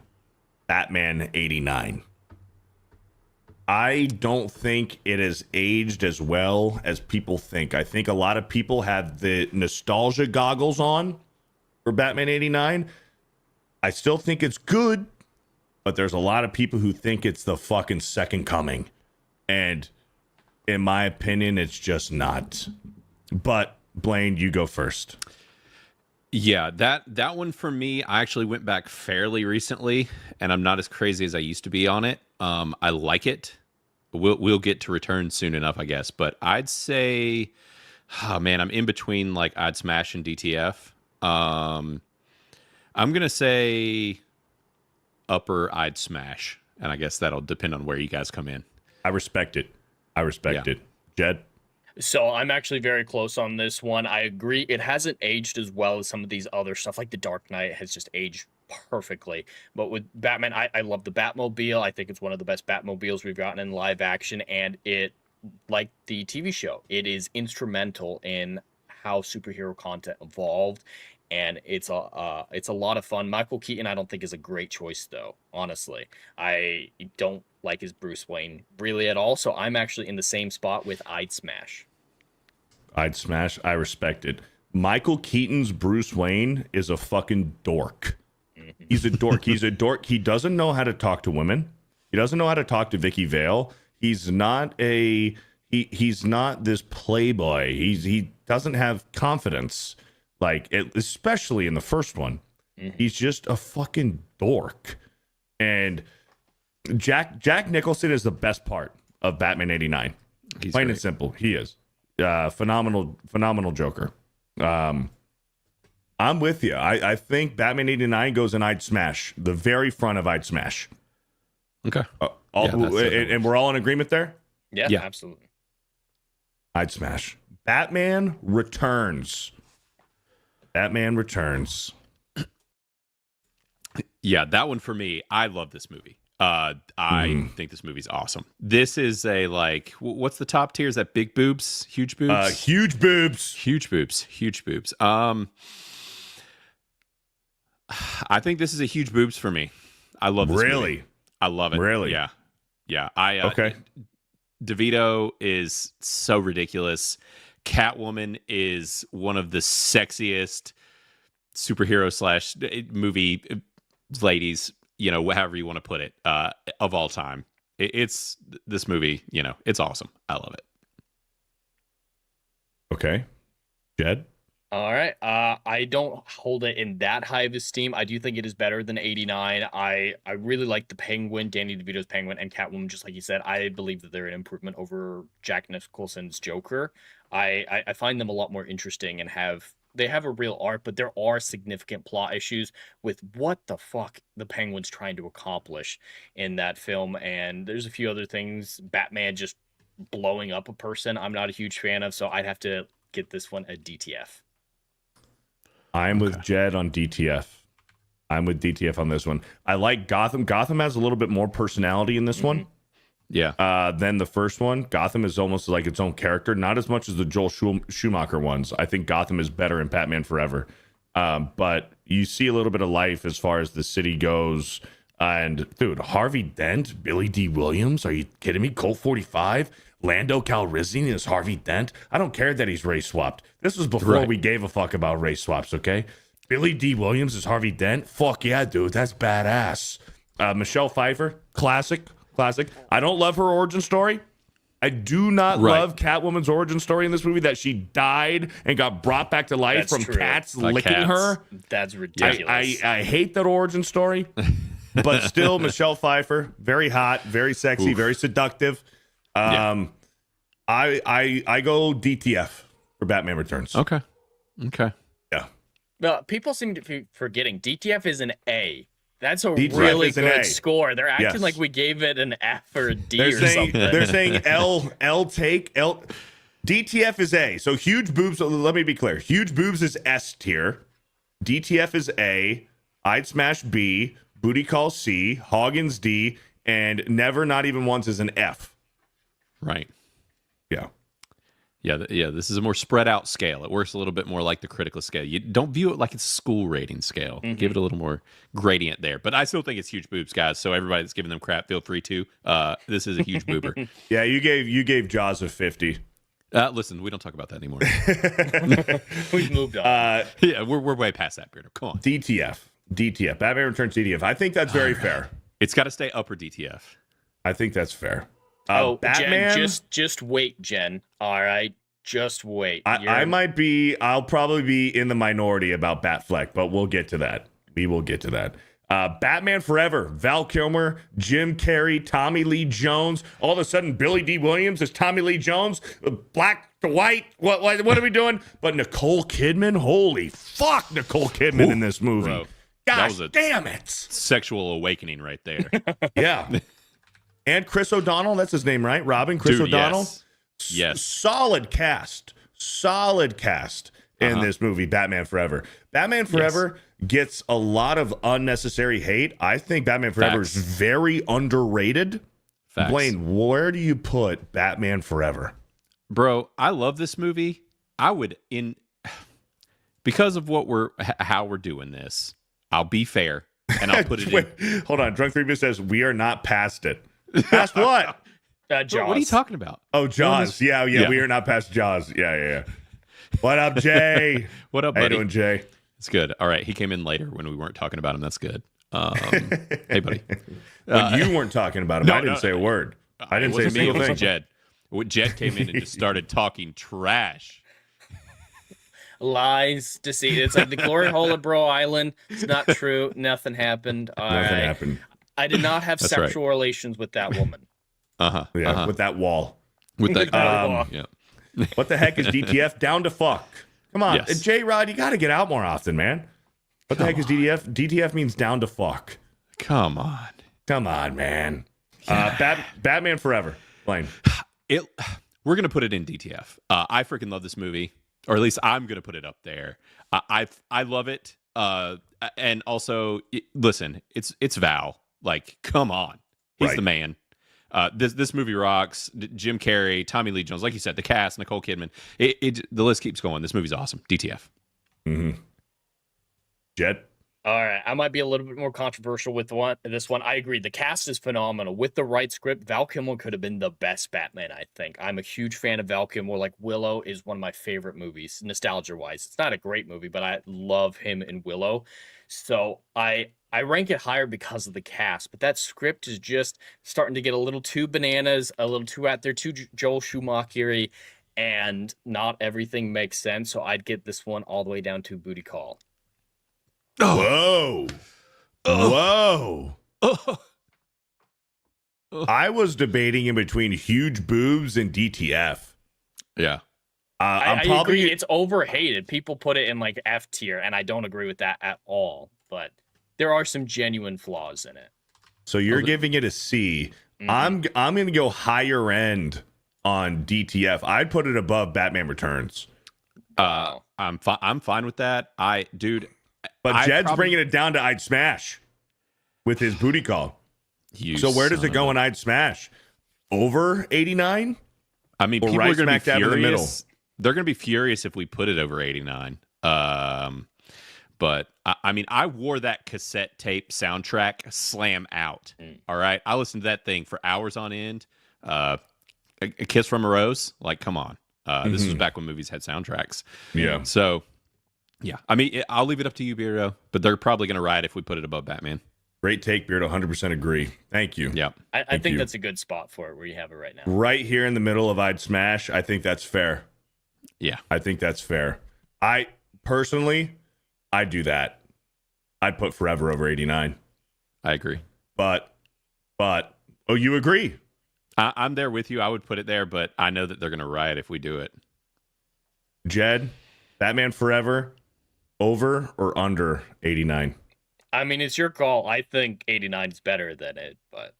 Batman 89. I don't think it has aged as well as people think. I think a lot of people have the nostalgia goggles on for Batman 89. I still think it's good, but there's a lot of people who think it's the fucking second coming. And in my opinion, it's just not. But Blaine, you go first. Yeah, that one for me, I actually went back fairly recently, and I'm not as crazy as I used to be on it. I like it. we'll get to return soon enough, I guess. But I'd say, oh man, I'm in between like I'd Smash and DTF. I'm gonna say upper I'd Smash, and I guess that'll depend on where you guys come in. I respect it. Jed? So I'm actually very close on this one. I agree. It hasn't aged as well as some of these other stuff, like The Dark Knight has just aged perfectly. But with Batman, I love the Batmobile. I think it's one of the best Batmobiles we've gotten in live action, and it, like the TV show, it is instrumental in how superhero content evolved, and it's a lot of fun. Michael Keaton, I don't think is a great choice though. Honestly, I don't like his Bruce Wayne really at all. So I'm actually in the same spot with I'd Smash. I'd Smash. I respect it. Michael Keaton's Bruce Wayne is a fucking dork. He's a dork. He's a dork. He doesn't know how to talk to women. He doesn't know how to talk to Vicky Vale. He's not he's not this playboy. He doesn't have confidence, especially in the first one. He's just a fucking dork. And Jack Nicholson is the best part of Batman 89. He's Plain great. and simple. He is. Phenomenal Joker. I'm with you. I think Batman 89 goes in I'd Smash. The very front of I'd Smash. Okay. And we're all in agreement there? Yeah, absolutely. I'd Smash. Batman Returns. Yeah, that one for me. I love this movie. I think this movie's awesome. This is a what's the top tier? Is that big boobs, huge boobs? Huge boobs. Huge boobs. I think this is a huge boobs for me. I love this movie. I love it. Really? Yeah. Okay. DeVito is so ridiculous. Catwoman is one of the sexiest superhero / movie ladies, however you want to put it, of all time. It's this movie, it's awesome. I love it. Okay. Jed? All right. I don't hold it in that high of esteem. I do think it is better than 89. I really like the Penguin, Danny DeVito's Penguin, and Catwoman, just like you said. I believe that they're an improvement over Jack Nicholson's Joker. I find them a lot more interesting and they have a real arc, but there are significant plot issues with what the fuck the Penguin's trying to accomplish in that film. And there's a few other things. Batman just blowing up a person, I'm not a huge fan of, so I'd have to get this one a DTF. I'm with Jed on DTF. I'm with DTF on this one. I like Gotham. Gotham has a little bit more personality in this one. Yeah. Than the first one. Gotham is almost like its own character, not as much as the Joel Schumacher ones. I think Gotham is better in Batman Forever. But you see a little bit of life as far as the city goes. And dude, Harvey Dent, Billy D. Williams, are you kidding me? Colt 45, Lando Calrissian is Harvey Dent. I don't care that he's race swapped. This was before we gave a fuck about race swaps, okay? Billy D. Williams is Harvey Dent. Fuck yeah, dude, that's badass. Michelle Pfeiffer, classic. I don't love her origin story. I do not love Catwoman's origin story in this movie, that she died and got brought back to life from cats licking her. That's ridiculous. I hate that origin story. But still, Michelle Pfeiffer, very hot, very sexy, very seductive. I go DTF for Batman Returns. Okay. Yeah. Well, people seem to be forgetting DTF is an A. That's a DTF really is an good A. score. They're acting Yes. like we gave it an F or a D They're or saying something. they're saying L take L. DTF is A. So huge boobs. Let me be clear. Huge boobs is S tier. DTF is A. I'd Smash B. Booty Call C. Hoggins D. And Never Not Even Once is an F. Right. Yeah. Yeah, this is a more spread out scale. It works a little bit more like the Criticless scale. You don't view it like it's a school rating scale. Give it a little more gradient there. But I still think it's huge boobs, guys. So everybody that's giving them crap, feel free to. This is a huge boober. Yeah, you gave Jaws a 50. Listen, we don't talk about that anymore. We've moved on. Yeah, we're way past that, Beardo. Come on. DTF. Batman Returns DTF. I think that's very fair. It's got to stay upper DTF. I think that's fair. Batman, Jen, just wait, Jen. All right, just wait. I'll probably be in the minority about Batfleck, but we'll get to that. We will get to that. Batman Forever, Val Kilmer, Jim Carrey, Tommy Lee Jones. All of a sudden, Billy D. Williams is Tommy Lee Jones. Black to white. What are we doing? But Nicole Kidman, holy fuck, Nicole Kidman in this movie. Bro, Gosh, damn it. Sexual awakening right there. Yeah. And Chris O'Donnell, that's his name, right? Robin, Chris Dude, O'Donnell. Yes. Solid cast in this movie, Batman Forever. Batman Forever gets a lot of unnecessary hate. I think Batman Forever is very underrated. Facts. Blaine, where do you put Batman Forever? Bro, I love this movie. I would because of how we're doing this. I'll be fair and I'll put it in. Hold on. Drunk 3 says we are not past it. Past what? Jaws. What are you talking about? Oh, Jaws. Yeah. We are not past Jaws. Yeah. What up, Jay? What up, How buddy? you doing, Jay? It's good. All right. He came in later when we weren't talking about him. That's good. Hey, buddy. When you weren't talking about him, I didn't say a word. I didn't say a me. single It was thing. Jed. Jed came in and just started talking trash. Lies, deceit. It's like the glory hole at Bro Island. It's not true. Nothing happened. Nothing happened. I did not have That's sexual relations with that woman. Yeah, with that wall. With that wall. yeah. What the heck is DTF? Down to fuck. Come on. Yes. J-Rod, you got to get out more often, man. What the heck is DTF? DTF means down to fuck. Come on. Come on, man. Batman Forever. Blaine. We're going to put it in DTF. I freaking love this movie. Or at least I'm going to put it up there. I love it. And also, listen, it's Val. Like, come on. He's the man. This movie rocks. Jim Carrey, Tommy Lee Jones, like you said, the cast, Nicole Kidman. The list keeps going. This movie's awesome. DTF. Mm-hmm. Jed? All right, I might be a little bit more controversial with this one. I agree. The cast is phenomenal. With the right script, Val Kilmer could have been the best Batman, I think. I'm a huge fan of Val Kilmer. Like, Willow is one of my favorite movies, nostalgia-wise. It's not a great movie, but I love him in Willow. So I rank it higher because of the cast, but that script is just starting to get a little too bananas, a little too out there, too Joel Schumacher-y, and not everything makes sense. So I'd get this one all the way down to Booty Call. Whoa. Whoa. I was debating in between huge boobs and DTF. Yeah. I agree. It's overhated. People put it in like F tier, and I don't agree with that at all. But there are some genuine flaws in it. So you're giving it a C. I'm going to go higher end on DTF. I'd put it above Batman Returns. I'm fine with that. But Jed's bringing it down to I'd Smash with his Booty Call. So where does it go in I'd Smash? Over 89? I mean, or people right are going to be smack dab in the middle? furious. They're going to be furious if we put it over 89. But I mean, I wore that cassette tape soundtrack slam out. All right, I listened to that thing for hours on end. A Kiss from a Rose, like, come on. This was back when movies had soundtracks. Yeah. So, yeah. I mean, I'll leave it up to you, Beardo, but they're probably going to riot if we put it above Batman. Great take, Beardo. 100% agree. Thank you. Yeah. I think that's a good spot for it where you have it right now. Right here in the middle of I'd Smash. I think that's fair. Yeah. I think that's fair. I personally, I'd do that. I'd put Forever over 89. I agree. But, oh, you agree? I'm there with you. I would put it there, but I know that they're going to riot if we do it. Jed, Batman Forever, over or under 89? I mean, it's your call. I think 89 is better than it, but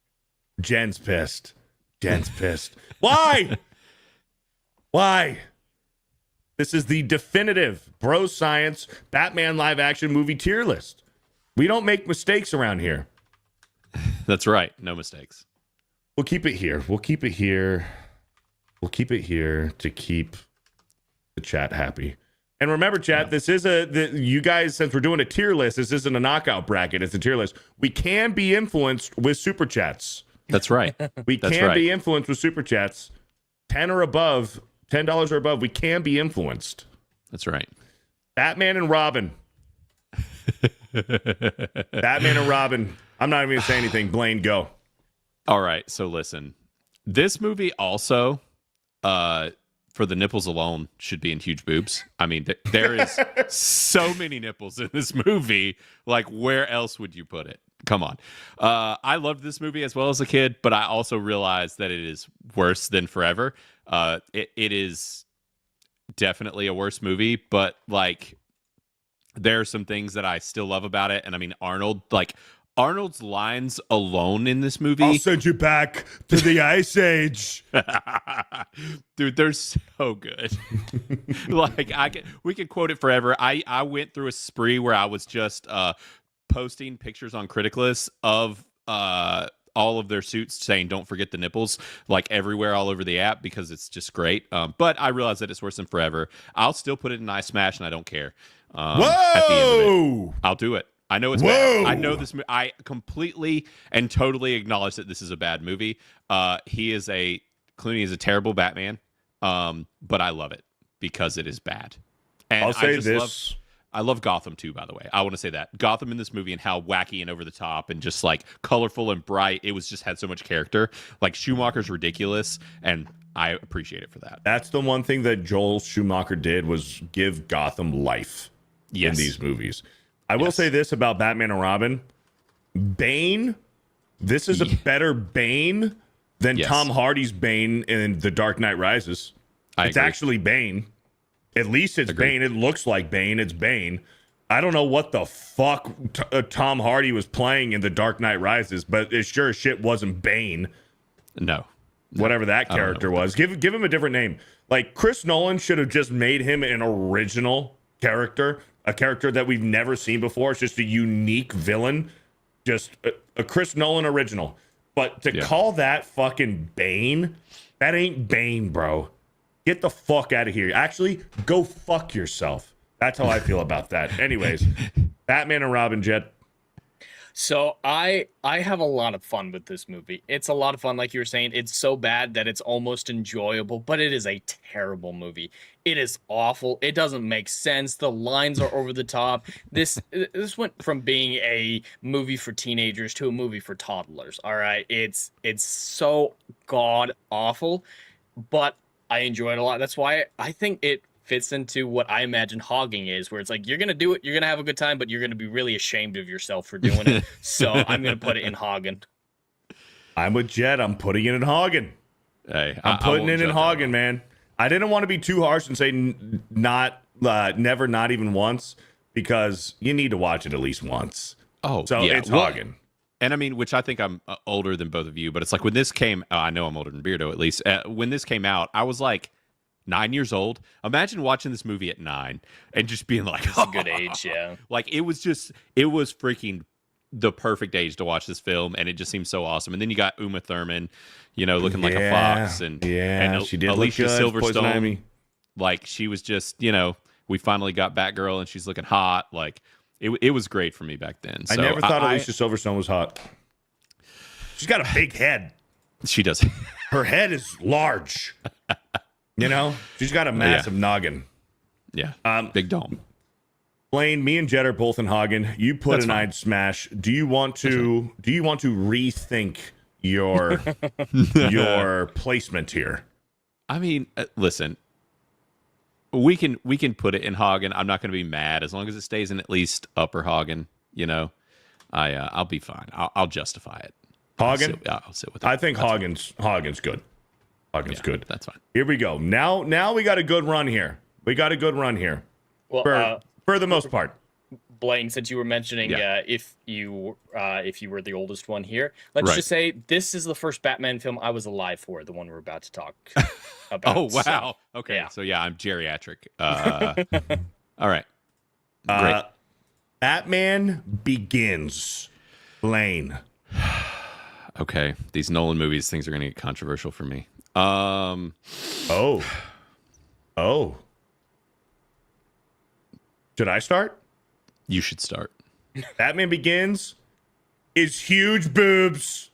Jen's pissed. Jen's pissed. Why? Why? This is the definitive Bro Science Batman live action movie tier list. We don't make mistakes around here. That's right. No mistakes. We'll keep it here. We'll keep it here. We'll keep it here to keep the chat happy. And remember, chat, this is you guys, since we're doing a tier list, this isn't a knockout bracket. It's a tier list. We can be influenced with super chats. That's right. We can be influenced with super chats. $10 or above, $10 or above, we can be influenced. That's right. Batman and Robin. Batman and Robin. I'm not even going to say anything. Blaine, go. All right. So listen, this movie also for the nipples alone should be in huge boobs. I mean, there is so many nipples in this movie. Like, where else would you put it? Come on. I loved this movie as well as a kid, but I also realized that it is worse than Forever. It is definitely a worse movie, but like, there are some things that I still love about it. And I mean, Arnold's lines alone in this movie. I'll send you back to the Ice Age. Dude, they're so good. Like, we could quote it forever. I went through a spree where I was just posting pictures on Criticless of all of their suits saying don't forget the nipples, like everywhere all over the app, because it's just great. But I realize that it's worse than Forever. I'll still put it in Ice Smash and I don't care. Whoa! At the end of it, I'll do it. I know it's bad. I know this. I completely and totally acknowledge that this is a bad movie. Clooney is a terrible Batman, but I love it because it is bad. And I'll say this. I love Gotham too, by the way. I want to say that Gotham in this movie and how wacky and over the top and just like colorful and bright. It was just had so much character. Like, Schumacher's ridiculous, and I appreciate it for that. That's the one thing that Joel Schumacher did, was give Gotham life in these movies. I will say this about Batman and Robin. Bane, this is a better Bane than Tom Hardy's Bane in The Dark Knight Rises. It's actually Bane. At least it's Bane. It looks like Bane. It's Bane. I don't know what the fuck Tom Hardy was playing in The Dark Knight Rises, but it sure as shit wasn't Bane. No. Whatever that character was. Give him a different name. Like, Chris Nolan should have just made him an original character, a character that we've never seen before. It's just a unique villain. Just a Chris Nolan original. But to call that fucking Bane, that ain't Bane, bro. Get the fuck out of here. Actually, go fuck yourself. That's how I feel about that. Anyways, Batman and Robin, Jet. So I have a lot of fun with this movie. It's a lot of fun, like you were saying. It's so bad that it's almost enjoyable, but it is a terrible movie. It is awful. It doesn't make sense. The lines are over the top. This went from being a movie for teenagers to a movie for toddlers. All right, it's so god awful, but I enjoy it a lot. That's why I think it fits into what I imagine hogging is, where it's like, you're going to do it, you're going to have a good time, but you're going to be really ashamed of yourself for doing it. So I'm going to put it in hogging. I'm with Jet. I'm putting it in hogging. Hey, I'm putting it in hogging, man. I didn't want to be too harsh and say never, not even once, because you need to watch it at least once. Oh, so it's hogging. And I mean, which I think I'm older than both of you, but it's like when this came, I know I'm older than Beardo at least. When this came out, I was like 9 years old. Imagine watching this movie at 9 and just being like, it's a good age, yeah. Like, it was freaking the perfect age to watch this film, and it just seems so awesome. And then you got Uma Thurman, looking like a fox, and she did Alicia look good. Silverstone. Like, she was just, we finally got Batgirl, and she's looking hot. Like, it was great for me back then. So I never thought Alicia Silverstone was hot. She's got a big head. She does. Her head is large. She's got a massive noggin. Yeah. Big dome. Blaine, me and Jet are both in Hagen. You put an I'd smash. Do you want to rethink your your placement here? I mean, listen. We can put it in Hagen. I'm not going to be mad as long as it stays in at least upper Hagen. I'll be fine. I'll justify it. Hagen. I'll sit with it. I think Hagen's good. Hagen's good. That's fine. Here we go. Now we got a good run here. Well, for the most part. Blaine, since you were mentioning if you were the oldest one here, let's just say this is the first Batman film I was alive for, the one we're about to talk about. Oh, wow. So, okay. So, I'm geriatric. All right. Great. Batman Begins. Blaine. Okay. These Nolan movies, things are going to get controversial for me. Oh. Should I start? You should start. Batman Begins is huge boobs.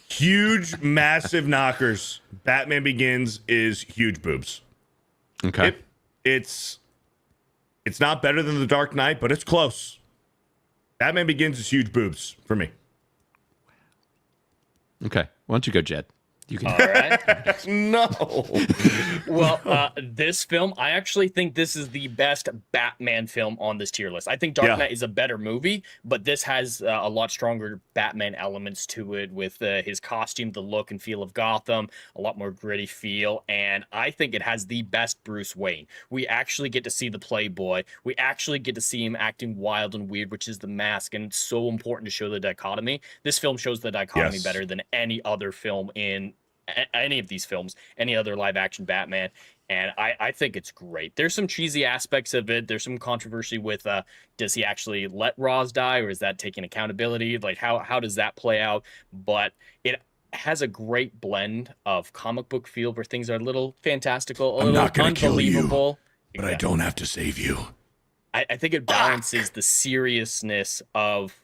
Huge, massive knockers. Batman Begins is huge boobs. Okay. It's not better than The Dark Knight, but it's close. Batman Begins is huge boobs for me. Okay. Why don't you go, Jed? You can. All right. No. Well, this film, I actually think this is the best Batman film on this tier list. I think Dark Knight is a better movie, but this has a lot stronger Batman elements to it with his costume, the look and feel of Gotham, a lot more gritty feel, and I think it has the best Bruce Wayne. We actually get to see the Playboy. We actually get to see him acting wild and weird, which is the mask, and it's so important to show the dichotomy. This film shows the dichotomy better than any other film in any of these films, any other live action Batman, and I think it's great. There's some cheesy aspects of it. There's some controversy with does he actually let Roz die, or is that taking accountability? Like how does that play out? But it has a great blend of comic book feel where things are a little fantastical, a little unbelievable. But I don't have to save you. I think it balances the seriousness of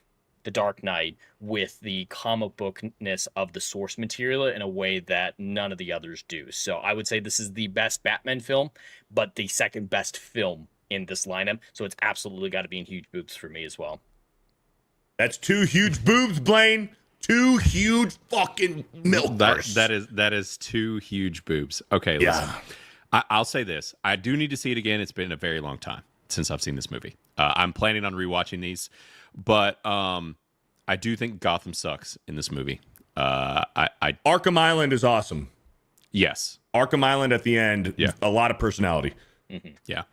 the Dark Knight with the comic bookness of the source material in a way that none of the others do. So I would say this is the best Batman film, but the second best film in this lineup. So it's absolutely got to be in huge boobs for me as well. That's 2 huge boobs, Blaine. 2 huge fucking milk bursts. That is 2 huge boobs. Okay, listen. I'll say this. I do need to see it again. It's been a very long time since I've seen this movie. I'm planning on rewatching these. But I do think Gotham sucks in this movie. Arkham Island is awesome. Yes. Arkham Island at the end, a lot of personality. Mm-hmm. Yeah.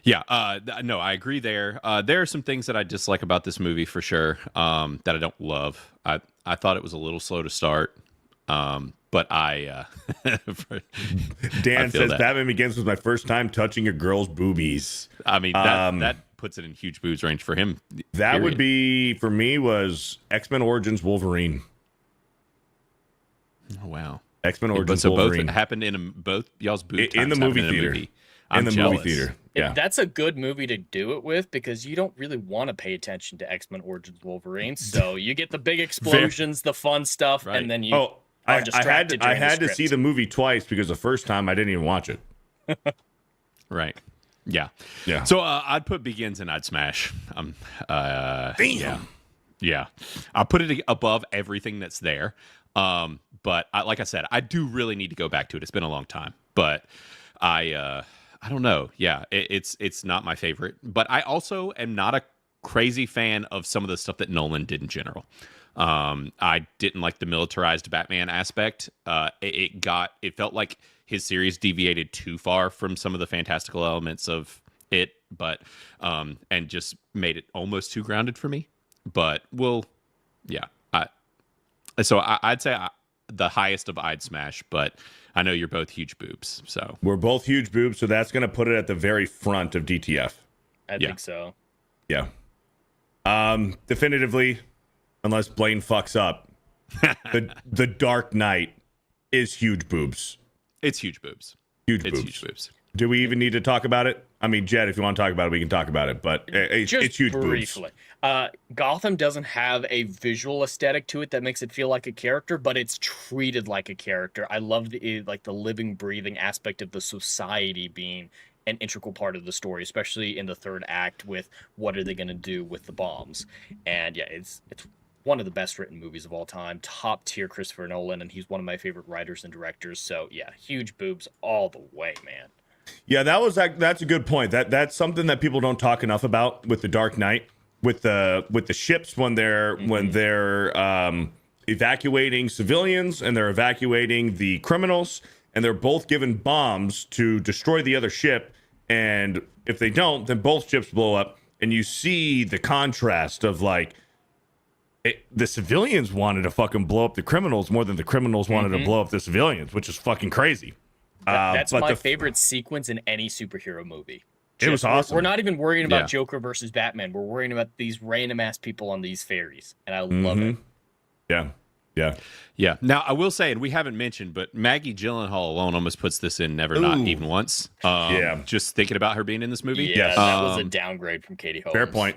Yeah. No, I agree there. There are some things that I dislike about this movie for sure that I don't love. I thought it was a little slow to start. But Dan says Batman Begins was my first time touching a girl's boobies. I mean, that puts it in huge boobs range for him. That would be, for me, was X-Men Origins Wolverine. Oh, wow. X-Men Origins so Wolverine. both happened in both y'all's boob in the movie theater. I'm movie jealous. theater. Yeah. That's a good movie to do it with because you don't really want to pay attention to X-Men Origins Wolverine. So you get the big explosions, the fun stuff, and then you are distracted. I had to see the movie twice because the first time I didn't even watch it. Right. Yeah. Yeah. So I'd put Begins and I'd smash. Damn. Yeah. I'll put it above everything that's there. But like I said, I do really need to go back to it. It's been a long time, but I don't know. Yeah, it's not my favorite, but I also am not a crazy fan of some of the stuff that Nolan did in general. I didn't like the militarized Batman aspect. It felt like his series deviated too far from some of the fantastical elements of it, but and just made it almost too grounded for me. But I'd say the highest of I'd smash, but I know you're both huge boobs, so we're both huge boobs, so that's going to put it at the very front of DTF. I think so. Yeah. Definitively, unless Blaine fucks up, the Dark Knight is huge boobs. It's huge boobs. Huge boobs. Do we even need to talk about it? I mean, Jed, if you want to talk about it, we can talk about it, but it's huge briefly. boobs. Gotham doesn't have a visual aesthetic to it that makes it feel like a character, but it's treated like a character. I love the living, breathing aspect of the society being an integral part of the story, especially in the third act with what are they going to do with the bombs. And yeah, it's one of the best written movies of all time, top tier Christopher Nolan, and he's one of my favorite writers and directors. So yeah, huge boobs all the way, man. Yeah, that's a good point. That's something that people don't talk enough about with the Dark Knight, with the ships when they're evacuating civilians and they're evacuating the criminals, and they're both given bombs to destroy the other ship, and if they don't, then both ships blow up, and you see the contrast of the civilians wanted to fucking blow up the criminals more than the criminals wanted to blow up the civilians, which is fucking crazy. That's my favorite sequence in any superhero movie. It was awesome. We're not even worrying about Joker versus Batman. We're worrying about these random ass people on these ferries, and I love it. Yeah. Now I will say, and we haven't mentioned, but Maggie Gyllenhaal alone almost puts this in Never Not Even Once. Just thinking about her being in this movie. Yeah, that was a downgrade from Katie Holmes. Fair point.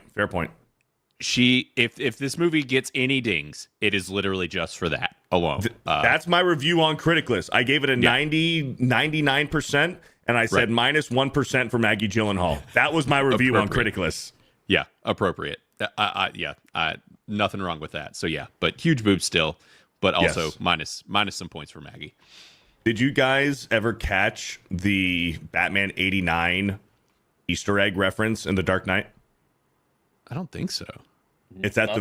If this movie gets any dings, it is literally just for that alone. That's my review on Criticless. I gave it a 99%, and I said minus 1% for Maggie Gyllenhaal. That was my review on Criticless. Yeah, appropriate. Nothing wrong with that. So yeah, but huge boobs still. but also Yes. minus some points for Maggie. Did you guys ever catch the Batman 89 Easter egg reference in The Dark Knight? I don't think so. It's at the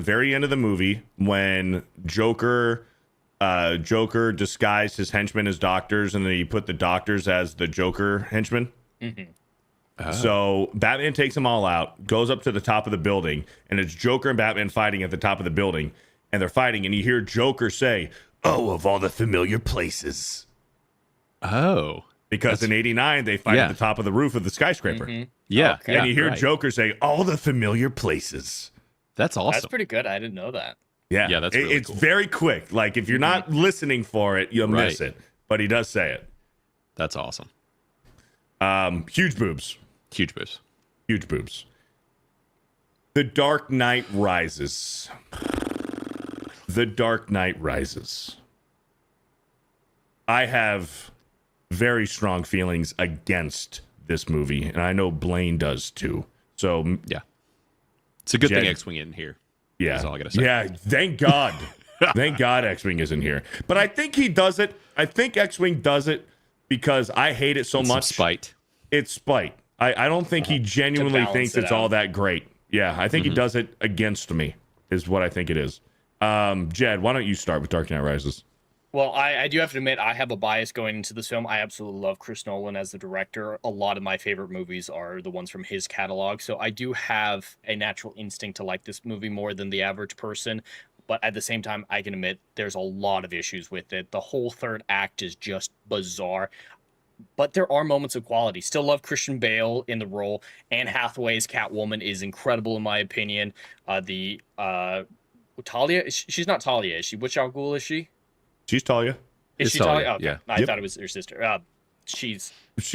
very end of the movie when Joker disguised his henchmen as doctors, and then he put the doctors as the Joker henchmen. So Batman takes them all out, goes up to the top of the building, and it's Joker and Batman fighting at the top of the building, and they're fighting, and you hear Joker say, "Oh, of all the familiar places." Oh. Because in 89, they fight at the top of the roof of the skyscraper. Yeah. Okay. And you hear Joker say, "All the familiar places." That's awesome. That's pretty good. I didn't know that. Yeah, Yeah, that's really it's cool. very quick. Like, if you're not listening for it, you'll miss Right. it. But he does say it. That's awesome. Huge boobs. Huge boost. Huge boobs. The Dark Knight Rises. The Dark Knight Rises. I have very strong feelings against this movie, and I know Blaine does too. So, Yeah. It's a good thing Jed- X-Wing isn't here. yeah. That's all I gotta say. Yeah, thank God. Thank God X-Wing isn't here. But I think he does it. I think X-Wing does it because I hate it so It's some much. spite. It's spite. I don't think he genuinely balance thinks it it's all out. that great. Yeah, I think he does it against me, is what I think it is. Jed, why don't you start with Dark Knight Rises? Well, I do have to admit, I have a bias going into this film. I absolutely love Chris Nolan as the director. A lot of my favorite movies are the ones from his catalog. So I do have a natural instinct to like this movie more than the average person. But at the same time, I can admit there's a lot of issues with it. The whole third act is just bizarre. But there are moments of quality. Still love Christian Bale in the role. Anne Hathaway's Catwoman is incredible, in my opinion. Talia, she's not Talia, is she? Which Al Ghul is she? She's Talia. Is It's she Talia, Talia? Okay. yeah. I Yep. thought it was her sister. She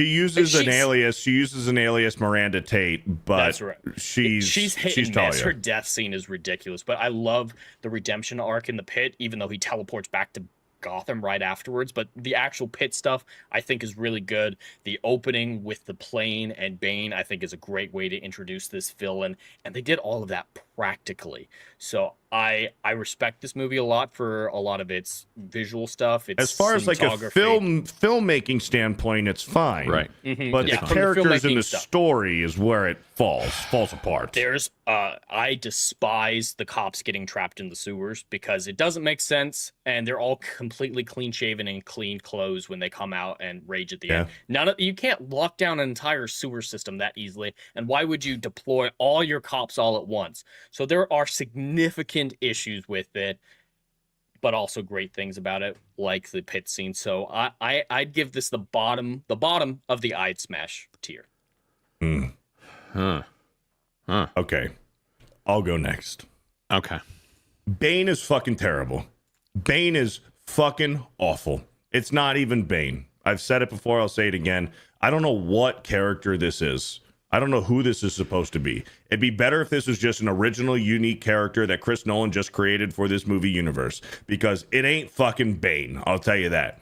uses an She's- alias. She uses an alias Miranda Tate, but That's right. she's hit and Talia. miss. Her death scene is ridiculous, but I love the redemption arc in the pit, even though he teleports back to Gotham right afterwards. But the actual pit stuff I think is really good. The opening with the plane and Bane I think is a great way to introduce this villain, and they did all of that practically. So I respect this movie a lot for a lot of its visual stuff. Its As far as like a cinematography. filmmaking standpoint, it's fine. Right. But Yeah, the from the characters in filmmaking the stuff. story is where it falls apart. There's I despise the cops getting trapped in the sewers because it doesn't make sense, and they're all completely clean shaven and clean clothes when they come out and rage at the end. You can't lock down an entire sewer system that easily, and why would you deploy all your cops all at once? So there are significant issues with it, but also great things about it, like the pit scene. So I'd give this the bottom of the I'd smash tier. Okay. I'll go next. Okay. Bane is fucking terrible. Bane is fucking awful. It's not even Bane. I've said it before, I'll say it again. I don't know what character this is. I don't know who this is supposed to be. It'd be better if this was just an original, unique character that Chris Nolan just created for this movie universe, because it ain't fucking Bane. I'll tell you that.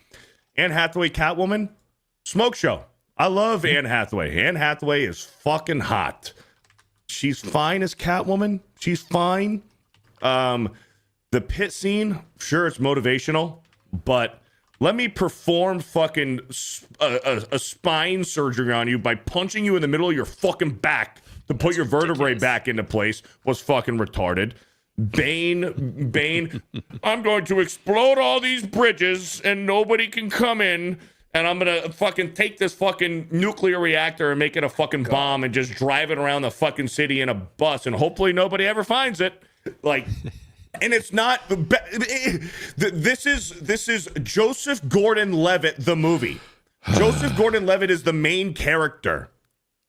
Anne Hathaway, Catwoman, smoke show. I love Anne Hathaway. Anne Hathaway is fucking hot. She's fine as Catwoman. She's fine. The pit scene, sure, it's motivational, but let me perform fucking a spine surgery on you by punching you in the middle of your fucking back to put your vertebrae back into place was fucking retarded. Bane, I'm going to explode all these bridges and nobody can come in, and I'm gonna fucking take this fucking nuclear reactor and make it a fucking bomb and just drive it around the fucking city in a bus, and hopefully nobody ever finds it. Like, and it's not. This is Joseph Gordon-Levitt, the movie. Joseph Gordon-Levitt is the main character.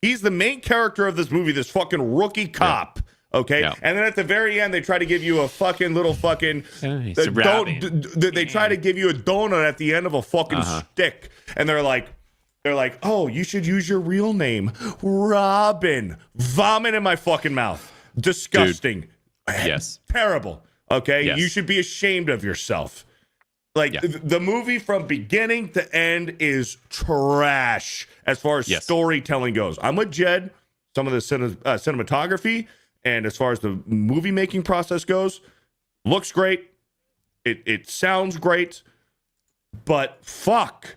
He's the main character of this movie. This fucking rookie cop. Okay, and then at the very end, they try to give you a fucking little fucking. They try to give you a donut at the end of a fucking stick, and they're like, oh, you should use your real name, Robin. Vomit in my fucking mouth. Disgusting. Dude. Yes. Terrible. Okay, yes. You should be ashamed of yourself. Like, the movie from beginning to end is trash as far as storytelling goes. I'm with Jed. Some of the cinematography and as far as the movie making process goes, looks great. It sounds great, but fuck,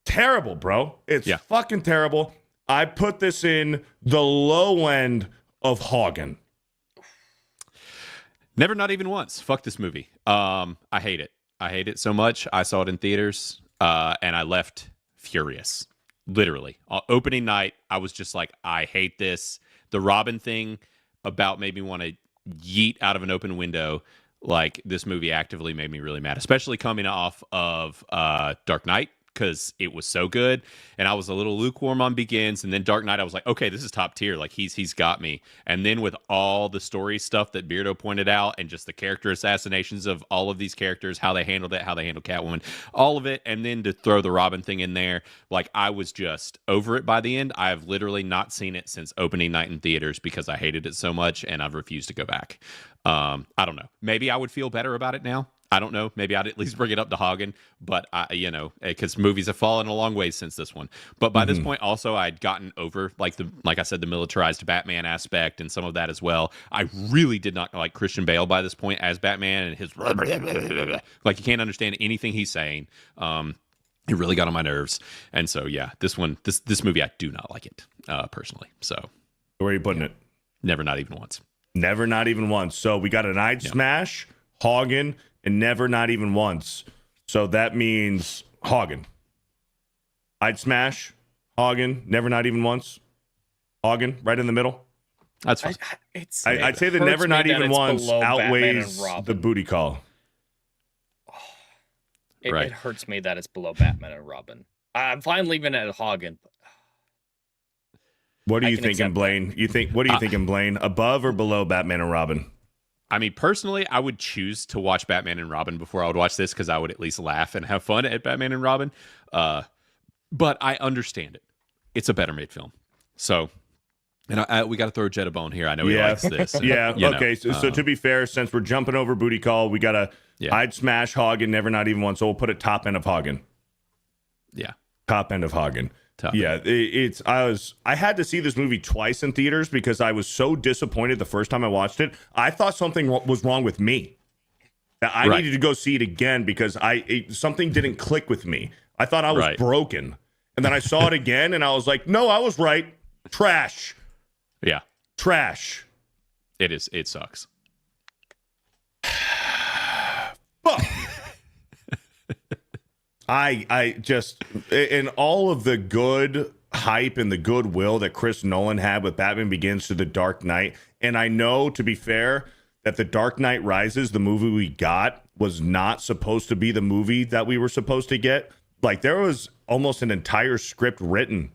terrible, bro. It's fucking terrible. I put this in the low end of Hagen. Never, not even once. Fuck this movie. I hate it. I hate it so much. I saw it in theaters, and I left furious. Literally. Opening night, I was just like, I hate this. The Robin thing about made me want to yeet out of an open window. Like, this movie actively made me really mad, especially coming off of Dark Knight, because it was so good, and I was a little lukewarm on Begins, and then Dark Knight, I was like, okay, this is top tier, like he's got me. And then with all the story stuff that Beardo pointed out, and just the character assassinations of all of these characters, how they handled it, how they handled Catwoman, all of it, and then to throw the Robin thing in there, like, I was just over it by the end. I have literally not seen it since opening night in theaters because I hated it so much, and I've refused to go back. I don't know. Maybe I would feel better about it now. I don't know. Maybe I'd at least bring it up to Hagen, but because movies have fallen a long way since this one. But by this point, also, I'd gotten over like I said, the militarized Batman aspect and some of that as well. I really did not like Christian Bale by this point as Batman, and his like, you can't understand anything he's saying. It really got on my nerves, and so yeah, this movie, I do not like it personally. So where are you putting it? Never, not even once. Never, not even once. So we got an I'd smash, Hagen, and never, not even once. So that means Hagen. I'd smash, Hagen, never, not even once. Hagen, right in the middle. That's fine. I'd say the never, not even once outweighs the booty call. It hurts me that it's below Batman and Robin. I'm fine leaving it at Hagen. What are you thinking, Blaine? What are you thinking, Blaine? Above or below Batman and Robin? I mean, personally, I would choose to watch Batman and Robin before I would watch this, because I would at least laugh and have fun at Batman and Robin. But I understand it. It's a better made film. So, and we got to throw Jet a bone here. I know he likes this. And, okay. So to be fair, since we're jumping over booty call, we got to I'd smash Hagen, never, not even once. So we'll put it top end of Hagen. Yeah. Top end of Hagen. I had to see this movie twice in theaters because I was so disappointed the first time I watched it. I thought something was wrong with me. I needed to go see it again because something didn't click with me. I thought I was broken. And then I saw it again and I was like, no, I was right. Trash. Yeah. Trash. It is. It sucks. Fuck. I just, in all of the good hype and the goodwill that Chris Nolan had with Batman Begins to The Dark Knight, and I know, to be fair, that The Dark Knight Rises, the movie we got, was not supposed to be the movie that we were supposed to get. Like, there was almost an entire script written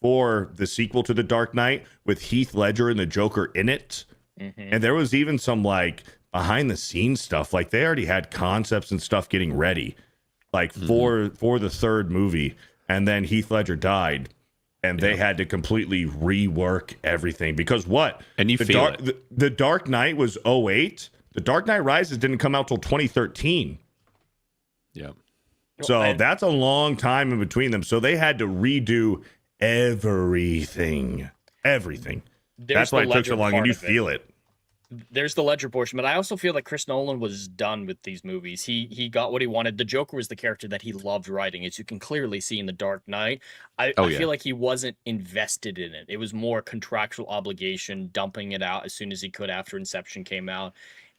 for the sequel to The Dark Knight with Heath Ledger and the Joker in it. And there was even some, like, behind the scenes stuff. Like, they already had concepts and stuff getting ready. Like for the third movie, and then Heath Ledger died, and they had to completely rework everything because what? And the Dark Knight was 2008. The Dark Knight Rises didn't come out till 2013. Yeah. So that's a long time in between them. So they had to redo everything. That's why it took so long, and you feel it. There's the Ledger portion, but I also feel like Chris Nolan was done with these movies. He got what he wanted. The Joker was the character that he loved writing, as you can clearly see in The Dark Knight. I feel like he wasn't invested in it. It was more contractual obligation, dumping it out as soon as he could after Inception came out.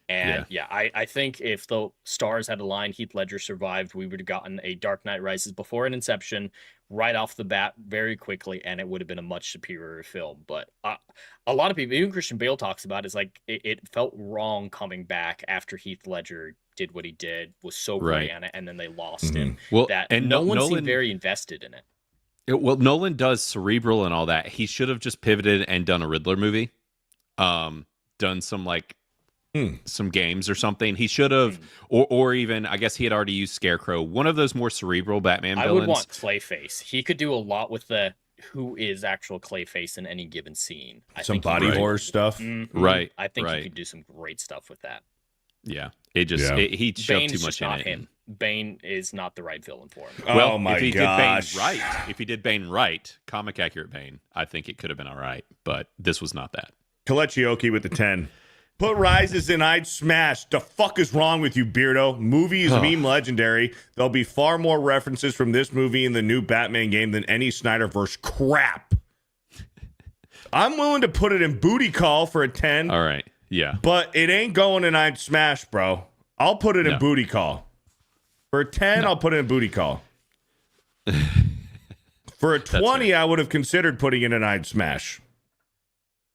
And I think if the stars had aligned, Heath Ledger survived, we would have gotten a Dark Knight Rises before an Inception right off the bat very quickly, and it would have been a much superior film. But a lot of people, even Christian Bale talks about it, is like it felt wrong coming back after Heath Ledger did what he did, was so great on it, and then they lost him. Well, and no one seemed very invested in it. Well, Nolan does cerebral and all that. He should have just pivoted and done a Riddler movie, done some like some games or something. He should have, or even, I guess he had already used Scarecrow, one of those more cerebral Batman villains. I would want Clayface. He could do a lot with the who is actual Clayface in any given scene. Some body horror stuff. Right. I think he could do some great stuff with that. Yeah. It just, he shoved too much in it. Him. Bane is not the right villain for him. Well, if he did Bane right, comic accurate Bane, I think it could have been all right, but this was not that. Kalechiyoki with the 10. Put Rises in I'd smash. The fuck is wrong with you, Beardo? Movie is meme legendary. There'll be far more references from this movie in the new Batman game than any Snyderverse crap. I'm willing to put it in booty call for a 10. All right. Yeah. But it ain't going in I'd smash, bro. I'll put it in booty call. For a 10, I'll put it in booty call. For a 20, I would have considered putting it in I'd smash.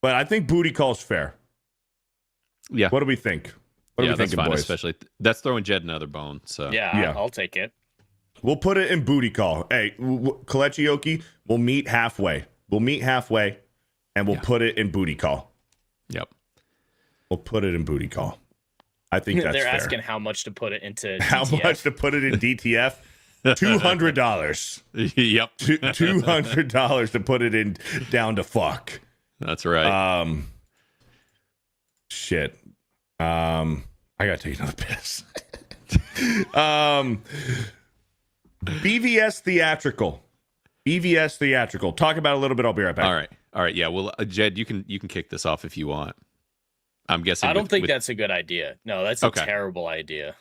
But I think booty call's fair. Yeah. What do we think? What are we thinking, fine, boys? Especially that's throwing Jed another bone. So Yeah, I'll take it. We'll put it in booty call. Hey, Kalechi, we'll meet halfway. We'll meet halfway, and we'll put it in booty call. Yep. We'll put it in booty call. I think that's They're fair. asking how much to put it into DTF. How much to put it in DTF? $200. Yep. $200 to put it in down to fuck. That's right. Shit. I gotta take another piss. BVS theatrical. BVS theatrical. Talk about it a little bit. I'll be right back. All right. Yeah. Well, Jed, you can kick this off if you want. I'm guessing. I don't think that's a good idea. No, that's a terrible idea.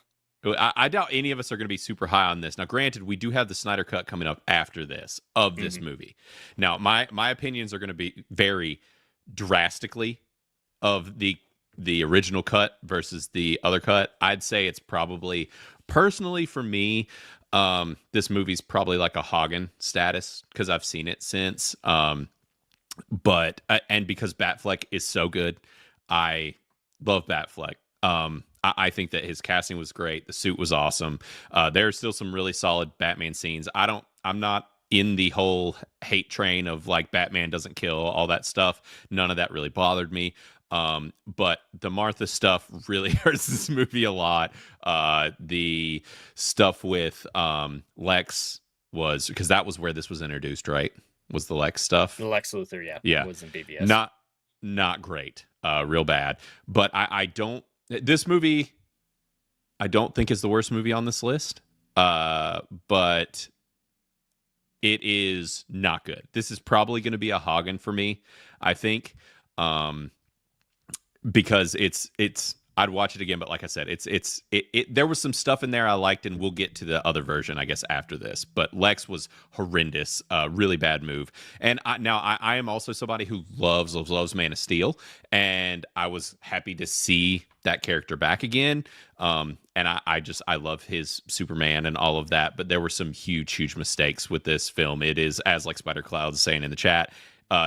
I doubt any of us are going to be super high on this. Now, granted, we do have the Snyder Cut coming up after this of this movie. Now, my opinions are going to vary drastically of the original cut versus the other cut. I'd say it's probably, personally for me, this movie's probably like a Hagen status because I've seen it since. But and because Batfleck is so good, I love Batfleck. I think that his casting was great. The suit was awesome. There's still some really solid Batman scenes. I'm not in the whole hate train of like Batman doesn't kill, all that stuff. None of that really bothered me. But the Martha stuff really hurts this movie a lot. The stuff with Lex was, because that was where this was introduced, right? Was the Lex stuff? The Lex Luthor, yeah, was in BVS. Not great, real bad. But this movie, I don't think is the worst movie on this list. But it is not good. This is probably going to be a Hagen for me, I think. Because it's I'd watch it again, but like I said, there was some stuff in there I liked, and we'll get to the other version, I guess, after this. But Lex was horrendous, really bad move. And I am also somebody who loves Man of Steel, and I was happy to see that character back again. And I love his Superman and all of that. But there were some huge mistakes with this film. It is, as like Spider Cloud is saying in the chat,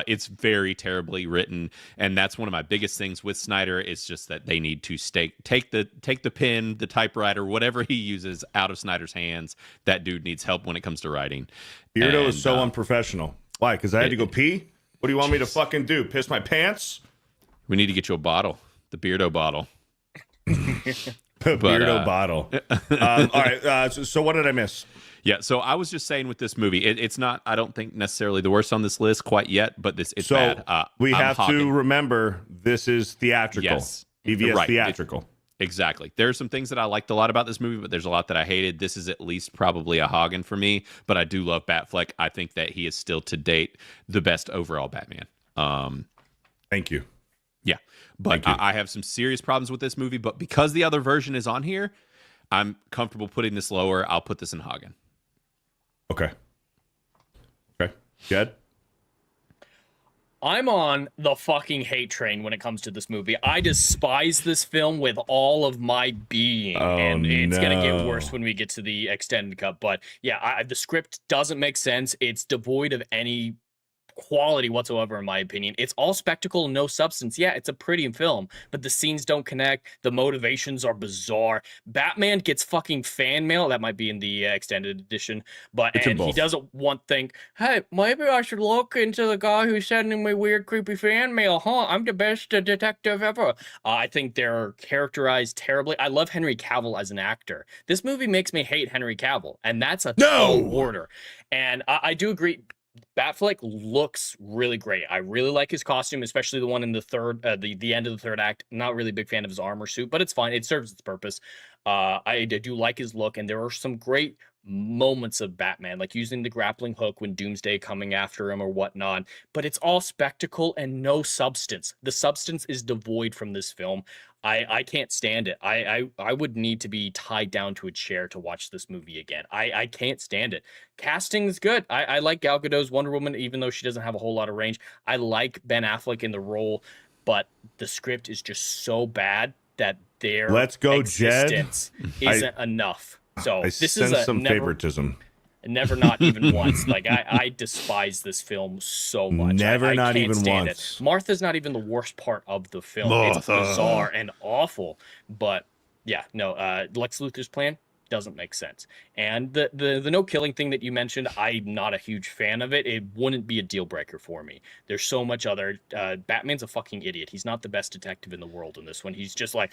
it's very terribly written, and that's one of my biggest things with Snyder. Is just that they need to take the pen, the typewriter, whatever he uses, out of Snyder's hands. That dude needs help when it comes to writing. Beardo is so unprofessional. Why? Because I had to go pee? What do you want me to fucking do? Piss my pants? We need to get you a bottle, the Beardo bottle. Beardo bottle. All right. So what did I miss? Yeah, so I was just saying with this movie, it's not, I don't think, necessarily the worst on this list quite yet, but it's bad. We have to remember this is theatrical. Yes. BVS Right. theatrical. Exactly. There's some things that I liked a lot about this movie, but there's a lot that I hated. This is at least probably a Hagen for me, but I do love Batfleck. I think that he is still, to date, the best overall Batman. Thank you. Yeah, but I have some serious problems with this movie, but because the other version is on here, I'm comfortable putting this lower. I'll put this in Hagen. Okay. Jed? I'm on the fucking hate train when it comes to this movie. I despise this film with all of my being, and it's gonna get worse when we get to the extended cut. But yeah, the script doesn't make sense. It's devoid of any quality whatsoever, in my opinion. It's all spectacle and no substance. Yeah, it's a pretty film, but the scenes don't connect. The motivations are bizarre. Batman gets fucking fan mail. That might be in the extended edition, but he doesn't think, hey, maybe I should look into the guy who's sending me weird, creepy fan mail. I'm the best detective ever. I think they're characterized terribly. I love Henry Cavill as an actor. This movie makes me hate Henry Cavill, and that's a tall order. And I do agree. Batfleck looks really great. I really like his costume, especially the one in the third, the end of the third act. Not really a big fan of his armor suit, but it's fine. It serves its purpose. I do like his look, and there are some great moments of Batman, like using the grappling hook when Doomsday coming after him or whatnot, but it's all spectacle and no substance. The substance is devoid from this film. I can't stand it. I would need to be tied down to a chair to watch this movie again. I can't stand it. Casting is good. I like Gal Gadot's Wonder Woman, even though she doesn't have a whole lot of range. I like Ben Affleck in the role, but the script is just so bad that their existence isn't enough. So I this sense is some favoritism. Never, not even once. Like I despise this film so much. Never, I not can't even stand once. It. Martha's not even the worst part of the film. Martha. It's bizarre and awful. But yeah, no. Lex Luthor's plan doesn't make sense. And the no killing thing that you mentioned, I'm not a huge fan of it. It wouldn't be a deal breaker for me. There's so much other. Batman's a fucking idiot. He's not the best detective in the world in this one. He's just like,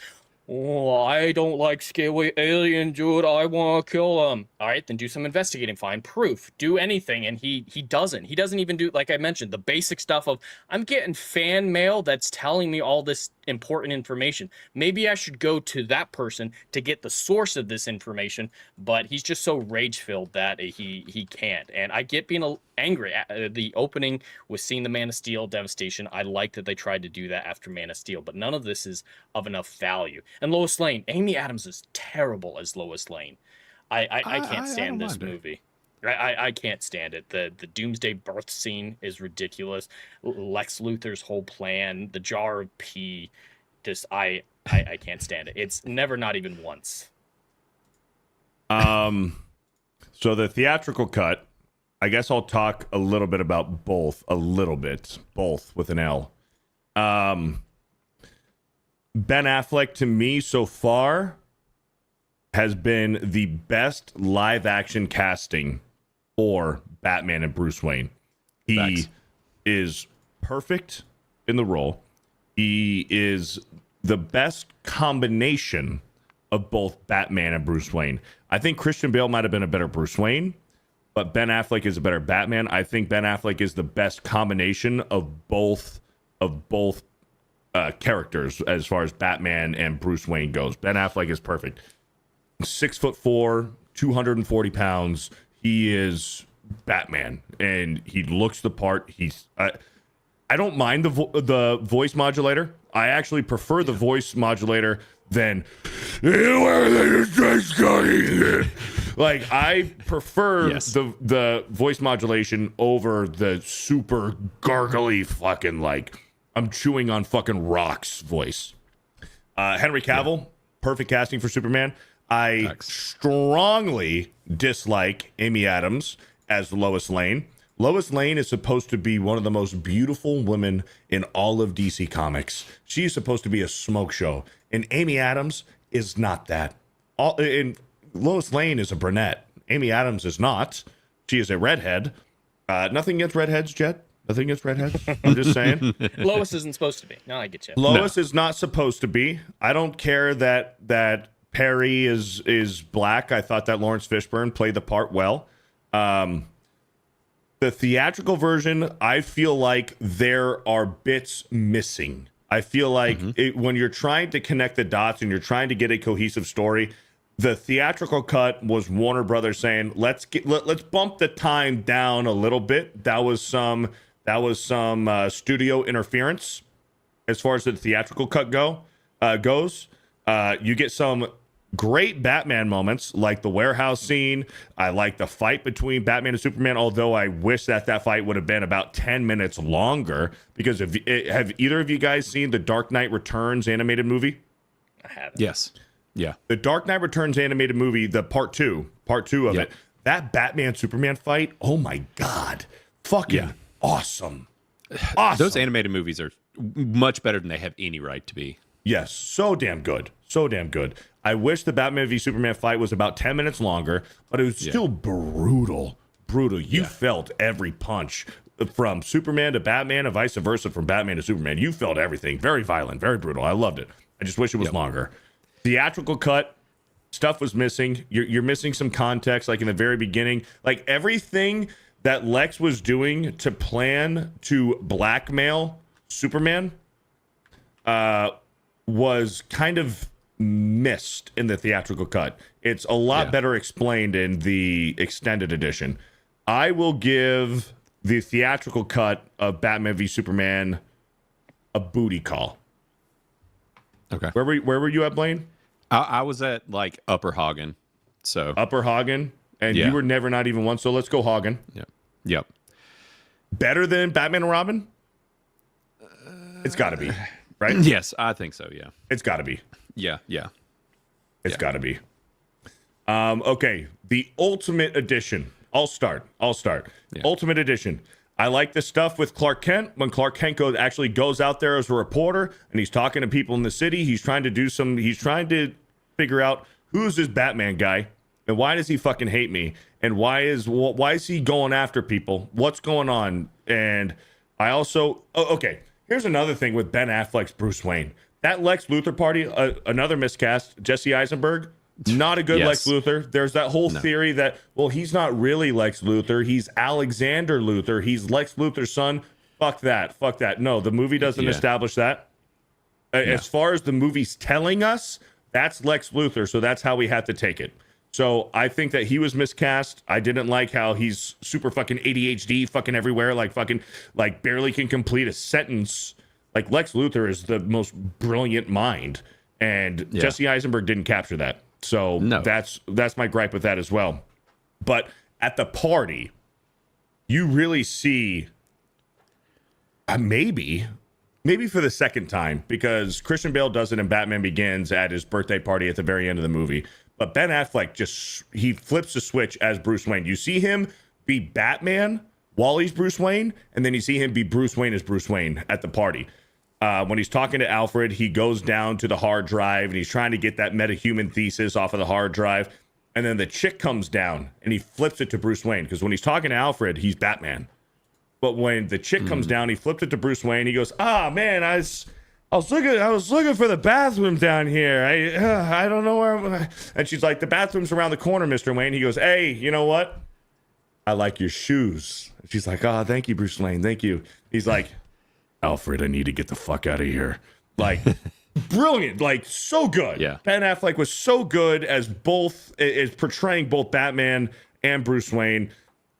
oh, I don't like scary alien, dude. I want to kill him. All right, then do some investigating. Find proof. Do anything. And he doesn't. He doesn't even do, like I mentioned, the basic stuff of, I'm getting fan mail that's telling me all this important information. Maybe I should go to that person to get the source of this information, but he's just so rage-filled that he can't. And I get being angry. The opening was seeing the Man of Steel devastation. I like that they tried to do that after Man of Steel, but none of this is of enough value. And Lois Lane, Amy Adams is terrible as Lois Lane. I can't stand this movie. I can't stand it. The Doomsday birth scene is ridiculous. Lex Luthor's whole plan, the jar of pee, just I can't stand it. It's never, not even once. So the theatrical cut, I guess I'll talk a little bit about both with an L. Ben Affleck, to me so far, has been the best live action casting for Batman and Bruce Wayne. He is perfect in the role. He is the best combination of both Batman and Bruce Wayne. I think Christian Bale might have been a better Bruce Wayne, but Ben Affleck is a better Batman. I think Ben Affleck is the best combination of both characters as far as Batman and Bruce Wayne goes. Ben Affleck is perfect. 6'4", 240 pounds. He is Batman, and he looks the part. I don't mind the voice modulator. I actually prefer the voice modulator than like I prefer the voice modulation over the super gargly fucking like I'm chewing on fucking rocks voice. Henry Cavill, perfect casting for Superman. I strongly dislike Amy Adams as Lois Lane. Lois Lane is supposed to be one of the most beautiful women in all of DC Comics. She is supposed to be a smoke show, and Amy Adams is not that. And Lois Lane is a brunette. Amy Adams is not. She is a redhead. Nothing against redheads, Jet. Nothing against redheads. I'm just saying. Lois isn't supposed to be. No, I get you. Lois is not supposed to be. I don't care that Perry is black. I thought that Lawrence Fishburne played the part well. The theatrical version, I feel like there are bits missing. I feel like when you're trying to connect the dots and you're trying to get a cohesive story, the theatrical cut was Warner Brothers saying, let's bump the time down a little bit. That was some studio interference as far as the theatrical cut goes. You get some great Batman moments like the warehouse scene. I like the fight between Batman and Superman, although I wish that fight would have been about 10 minutes longer, because have either of you guys seen the Dark Knight Returns animated movie? I haven't. Yes. Yeah. The Dark Knight Returns animated movie, the part two of it, that Batman Superman fight, oh my God, fucking awesome. Those animated movies are much better than they have any right to be. Yes, so damn good. So damn good. I wish the Batman v Superman fight was about 10 minutes longer, but it was still brutal. You felt every punch from Superman to Batman and vice versa from Batman to Superman. You felt everything. Very violent, very brutal. I loved it. I just wish it was longer. Theatrical cut, stuff was missing. You're missing some context, like in the very beginning. Like everything that Lex was doing to plan to blackmail Superman was kind of missed in the theatrical cut. It's a lot better explained in the extended edition. I will give the theatrical cut of Batman v Superman a booty call. Okay. Where were you at, Blaine? I was at like Upper Hagen. So Upper Hagen, and Yeah. you were never not even one. So let's go Hagen. Yep. Better than Batman and Robin? It's got to be, right? Yes, I think so. Yeah. It's got to be. Yeah. It's got to be. Okay, the Ultimate Edition. I'll start. Yeah. Ultimate Edition. I like the stuff with Clark Kent. When Clark Kent actually goes out there as a reporter and he's talking to people in the city, he's trying to figure out who's this Batman guy and why does he fucking hate me and why is he going after people? What's going on? And I also okay. Here's another thing with Ben Affleck's Bruce Wayne. That Lex Luthor party, another miscast. Jesse Eisenberg, not a good Lex Luthor. There's that whole theory that, well, he's not really Lex Luthor. He's Alexander Luthor. He's Lex Luthor's son. Fuck that. No, the movie doesn't establish that. As far as the movie's telling us, that's Lex Luthor, so that's how we have to take it. So I think that he was miscast. I didn't like how he's super fucking ADHD, fucking everywhere, like barely can complete a sentence. Like Lex Luthor is the most brilliant mind, and Jesse Eisenberg didn't capture that. So that's my gripe with that as well. But at the party, you really see maybe for the second time, because Christian Bale does it in Batman Begins at his birthday party at the very end of the movie. But Ben Affleck he flips the switch as Bruce Wayne. You see him be Batman while he's Bruce Wayne, and then you see him be Bruce Wayne as Bruce Wayne at the party. When he's talking to Alfred, he goes down to the hard drive and he's trying to get that metahuman thesis off of the hard drive. And then the chick comes down and he flips it to Bruce Wayne, because when he's talking to Alfred, he's Batman. But when the chick comes down, he flips it to Bruce Wayne. He goes, man, I was looking for the bathroom down here. I don't know where. And she's like, the bathroom's around the corner, Mr. Wayne. He goes, hey, you know what? I like your shoes. She's like, thank you, Bruce Wayne. Thank you. He's like, Alfred, I need to get the fuck out of here. Like, brilliant. Like, so good. Yeah. Ben Affleck was so good as portraying both Batman and Bruce Wayne.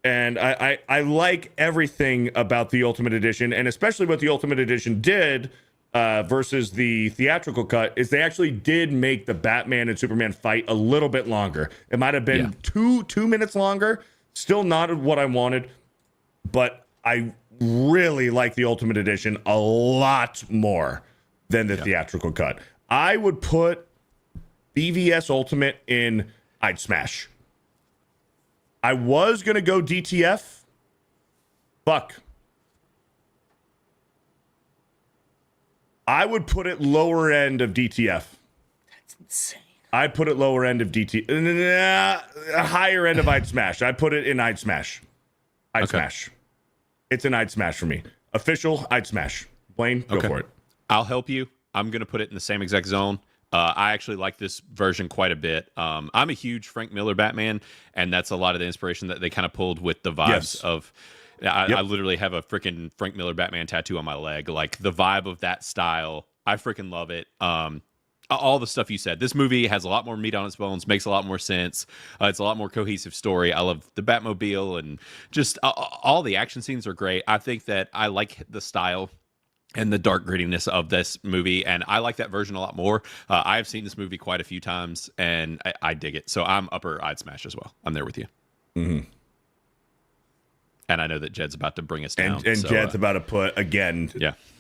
And I like everything about the Ultimate Edition, and especially what the Ultimate Edition did versus the theatrical cut is they actually did make the Batman and Superman fight a little bit longer. It might have been two minutes longer. Still not what I wanted, but I really like the Ultimate Edition a lot more than the theatrical cut. I would put BVS Ultimate in I'd Smash. I was going to go DTF. Fuck. I would put it lower end of DTF. That's insane. I'd put it lower end of higher end of I'd Smash. I'd put it in I'd Smash. I'd Smash. It's an I'd Smash for me. Official I'd Smash. Blaine, go for it. I'll help you. I'm going to put it in the same exact zone. I actually like this version quite a bit. I'm a huge Frank Miller Batman, and that's a lot of the inspiration that they kind of pulled with the vibes of. I literally have a freaking Frank Miller Batman tattoo on my leg. Like the vibe of that style, I freaking love it. All the stuff you said. This movie has a lot more meat on its bones, makes a lot more sense. It's a lot more cohesive story. I love the Batmobile, and just all the action scenes are great. I think that I like the style and the dark grittiness of this movie, and I like that version a lot more. I've seen this movie quite a few times, and I dig it. So I'm upper I'd Smash as well. I'm there with you. Mm-hmm. And I know that Jed's about to bring us down. And so, Jed's about to put, again,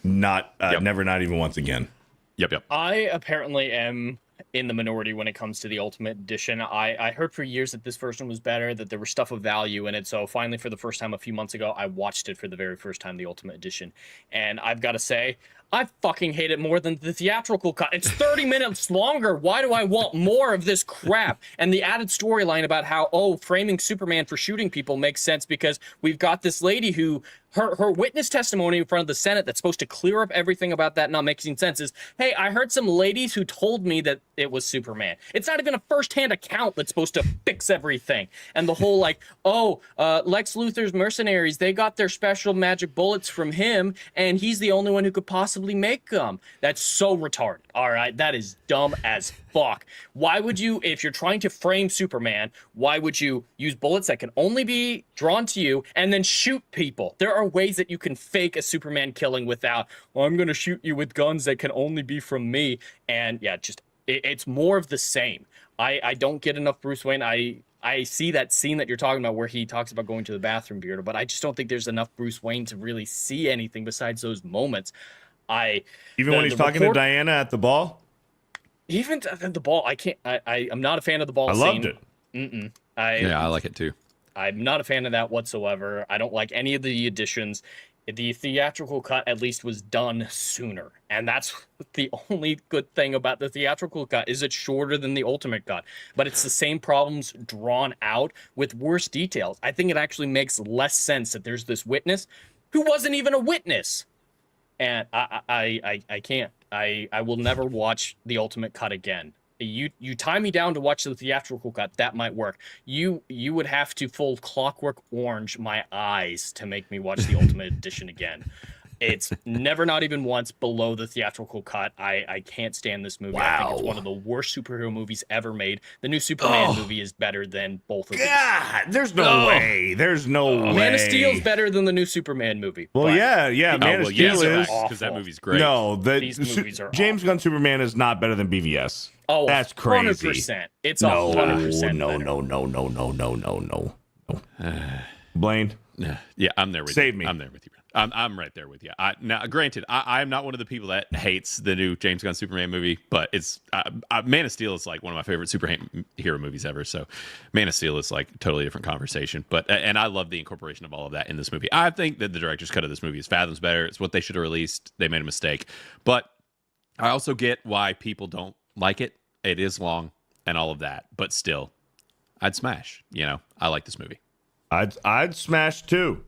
never, not even once again. Yep. I apparently am in the minority when it comes to the Ultimate Edition. I heard for years that this version was better, that there was stuff of value in it. So finally, for the first time a few months ago, I watched it for the very first time, the Ultimate Edition. And I've got to say, I fucking hate it more than the theatrical cut. It's 30 minutes longer. Why do I want more of this crap? And the added storyline about how, framing Superman for shooting people makes sense because we've got this lady who, her witness testimony in front of the Senate that's supposed to clear up everything about that not making sense is, hey, I heard some ladies who told me that it was Superman. It's not even a first-hand account that's supposed to fix everything. And the whole like, Lex Luthor's mercenaries, they got their special magic bullets from him, and he's the only one who could possibly make them. That's so retarded. All right, that is dumb as fuck. Why would you, if you're trying to frame Superman, why would you use bullets that can only be drawn to you and then shoot people? There are ways that you can fake a Superman killing without, well, I'm going to shoot you with guns that can only be from me. And yeah, just it's more of the same. I don't get enough Bruce Wayne. I see that scene that you're talking about where he talks about going to the bathroom, Beardo, but I just don't think there's enough Bruce Wayne to really see anything besides those moments. When he's talking to Diana at the ball? Even at the ball, I can't. I'm not a fan of the ball scene. I loved it. I like it too. I'm not a fan of that whatsoever. I don't like any of the additions. The theatrical cut at least was done sooner, and that's the only good thing about the theatrical cut is it's shorter than the ultimate cut, but it's the same problems drawn out with worse details. I think it actually makes less sense that there's this witness who wasn't even a witness, and I can't. I will never watch the ultimate cut again. You tie me down to watch the theatrical cut, that might work. You would have to full Clockwork Orange my eyes to make me watch the ultimate edition again. It's never, not even once, below the theatrical cut. I can't stand this movie. Wow. I think it's one of the worst superhero movies ever made. The new Superman movie is better than both of these. God, there's no way. There's no way. Man of Steel is better than the new Superman movie. Well, yeah. Man of Steel is, because that movie's great. No, these movies are James Gunn Superman is not better than BVS. Oh, that's crazy. 100%. It's 100%. No. Blaine. Yeah, I'm there with Save you. me. I'm there with you. I'm right there with you. Now, granted, I'm not one of the people that hates the new James Gunn Superman movie, but it's Man of Steel is like one of my favorite superhero movies ever. So, Man of Steel is like a totally different conversation. But and I love the incorporation of all of that in this movie. I think that the director's cut of this movie is fathoms better. It's what they should have released. They made a mistake, but I also get why people don't like it. It is long and all of that, but still, I'd smash. I like this movie. I'd smash too.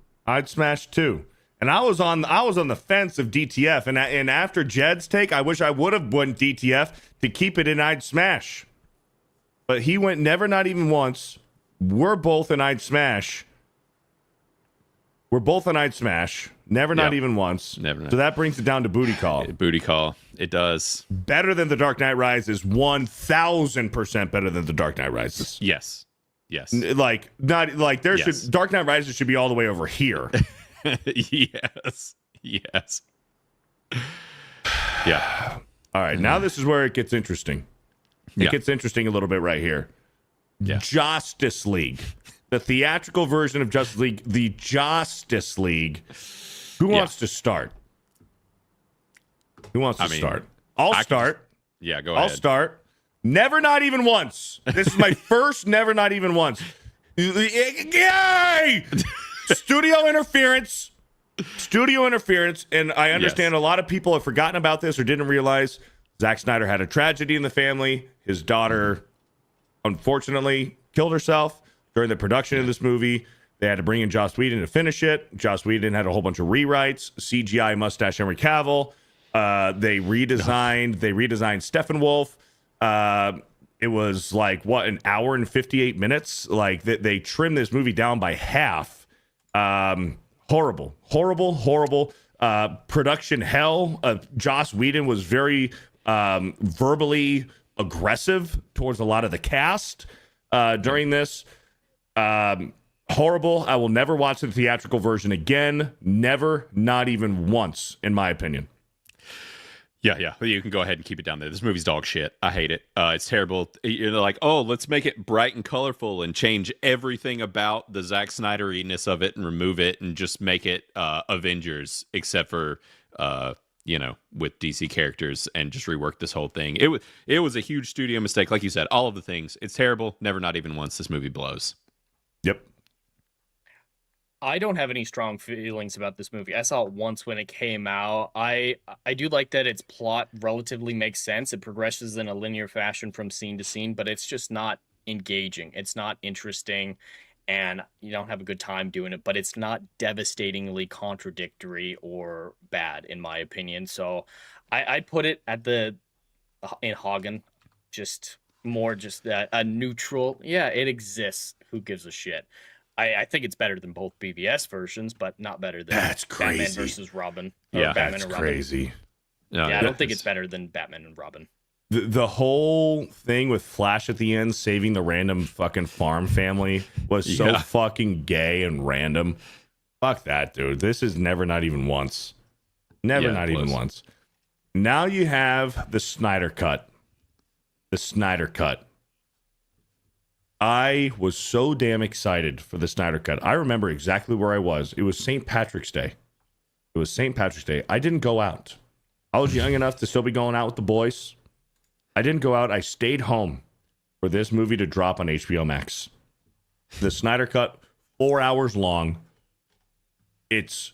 And I was on the fence of DTF, and after Jed's take, I wish I would have went DTF to keep it in I'd smash. But he went never, not even once. We're both in I'd smash. Never, not even once. Never. So that brings it down to booty call. Booty call. It does. Better than The Dark Knight Rises. 1,000% better than The Dark Knight Rises. Yes. Dark Knight Rises should be all the way over here. Yes. Yeah. All right. Now this is where it gets interesting. It gets interesting a little bit right here. Yeah. Justice League. The theatrical version of Justice League. The Justice League. Who wants to start? I'll start. Yeah, go ahead. I'll start. Never, not even once. This is my first never, not even once. Yay! Studio interference, and I understand a lot of people have forgotten about this or didn't realize Zack Snyder had a tragedy in the family. His daughter, unfortunately, killed herself during the production of this movie. They had to bring in Joss Whedon to finish it. Joss Whedon had a whole bunch of rewrites, CGI mustache Henry Cavill. They redesigned Steppenwolf. It was like an hour and 58 minutes. Like they trimmed this movie down by half. Horrible production hell. Joss Whedon was very verbally aggressive towards a lot of the cast during this. Horrible. I will never watch the theatrical version again. Never, not even once, in my opinion. Yeah. You can go ahead and keep it down there. This movie's dog shit. I hate it. It's terrible. You're like, let's make it bright and colorful and change everything about the Zack Snyder-iness of it and remove it and just make it Avengers, except for with DC characters, and just rework this whole thing. It was a huge studio mistake, like you said. All of the things. It's terrible. Never, not even once. This movie blows. Yep. I don't have any strong feelings about this movie. I saw it once when it came out. I do like that its plot relatively makes sense. It progresses in a linear fashion from scene to scene, but it's just not engaging. It's not interesting, and you don't have a good time doing it, but it's not devastatingly contradictory or bad, in my opinion. So I'd put it in Hagen. just more just a neutral. Yeah, it exists. Who gives a shit? I think it's better than both BVS versions, but not better than That's Batman crazy. versus Robin. Yeah, Batman That's and Robin. crazy. No, Yeah, I don't think it's better than Batman and Robin. The whole thing with Flash at the end saving the random fucking farm family was so fucking gay and random. Fuck that, dude. This is never, not even once. Never, not even once. Now you have the Snyder Cut. The Snyder Cut. I was so damn excited for the Snyder Cut. I remember exactly where I was. It was St. Patrick's Day. It was St. Patrick's Day. I didn't go out. I was young enough to still be going out with the boys. I didn't go out. I stayed home for this movie to drop on HBO Max. The Snyder Cut, 4 hours long. It's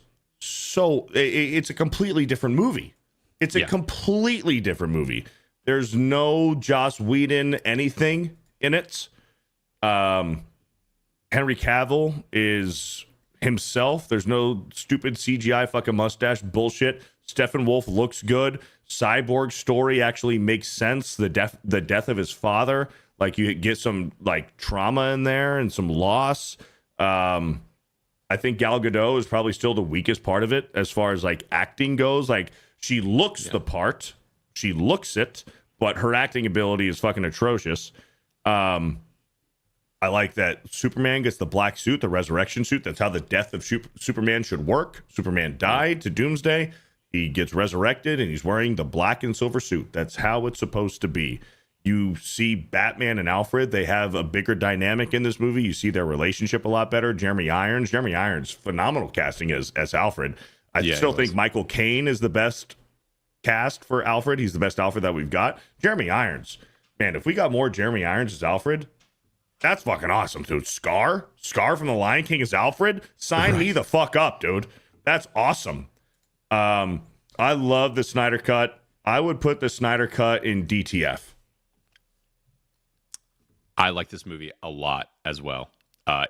a completely different movie. It's a completely different movie. There's no Joss Whedon anything in it. Henry Cavill is himself. There's no stupid CGI fucking mustache bullshit. Steppenwolf looks good. Cyborg's story actually makes sense. The death of his father, like you get some like trauma in there and some loss. I think Gal Gadot is probably still the weakest part of it as far as like acting goes. Like she looks the part, she looks it, but her acting ability is fucking atrocious. I like that Superman gets the black suit, the resurrection suit. That's how the death of Superman should work. Superman died to Doomsday. He gets resurrected and he's wearing the black and silver suit. That's how it's supposed to be. You see Batman and Alfred, they have a bigger dynamic in this movie. You see their relationship a lot better. Jeremy Irons, phenomenal casting as Alfred. I still think Michael Caine is the best cast for Alfred. He's the best Alfred that we've got. Jeremy Irons, man, if we got more Jeremy Irons as Alfred, that's fucking awesome, dude. Scar from The Lion King as Alfred, sign me the fuck up, dude. That's awesome. I love the Snyder Cut. I would put the Snyder Cut in DTF. I like this movie a lot as well.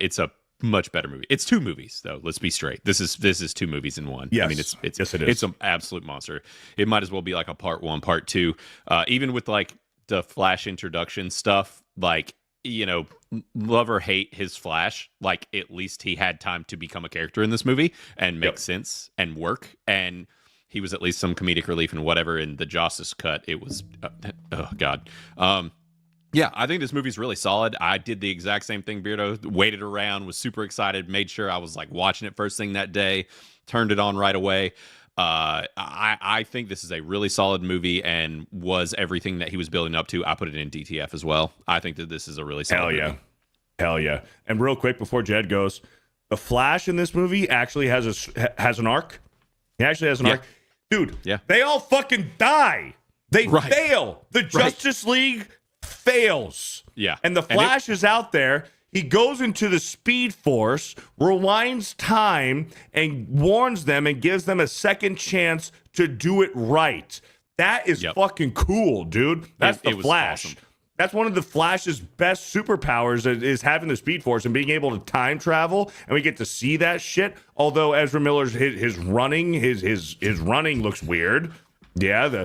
It's a much better movie. It's two movies, though. Let's be straight. This is two movies in one. Yes. I mean, it's yes, it is. It's an absolute monster. It might as well be like a part one, part two. Even with like the Flash introduction stuff, like, you know, love or hate his Flash, like at least he had time to become a character in this movie and make sense and work. And he was at least some comedic relief and whatever. In the Justice Cut, it was, oh God. Yeah, I think this movie's really solid. I did the exact same thing, Beardo. Waited around, was super excited, made sure I was like watching it first thing that day, turned it on right away. I think this is a really solid movie and was everything that he was building up to. I put it in DTF as well. I think that this is a really solid movie. Hell yeah. And real quick before Jed goes, the Flash in this movie actually has an arc. He actually has an arc. Dude, they all fucking die. They fail. The Justice League fails. Yeah. And the Flash is out there. He goes into the Speed Force, rewinds time, and warns them and gives them a second chance to do it right. That is fucking cool, dude. That's the Flash. Awesome. That's one of the Flash's best superpowers is having the Speed Force and being able to time travel, and we get to see that shit. Although Ezra Miller's his running looks weird. Yeah,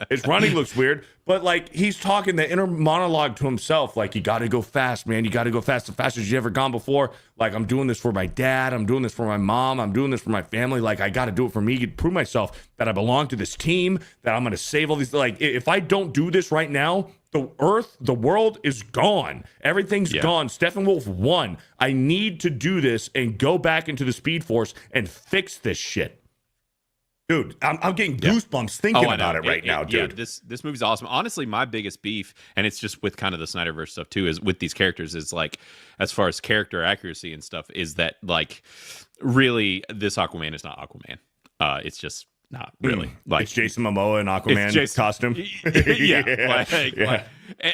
his running looks weird, but like he's talking the inner monologue to himself, like you got to go fast, man. You got to go fast, the fastest you ever gone before. Like I'm doing this for my dad, I'm doing this for my mom, I'm doing this for my family. Like I got to do it for me to prove myself that I belong to this team, that I'm gonna save all these. Like if I don't do this right now, the world is gone. Everything's gone. Steppenwolf won. I need to do this and go back into the Speed Force and fix this shit. Dude, I'm getting goosebumps thinking about it right now, dude. Yeah, this movie's awesome. Honestly, my biggest beef, and it's just with kind of the Snyderverse stuff too, is with these characters, is like, as far as character accuracy and stuff, is that like, really, this Aquaman is not Aquaman. It's just not really. Like it's Jason Momoa in Aquaman costume.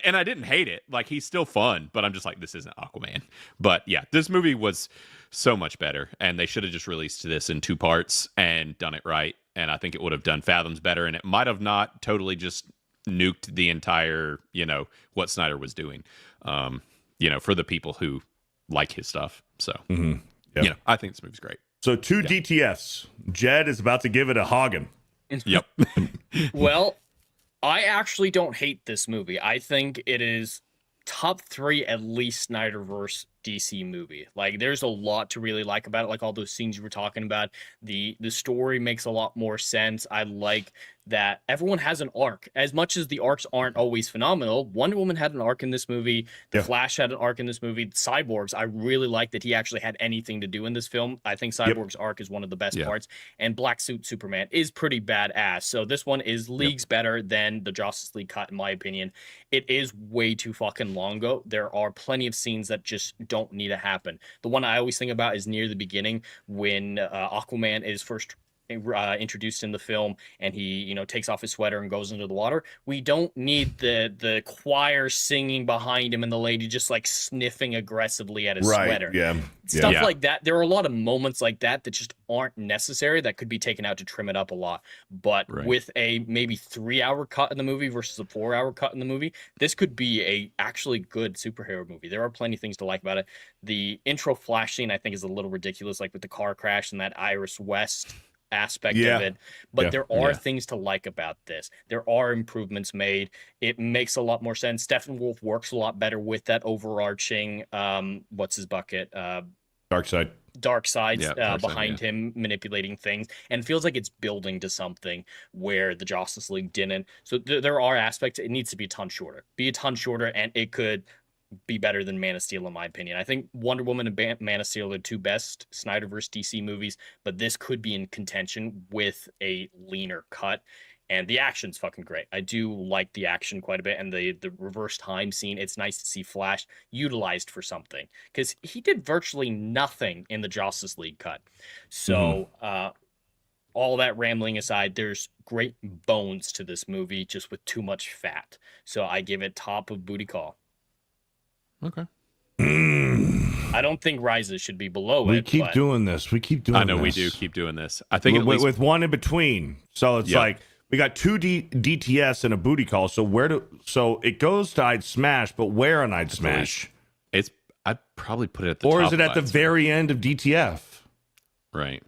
And I didn't hate it. Like he's still fun, but I'm just like, this isn't Aquaman. But yeah, this movie was so much better, and they should have just released this in two parts and done it right. And I think it would have done Fathoms better, and it might have not totally just nuked the entire, you know, what Snyder was doing, you know, for the people who like his stuff. So, you know, I think this movie's great. So two DTFs. Jed is about to give it a Hagen. Well, I actually don't hate this movie. I think it is top 3 at least Snyderverse DC movie. Like, there's a lot to really like about it, like all those scenes you were talking about. The story makes a lot more sense. I like that everyone has an arc. As much as the arcs aren't always phenomenal, Wonder Woman had an arc in this movie. The Flash had an arc in this movie. Cyborgs, I really like that he actually had anything to do in this film. I think Cyborg's arc is one of the best parts. And Black Suit Superman is pretty badass. So this one is leagues better than the Justice League cut, in my opinion. It is way too fucking long, though. There are plenty of scenes that just don't need to happen. The one I always think about is near the beginning when Aquaman is first introduced in the film, and he takes off his sweater and goes into the water. We don't need the choir singing behind him and the lady just like sniffing aggressively at his sweater. Stuff like that. There are a lot of moments like that that just aren't necessary, that could be taken out to trim it up a lot. But with a maybe 3-hour cut in the movie versus a 4-hour cut in the movie, this could be a actually good superhero movie. There are plenty of things to like about it. The intro Flash scene I think is a little ridiculous, like with the car crash and that Iris West aspect of it, but there are things to like about this. There are improvements made. It makes a lot more sense. Steppenwolf works a lot better with that overarching what's his bucket, Darkseid behind him manipulating things, and feels like it's building to something where the Justice League didn't. So there are aspects. It needs to be a ton shorter, and it could be better than Man of Steel, in my opinion. I think Wonder Woman and Man of Steel are the 2 best Snyderverse DC movies, but this could be in contention with a leaner cut. And the action's fucking great. I do like the action quite a bit, and the reverse time scene. It's nice to see Flash utilized for something, because he did virtually nothing in the Justice League cut. So all that rambling aside, there's great bones to this movie, just with too much fat. So I give it top of booty call. Okay. I don't think Rises should be below it. We keep doing this. I know we do keep doing this. I think with one in between. So it's like we got 2 DTS and a booty call. So so it goes to I'd Smash, but where on I'd Smash? I'd probably put it at the top. Or is it at the very end of DTF? Right.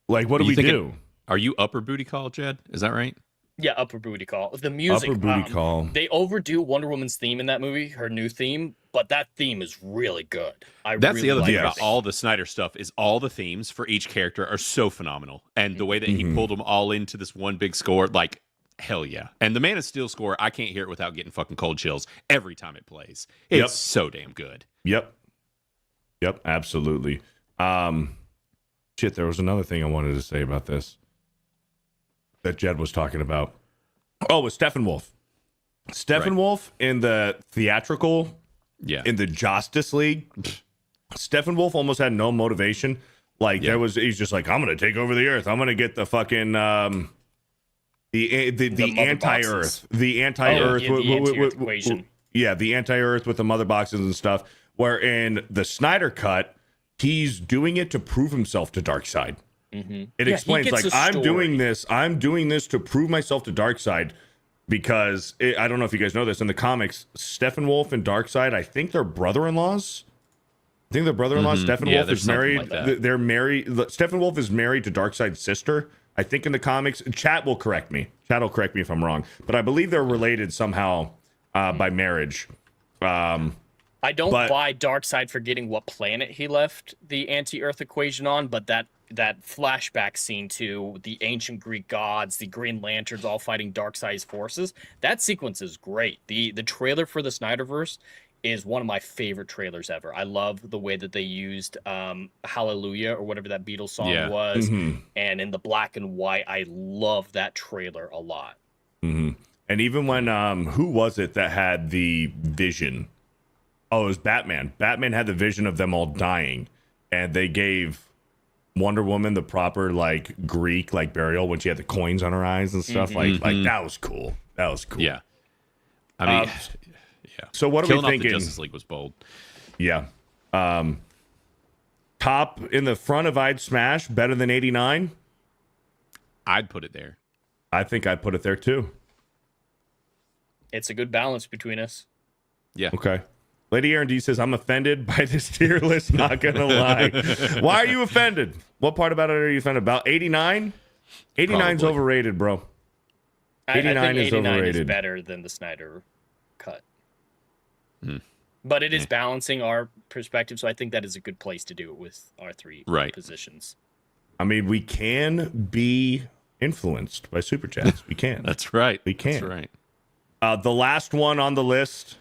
Like, what do we do? Are you upper booty call, Jed? Is that right? Yeah, upper booty call. The music. Upper booty call. They overdo Wonder Woman's theme in that movie, her new theme, but that theme is really good. That's the other thing about all the Snyder stuff, is all the themes for each character are so phenomenal. And the way that he pulled them all into this one big score, like, hell yeah. And the Man of Steel score, I can't hear it without getting fucking cold chills every time it plays. It's so damn good. Yep, absolutely. Shit, there was another thing I wanted to say about this that Jed was talking about. Oh, it was Steppenwolf. Steppenwolf in the theatrical, in the Justice League, Steppenwolf almost had no motivation. Like, he's just like, I'm going to take over the Earth. I'm going to get the fucking, the anti-Earth. The anti-Earth. equation. Yeah, the anti-Earth with the mother boxes and stuff. Where in the Snyder Cut, he's doing it to prove himself to Darkseid. It explains, like, I'm doing this to prove myself to Darkseid, because I don't know if you guys know this, in the comics, Steppenwolf and Darkseid, I think they're brother-in-laws. Steppenwolf is married. They're married. Steppenwolf is married to Darkseid's sister, I think, in the comics. Chat will correct me if I'm wrong, but I believe they're related somehow by marriage. I don't buy Darkseid for getting what planet he left the anti-Earth equation on, but that flashback scene to the ancient Greek gods, the Green Lanterns all fighting Darkseid's forces, that sequence is great. The trailer for the Snyderverse is one of my favorite trailers ever. I love the way that they used Hallelujah, or whatever that Beatles song was, and in the black and white. I love that trailer a lot. And even when who was it that had the vision? Oh, it was Batman. Batman had the vision of them all dying, and they gave Wonder Woman the proper, like, Greek, like, burial when she had the coins on her eyes and stuff. Like that was cool. Yeah. I mean, So what are we thinking? Killing off the Justice League was bold. Yeah. Top in the front of I'd Smash, better than 89? I'd put it there. I think I'd put it there too. It's a good balance between us. Yeah. Okay. Lady Aaron D says, I'm offended by this tier list, not gonna lie. Why are you offended? What part about it are you offended about? 89? 89's overrated, bro. I 89 think is 89 overrated. is better than the Snyder cut. Hmm. But it is balancing our perspective, so I think that is a good place to do it with our three positions. I mean, we can be influenced by super chats. We can. That's right. We can. That's right. The last one on the list.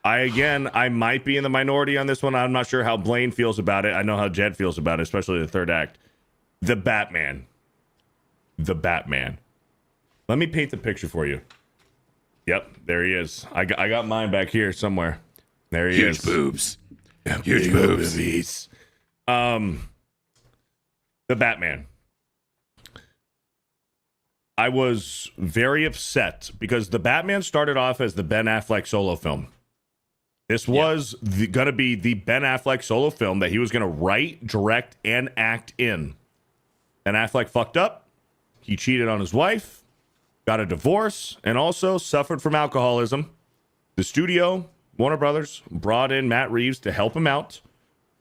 I might be in the minority on this one. I'm not sure how Blaine feels about it. I know how Jed feels about it, especially the third act. The Batman. The Batman. Let me paint the picture for you. Yep, there he is. I got mine back here somewhere. There he is. Huge boobs. Huge boobs. The Batman. I was very upset because the Batman started off as the Ben Affleck solo film. This was going to be the Ben Affleck solo film that he was going to write, direct, and act in. Ben Affleck fucked up. He cheated on his wife, got a divorce, and also suffered from alcoholism. The studio, Warner Brothers, brought in Matt Reeves to help him out.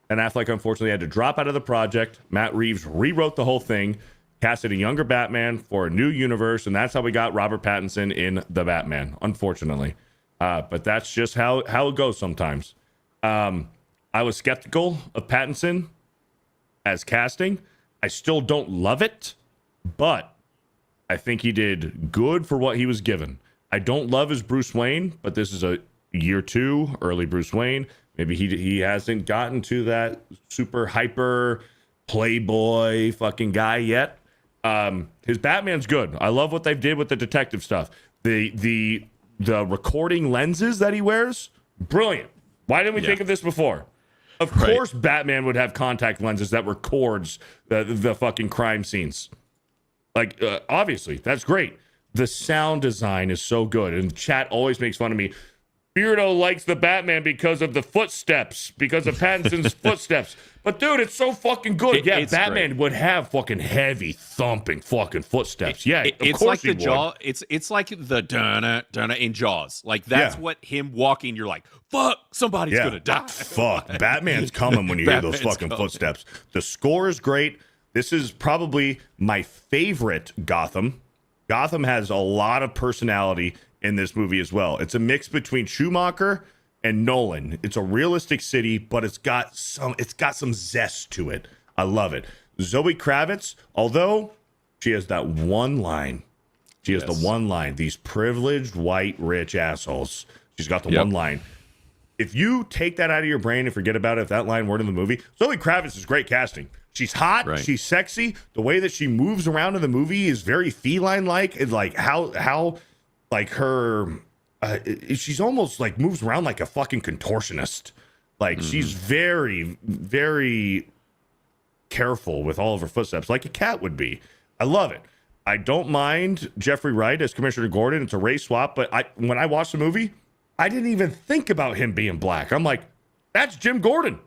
And Affleck, unfortunately, had to drop out of the project. Matt Reeves rewrote the whole thing, casted a younger Batman for a new universe, and that's how we got Robert Pattinson in The Batman, unfortunately. But that's just how it goes sometimes. I was skeptical of Pattinson as casting. I still don't love it, but I think he did good for what he was given. I don't love his Bruce Wayne, but this is a year 2, early Bruce Wayne. Maybe he hasn't gotten to that super hyper playboy fucking guy yet. His Batman's good. I love what they did with the detective stuff. The recording lenses that he wears, brilliant. Why didn't we think of this before? Of course Batman would have contact lenses that records the fucking crime scenes. Like, obviously, that's great. The sound design is so good. And chat always makes fun of me. Beardo likes the Batman because of the footsteps, because of Pattinson's footsteps. But dude, it's so fucking good. Batman would have fucking heavy thumping fucking footsteps. It's like the Jaw. It's like the dun in Jaws. Like that's what him walking. You're like, fuck, somebody's gonna die. Fuck, Batman's coming when you hear those fucking footsteps. The score is great. This is probably my favorite Gotham. Gotham has a lot of personality in this movie as well. It's a mix between Schumacher and Nolan. It's a realistic city, but it's got some zest to it. I love it. Zoe Kravitz, although she has that one line. She has the one line. These privileged white rich assholes. She's got the one line. If you take that out of your brain and forget about it, if that line weren't in the movie, Zoe Kravitz is great casting. She's hot. She's sexy. The way that she moves around in the movie is very feline-like. It's like how like her, she's almost like moves around like a fucking contortionist. Like she's very, very careful with all of her footsteps, like a cat would be. I love it. I don't mind Jeffrey Wright as Commissioner Gordon. It's a race swap, but when I watched the movie, I didn't even think about him being black. I'm like, that's Jim Gordon.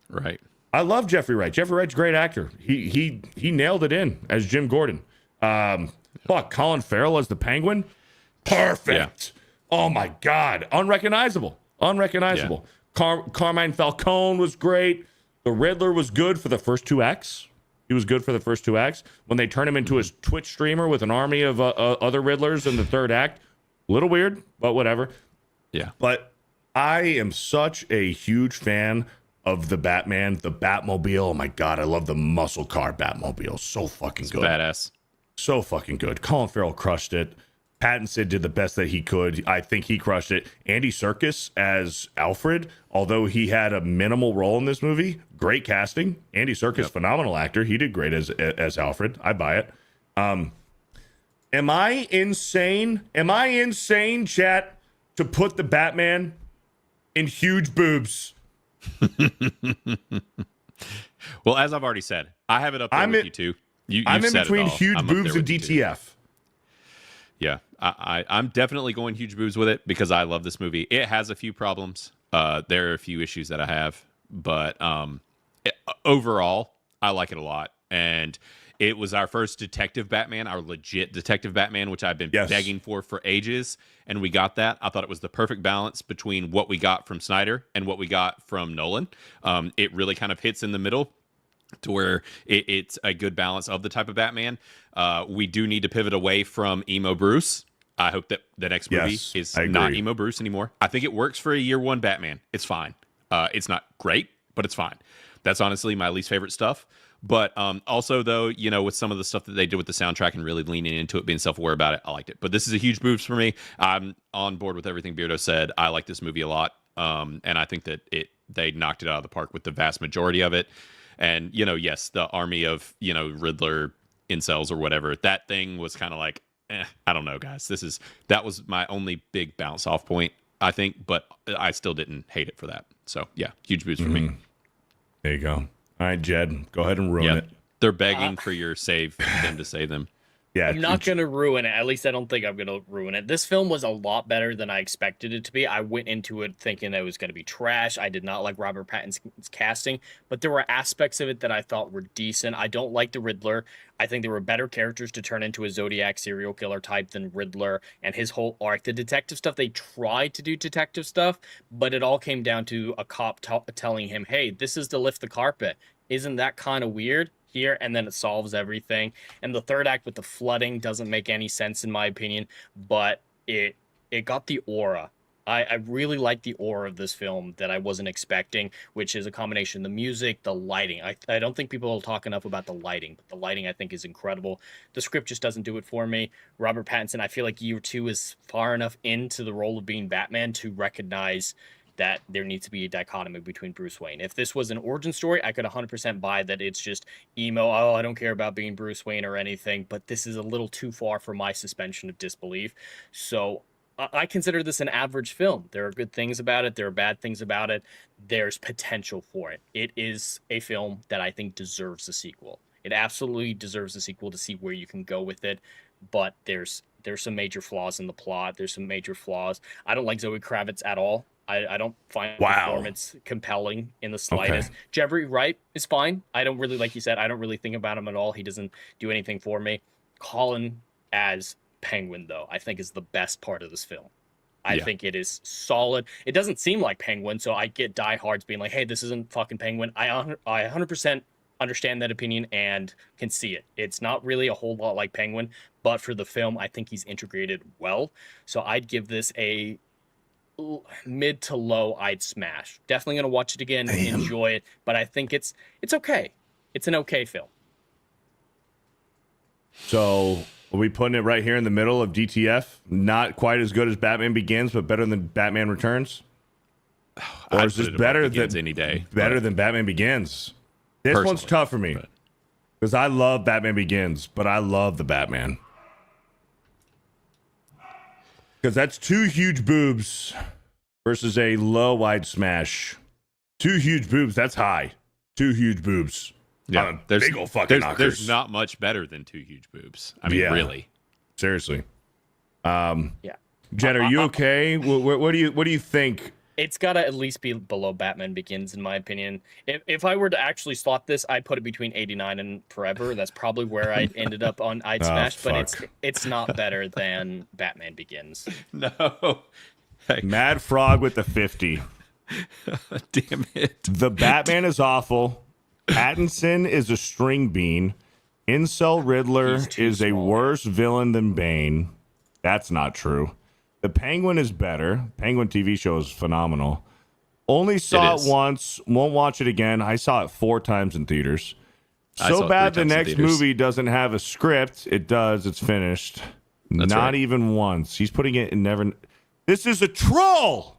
Right. I love Jeffrey Wright. Jeffrey Wright's a great actor. He nailed it in as Jim Gordon. Colin Farrell as the Penguin. Perfect. Yeah. Oh my God. Unrecognizable. Yeah. Carmine Falcone was great. The Riddler was good for the first 2 acts. He was good for the first 2 acts. When they turn him into a Twitch streamer with an army of other Riddlers in the third act, a little weird, but whatever. Yeah. But I am such a huge fan of the Batman, the Batmobile. Oh my God, I love the muscle car Batmobile. So fucking good. Badass. So fucking good. Colin Farrell crushed it. Pattinson did the best that he could. I think he crushed it. Andy Serkis as Alfred, although he had a minimal role in this movie, great casting. Andy Serkis, phenomenal actor. He did great as Alfred. I buy it. Am I insane? Chat, to put the Batman in huge boobs? Well, as I've already said, I have it up there with you too. I'm in between huge boobs and DTF. Yeah, I'm definitely going huge boobs with it because I love this movie. It has a few problems. There are a few issues that I have, but overall, I like it a lot. And it was our first detective Batman, our legit detective Batman, which I've been begging for ages. And we got that. I thought it was the perfect balance between what we got from Snyder and what we got from Nolan. It really kind of hits in the middle to where it's a good balance of the type of Batman. We do need to pivot away from emo Bruce I hope that the next movie Yes, is I not agree. emo Bruce anymore. I think it works for a year one Batman. It's fine. It's not great, but it's fine. That's honestly my least favorite stuff. But also, though, you know, with some of the stuff that they did with the soundtrack and really leaning into it, being self-aware about it, I liked it. But this is a huge boost for me. I'm on board with everything Beardo said. I like this movie a lot, and I think that they knocked it out of the park with the vast majority of it. And, you know, yes, the army of, you know, Riddler incels or whatever, that thing was kind of like, I don't know, guys. That was my only big bounce off point, I think, but I still didn't hate it for that. So yeah, huge boost for me. There you go. All right, Jed, go ahead and ruin it. They're begging for them to save them. Yeah, I'm not going to ruin it. At least I don't think I'm going to ruin it. This film was a lot better than I expected it to be. I went into it thinking it was going to be trash. I did not like Robert Pattinson's casting, but there were aspects of it that I thought were decent. I don't like the Riddler. I think there were better characters to turn into a Zodiac serial killer type than Riddler and his whole arc. The detective stuff, they tried to do detective stuff, but it all came down to a cop telling him, hey, this is to lift the carpet. Isn't that kind of weird? Here, and then it solves everything. And the third act with the flooding doesn't make any sense in my opinion, but it got the aura. I really like the aura of this film that I wasn't expecting, which is a combination of the music, the lighting. I don't think people talk enough about the lighting, but the lighting I think is incredible. The script just doesn't do it for me. Robert Pattinson, I feel like year 2 is far enough into the role of being Batman to recognize that there needs to be a dichotomy between Bruce Wayne. If this was an origin story, I could 100% buy that it's just emo, oh, I don't care about being Bruce Wayne or anything, but this is a little too far for my suspension of disbelief. So I consider this an average film. There are good things about it. There are bad things about it. There's potential for it. It is a film that I think deserves a sequel. It absolutely deserves a sequel to see where you can go with it, but there's some major flaws in the plot. There's some major flaws. I don't like Zoe Kravitz at all. I don't find the performance compelling in the slightest. Okay. Jeffrey Wright is fine. I don't really, like you said, I don't really think about him at all. He doesn't do anything for me. Colin as Penguin, though, I think is the best part of this film. I think it is solid. It doesn't seem like Penguin, so I get diehards being like, hey, this isn't fucking Penguin. I 100% understand that opinion and can see it. It's not really a whole lot like Penguin, but for the film, I think he's integrated well. So I'd give this a mid to low. I'd smash. Definitely gonna watch it again, enjoy it, but I think it's okay. It's an okay film. So are we putting it right here in the middle of DTF? Not quite as good as Batman Begins, but better than Batman Returns? Or is this better than any day? Better than Batman Begins? This one's tough for me because I love Batman Begins, but I love the Batman. Because that's 2 huge boobs versus a low wide smash. 2 huge boobs, that's high. 2 huge boobs. Yeah, big old fucking knockers. There's not much better than 2 huge boobs. I mean, really. Seriously. Jen, are you okay? What do you think? It's got to at least be below Batman Begins, in my opinion. If I were to actually slot this, I'd put it between 89 and Forever. That's probably where I ended up on I'd Smash, but it's not better than Batman Begins. No. Hey. Mad Frog with the 50. Damn it. The Batman is awful. Pattinson is a string bean. Incel Riddler is a worse villain than Bane. That's not true. The Penguin is better. Penguin TV show is phenomenal. Only saw it once. Won't watch it again. I saw it 4 times in theaters. So bad the next movie doesn't have a script. It does. It's finished. That's not even once. He's putting it in never. This is a troll.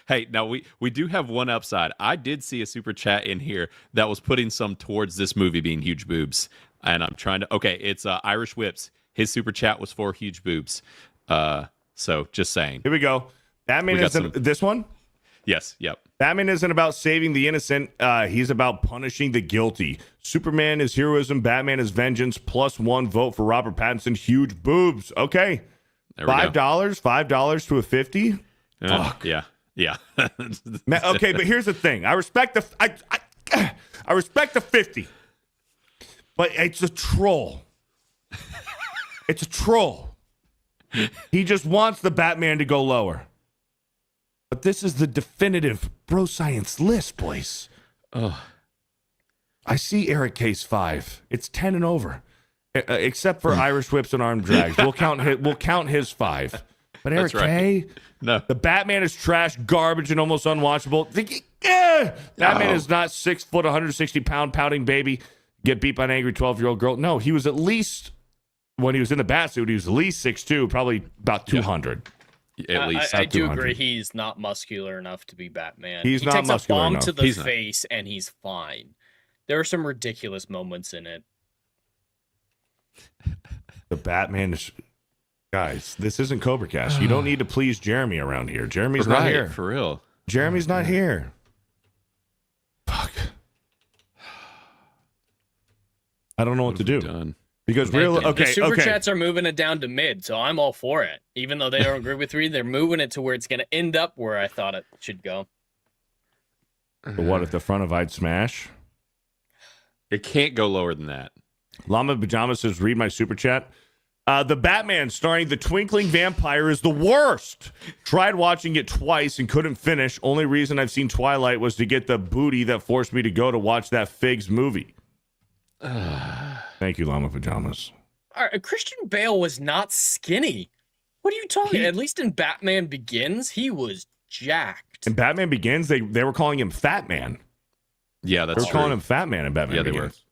Hey, now we do have one upside. I did see a super chat in here that was putting some towards this movie being huge boobs. And I'm trying to... Okay, it's Irish Whips. His super chat was for huge boobs. So just saying. Here we go. Batman isn't this one? Yes. Yep. Batman isn't about saving the innocent. He's about punishing the guilty. Superman is heroism. Batman is vengeance. +1 vote for Robert Pattinson. Huge boobs. Okay. $5. $5 to a 50. Fuck. Yeah. Yeah. Okay, but here's the thing. I respect the I respect the 50. But it's a troll. It's a troll. He just wants the Batman to go lower. But this is the definitive bro science list, boys. Oh. I see Eric Case 5. It's 10 and over. except for Irish whips and arm drags. We'll count his 5. But Eric That's right. K, No. the Batman is trash, garbage, and almost unwatchable. Batman is not 6 foot, 160-pound pouting baby. Get beat by an angry 12-year-old girl. No, he was at least, when he was in the Batsuit, he was at least 6'2", probably about 200. At least. I do 200. agree. He's not muscular enough to be Batman. He's he not takes muscular a bomb enough. to the He's not. face and he's fine. There are some ridiculous moments in it. The Batman is... Guys, this isn't Cobra Cast. You don't need to please Jeremy around here. Jeremy's not Right, here. for real. Jeremy's not here. Fuck. I don't know what to do. Done. Because The okay, super chats are moving it down to mid, so I'm all for it. Even though they don't agree with 3, they're moving it to where it's going to end up where I thought it should go. But what at the front of I'd smash? It can't go lower than that. Llama Pajama says, read my super chat. The Batman starring the Twinkling Vampire is the worst. Tried watching it twice and couldn't finish. Only reason I've seen Twilight was to get the booty that forced me to go to watch that Figs movie. Thank you, Llama Pajamas. All right, Christian Bale was not skinny. What are you talking? At least in Batman Begins, he was jacked. In Batman Begins, they were calling him Fat Man. Yeah, They that's were true. calling him Fat Man in Batman Yeah, they Begins.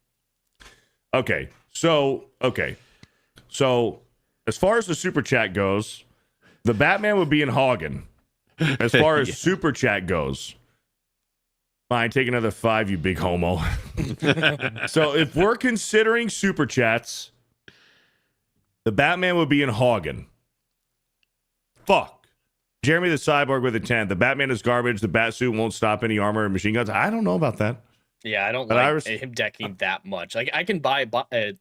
Okay, so as far as the super chat goes, the Batman would be in Hagen. As far as super chat goes, fine, take another 5, you big homo. So if we're considering super chats, the Batman would be in Hagen. Fuck. Jeremy the Cyborg with a 10. The Batman is garbage. The Batsuit won't stop any armor and machine guns. I don't know about that. Yeah, I don't But like him decking that much. Like, I can buy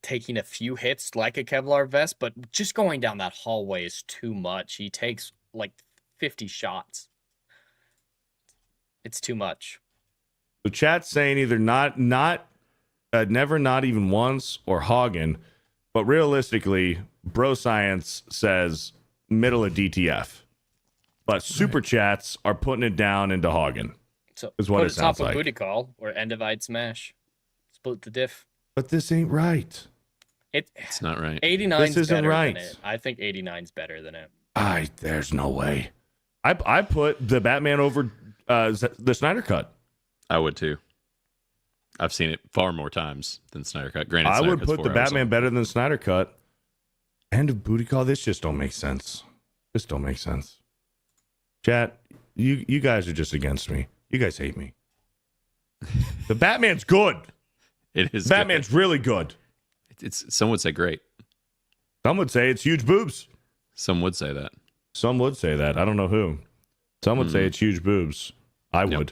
taking a few hits like a Kevlar vest, but just going down that hallway is too much. He takes like 50 shots. It's too much. The chat's saying either never, not even once, or Hagen. But realistically, Bro Science says middle of DTF. But super chats are putting it down into Hagen. So is what put it it top sounds of like. booty call or end of I'd smash. Split the diff. But this ain't right. It's not right. 89's This isn't better right. than it. I think 89's better than it. There's no way. I put the Batman over the Snyder Cut. I would too. I've seen it far more times than Snyder Cut. Granted, I Snyder would Cut's put the 4 hours Batman long. better than Snyder Cut. End of booty call. This just don't make sense. This don't make sense. Chat, you guys are just against me. You guys hate me. The Batman's good. It is. Batman's really good. It's some would say great. Some would say it's huge boobs. Some would say that. Some would say that. I don't know who. Some would say it's huge boobs. I Nope. would.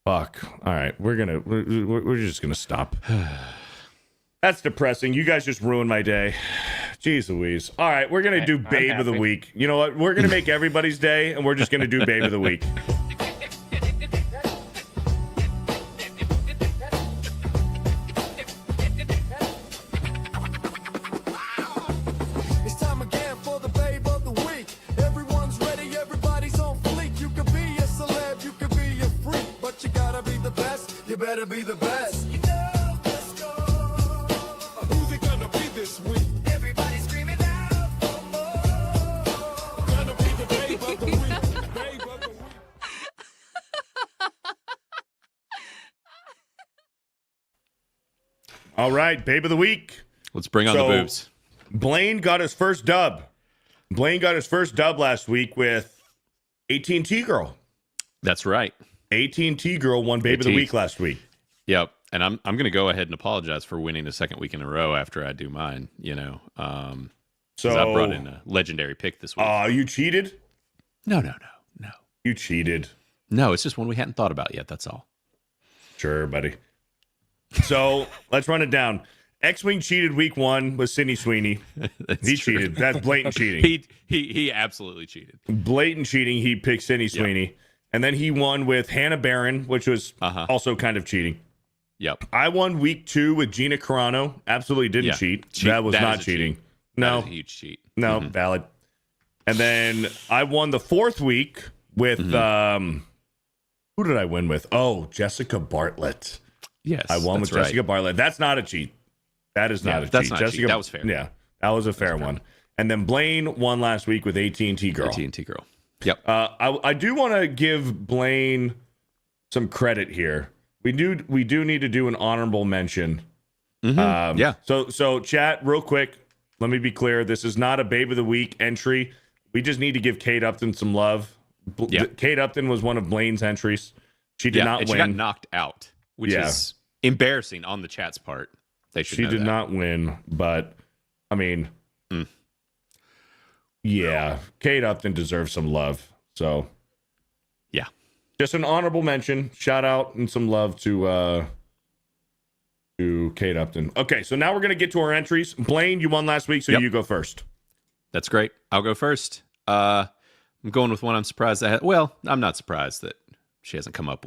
Fuck. All right, we're just gonna stop. That's depressing. You guys just ruined my day. Jeez Louise. All right, we're gonna do I'm Babe of the happy. Week. You know what? We're gonna make everybody's day, and we're just gonna do Babe of the Week. It's time again for the babe of the week. Everyone's ready, everybody's on fleek. You could be a celeb, you could be a freak, but you gotta be the best. You better be the best. Who's it gonna be this week? Everybody's screaming out for more. Gonna be the babe of the week. Babe of the week. All right, Babe of the Week. Let's bring on So- the boobs. Blaine got his first dub. Blaine got his first dub last week with AT&T Girl. That's right. AT&T Girl won Babe of the AT. Week last week. Yep. And I'm going to go ahead and apologize for winning the second week in a row after I do mine. You know, 'cause So I brought in a legendary pick this week. you cheated? No. You cheated. No, it's just one we hadn't thought about yet. That's all. Sure, buddy. So let's run it down. Xwing cheated week 1 with Sydney Sweeney. That's He true. cheated. That's blatant cheating. He absolutely cheated. Blatant cheating. He picked Sydney Sweeney. And then he won with Hannah Barron, which was also kind of cheating. Yep. I won week 2 with Gina Carano. Absolutely didn't Yeah. cheat. That was That not is a cheating. cheat. No. That is a huge cheat. No, valid. And then I won the 4th week with who did I win with? Oh, Jessica Bartlett. Yes. I won with that's right. Jessica Bartlett. That's not a cheat. That is not a that's cheat. not Jessica, cheat. That was fair. Yeah, that was a fair one. And then Blaine won last week with AT&T Girl. AT&T Girl. Yep. I do want to give Blaine some credit here. We do need to do an honorable mention. Yeah. So chat real quick. Let me be clear. This is not a Babe of the Week entry. We just need to give Kate Upton some love. Kate Upton was one of Blaine's entries. She did not win. She got knocked out, which is embarrassing on the chat's part. They should. She did not win, but I mean, yeah, Kate Upton deserves some love. So, yeah, just an honorable mention. Shout out and some love to Kate Upton. Okay, so now we're gonna get to our entries. Blaine, you won last week, so you go first. That's great. I'll go first. I'm going with one I'm surprised that. Well, I'm not surprised that she hasn't come up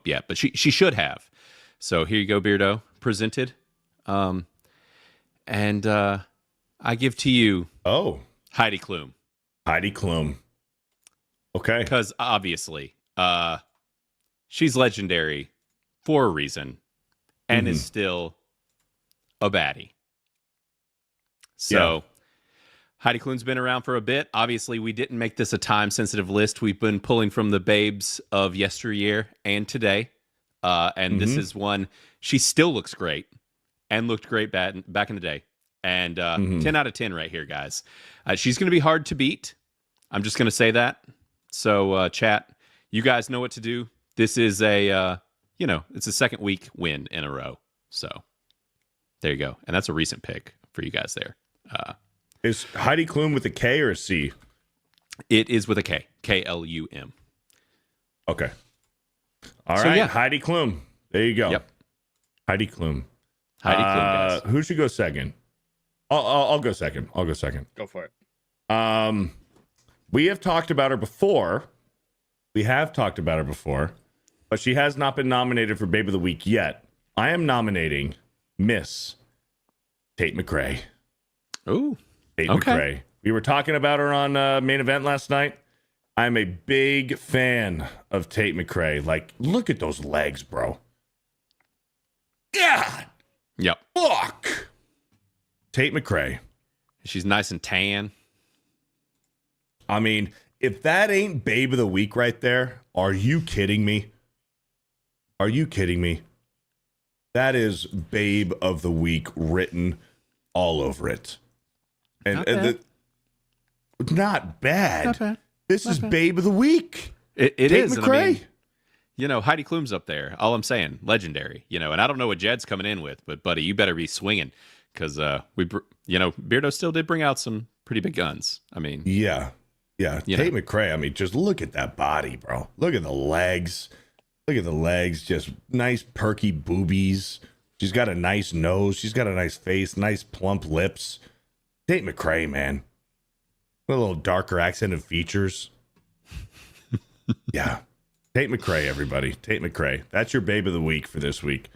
yet, but she should have. So here you go, Beardo. Presented. And I give to you Heidi Klum. Heidi Klum. Okay. Because obviously, she's legendary for a reason and is still a baddie. So Heidi Klum's been around for a bit. Obviously, we didn't make this a time-sensitive list. We've been pulling from the babes of yesteryear and today. And this is one, she still looks great and looked great back in the day. And 10 out of 10 right here, guys. She's going to be hard to beat. I'm just going to say that. So, chat, you guys know what to do. This is it's a second week win in a row. So, there you go. And that's a recent pick for you guys there. Is Heidi Klum with a K or a C? It is with a K. Klum. Okay. All right. Heidi Klum. There you go. Yep. Heidi Klum. Heidi Klum, guys. Who should go second? I'll go second. Go for it. We have talked about her before. But she has not been nominated for Babe of the Week yet. I am nominating Miss Tate McRae. Ooh. Tate McRae. We were talking about her on Main Event last night. I'm a big fan of Tate McRae. Like, look at those legs, bro. God. Yep. Fuck. Tate McRae. She's nice and tan. I mean, if that ain't Babe of the Week right there, are you kidding me? That is Babe of the Week written all over it. And not bad. This is Babe of the Week. It Tate is. McRae. And I mean, Heidi Klum's up there. All I'm saying, legendary. And I don't know what Jed's coming in with, but buddy, you better be swinging because Beardo still did bring out some pretty big guns. I mean, yeah. Tate McRae. I mean, just look at that body, bro. Look at the legs. Just nice perky boobies. She's got a nice nose. She's got a nice face, nice plump lips. Tate McRae, man. With a little darker accented features. Yeah. Tate McRae, everybody. Tate McRae. That's your Babe of the Week for this week.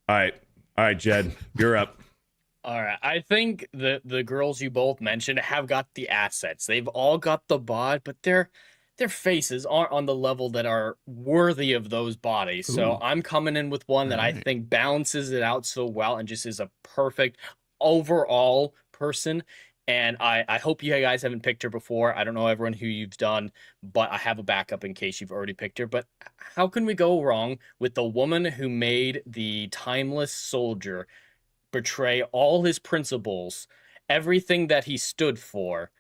All right, Jed, you're up. All right. I think the girls you both mentioned have got the assets. They've all got the bod, but their faces aren't on the level that are worthy of those bodies. So I'm coming in with one that I think balances it out so well and just is a perfect overall person. And I hope you guys haven't picked her before. I don't know everyone who you've done, but I have a backup in case you've already picked her. But how can we go wrong with the woman who made the timeless soldier betray all his principles, everything that he stood for,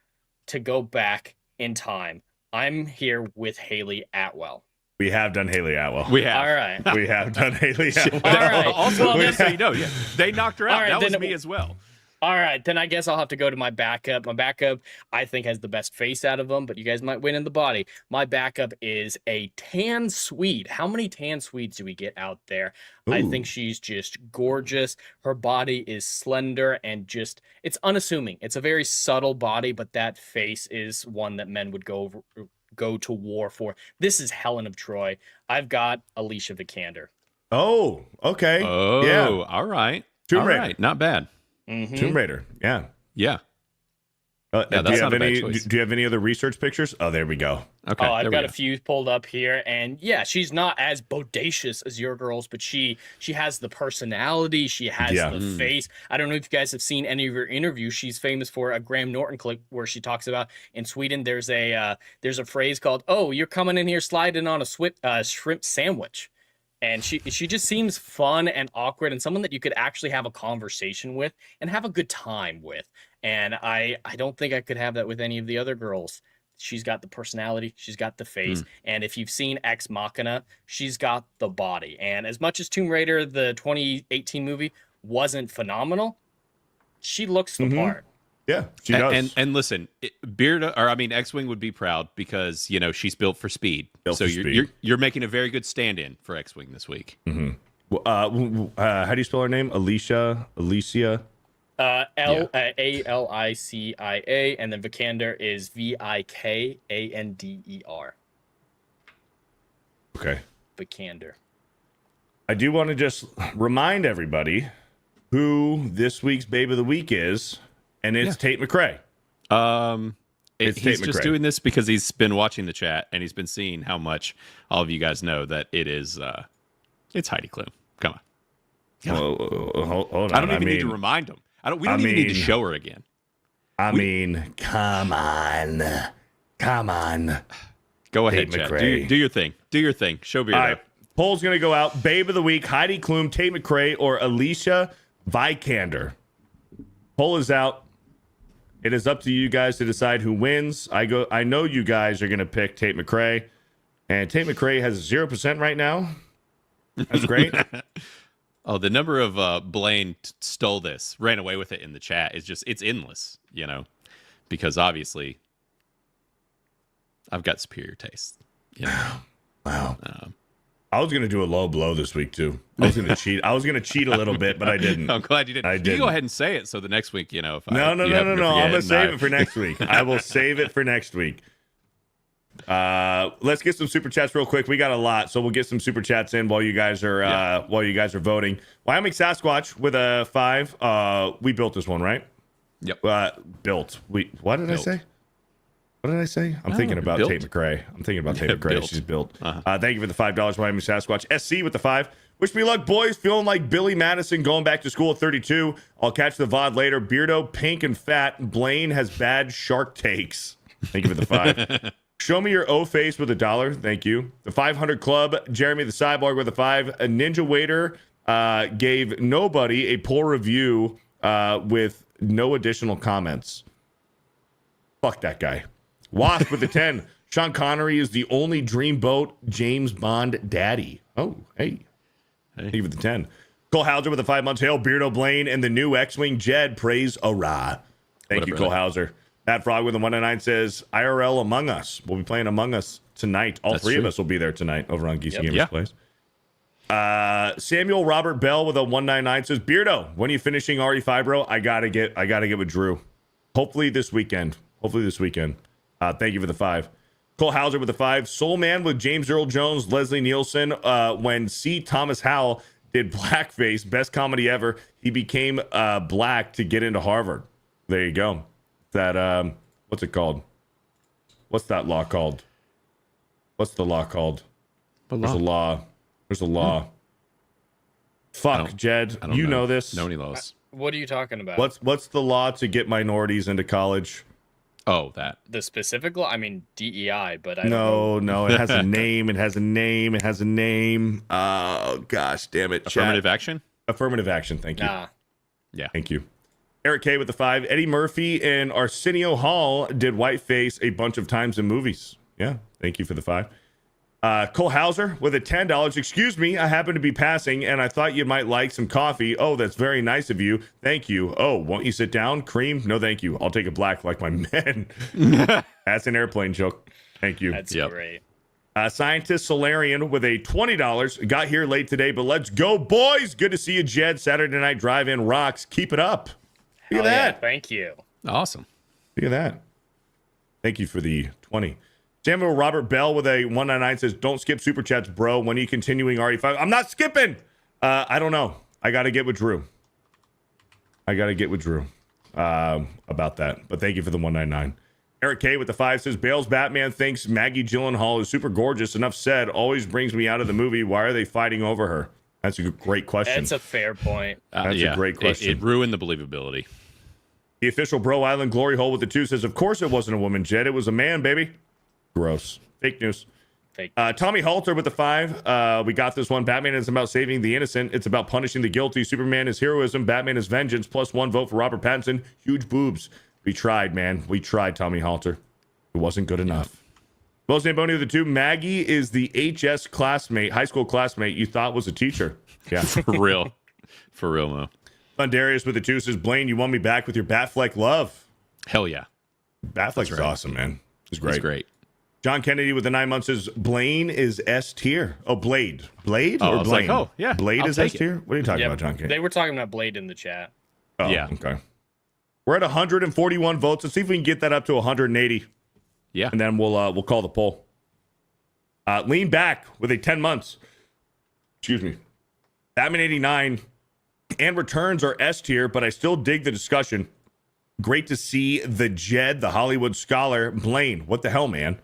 to go back in time? I'm here with Haley Atwell. We have done Haley Atwell. We have. All right. We have done Haley Atwell. All right. Also, just so you know, they knocked her out. All right, that was then me as well. All right, then I guess I'll have to go to my backup. My backup, I think, has the best face out of them, but you guys might win in the body. My backup is a tan Swede. How many tan Swedes do we get out there? Ooh. I think she's just gorgeous. Her body is slender and just, it's unassuming. It's a very subtle body, but that face is one that men would go to war for. This is Helen of Troy. I've got Alicia Vikander. Oh, okay. Oh, yeah. All right. Tomb Raider. Not bad. Mm-hmm. Tomb Raider. Yeah. Yeah, do you that's have not a bad any? choice. Do you have any other research pictures? Oh, there we go. Okay. Oh, I've there we got go. a few pulled up here, and yeah, she's not as bodacious as your girls, but she has the personality, she has the face. I don't know if you guys have seen any of her interviews. She's famous for a Graham Norton clip where she talks about in Sweden there's a phrase called "Oh, you're coming in here sliding on a shrimp sandwich," and she just seems fun and awkward and someone that you could actually have a conversation with and have a good time with. And I don't think I could have that with any of the other girls. She's got the personality, she's got the face, and if you've seen Ex Machina, she's got the body. And as much as Tomb Raider, the 2018 movie, wasn't phenomenal, she looks the part. Yeah, she does. And listen, Xwing would be proud because she's built for speed. You're making a very good stand-in for Xwing this week. How do you spell her name? Alicia. Alicia, and then Vikander is Vikander. Okay. Vikander. I do want to just remind everybody who this week's Babe of the Week is, and it's Tate McRae. He's Tate just McRae. doing this because he's been watching the chat and he's been seeing how much all of you guys know that it is. It's Heidi Klum. Come on. Hold on. I don't even need to remind him. We don't even need to show her again. Come on. Go ahead, Tate Chad. McRae. Do your thing. Do your thing. Show Beardo. All right. Poll's going to go out. Babe of the Week, Heidi Klum, Tate McRae, or Alicia Vikander. Poll is out. It is up to you guys to decide who wins. I know you guys are going to pick Tate McRae. And Tate McRae has 0% right now. That's great. Oh, the number of Blaine stole this, ran away with it in the chat it's endless, because obviously I've got superior taste. Wow. I was going to do a low blow this week too. I was going to cheat. I was going to cheat a little bit, but I didn't. I'm glad you didn't. I You didn't. can go ahead and say it so the next week, if No. I'm going to save it for next week. I will save it for next week. Let's get some super chats real quick. We got a lot, so we'll get some super chats in while you guys are voting. Wyoming Sasquatch with a 5. We built this one, right? Yep. Built. What did I say? What did I say? I'm thinking about built. Tate McRae. Built. She's built. Thank you for the $5, Wyoming Sasquatch. SC with the 5. Wish me luck, boys. Feeling like Billy Madison going back to school at 32. I'll catch the VOD later. Beardo, pink and fat. Blaine has bad shark takes. Thank you for the 5. Show me your O face with $1. Thank you. The 500 Club, Jeremy the Cyborg with a 5. A Ninja Waiter gave nobody a poor review with no additional comments. Fuck that guy. Wasp with a 10. Sean Connery is the only dreamboat James Bond daddy. Oh, hey. Thank you for the 10. Cole Hauser with a 5 months. Hail Beardo, Blaine, and the new Xwing Jed. Praise Ara. Thank you, Cole Hauser. Matt Frog with a 109 says, IRL Among Us. We'll be playing Among Us tonight. All That's three true. of us will be there tonight over on Geesey Gamers Yeah. Place. Samuel Robert Bell with a 199 says, Beardo, when are you finishing RE5, bro? I gotta get with Drew. Hopefully this weekend. Thank you for the 5. Cole Hauser with the 5. Soul Man with James Earl Jones, Leslie Nielsen. When C. Thomas Howell did blackface, best comedy ever. He became black to get into Harvard. There you go. That what's it called? What's that law called? What's the law called? There's a law. Fuck, Jed. You know this. Know any laws? What are you talking about? What's the law to get minorities into college? Oh, that. The specific law? I mean, DEI, but I don't know. No, it has a name. It has a name. Oh, gosh, damn it. Affirmative action? Affirmative action. Thank you. Nah. Yeah. Thank you. Eric K with the 5. Eddie Murphy and Arsenio Hall did whiteface a bunch of times in movies. Yeah. Thank you for the 5. Cole Hauser with a $10. Excuse me, I happen to be passing and I thought you might like some coffee. Oh, that's very nice of you. Thank you. Oh, won't you sit down? Cream? No, thank you. I'll take a black like my men. That's an airplane joke. Thank you. That's great. Scientist Solarian with a $20. Got here late today, but let's go, boys. Good to see you, Jed. Saturday Night Drive-In rocks. Keep it up. Look at that. Yeah, thank you. Awesome. Look at that. Thank you for the 20. Samuel Robert Bell with a 199 says, don't skip super chats, bro. When are you continuing RE5? I'm not skipping. I don't know. I got to get with Drew. about that. But thank you for the 199. Eric K with the 5 says, Bale's Batman thinks Maggie Gyllenhaal is super gorgeous. Enough said. Always brings me out of the movie. Why are they fighting over her? That's a great question. That's a fair point. That's a great question. It ruined the believability. The official Bro Island Glory Hole with the 2 says, of course it wasn't a woman, Jed. It was a man, baby. Gross. Fake news. Fake. Tommy Halter with the 5. We got this one. Batman is about saving the innocent. It's about punishing the guilty. Superman is heroism. Batman is vengeance. Plus 1 vote for Robert Pattinson. Huge boobs. We tried, man. We tried, Tommy Halter. It wasn't good enough. Most Zamboni with the 2. Maggie is the HS classmate, high school classmate you thought was a teacher. Yeah. For real. For real, Mo. Thundarius with the 2 says, Blaine, you won me back with your Batfleck love. Hell yeah. Batfleck's awesome, man. It's great. It's great. John Kennedy with the 9 months says, Blaine is S tier. Oh, Blade. Blade Oh, I or was Blaine? like, oh, yeah, Blade I'll is take S tier? What are you talking Yeah, about, John Kennedy? they were talking about Blade in the chat. Oh, Yeah. Okay. We're at 141 votes. Let's see if we can get that up to 180. Yeah. And then we'll call the poll. Lean back with a 10 months. Excuse me. Batman 89 and Returns are S tier, but I still dig the discussion. Great to see the Jed, the Hollywood scholar. Blaine, what the hell, man?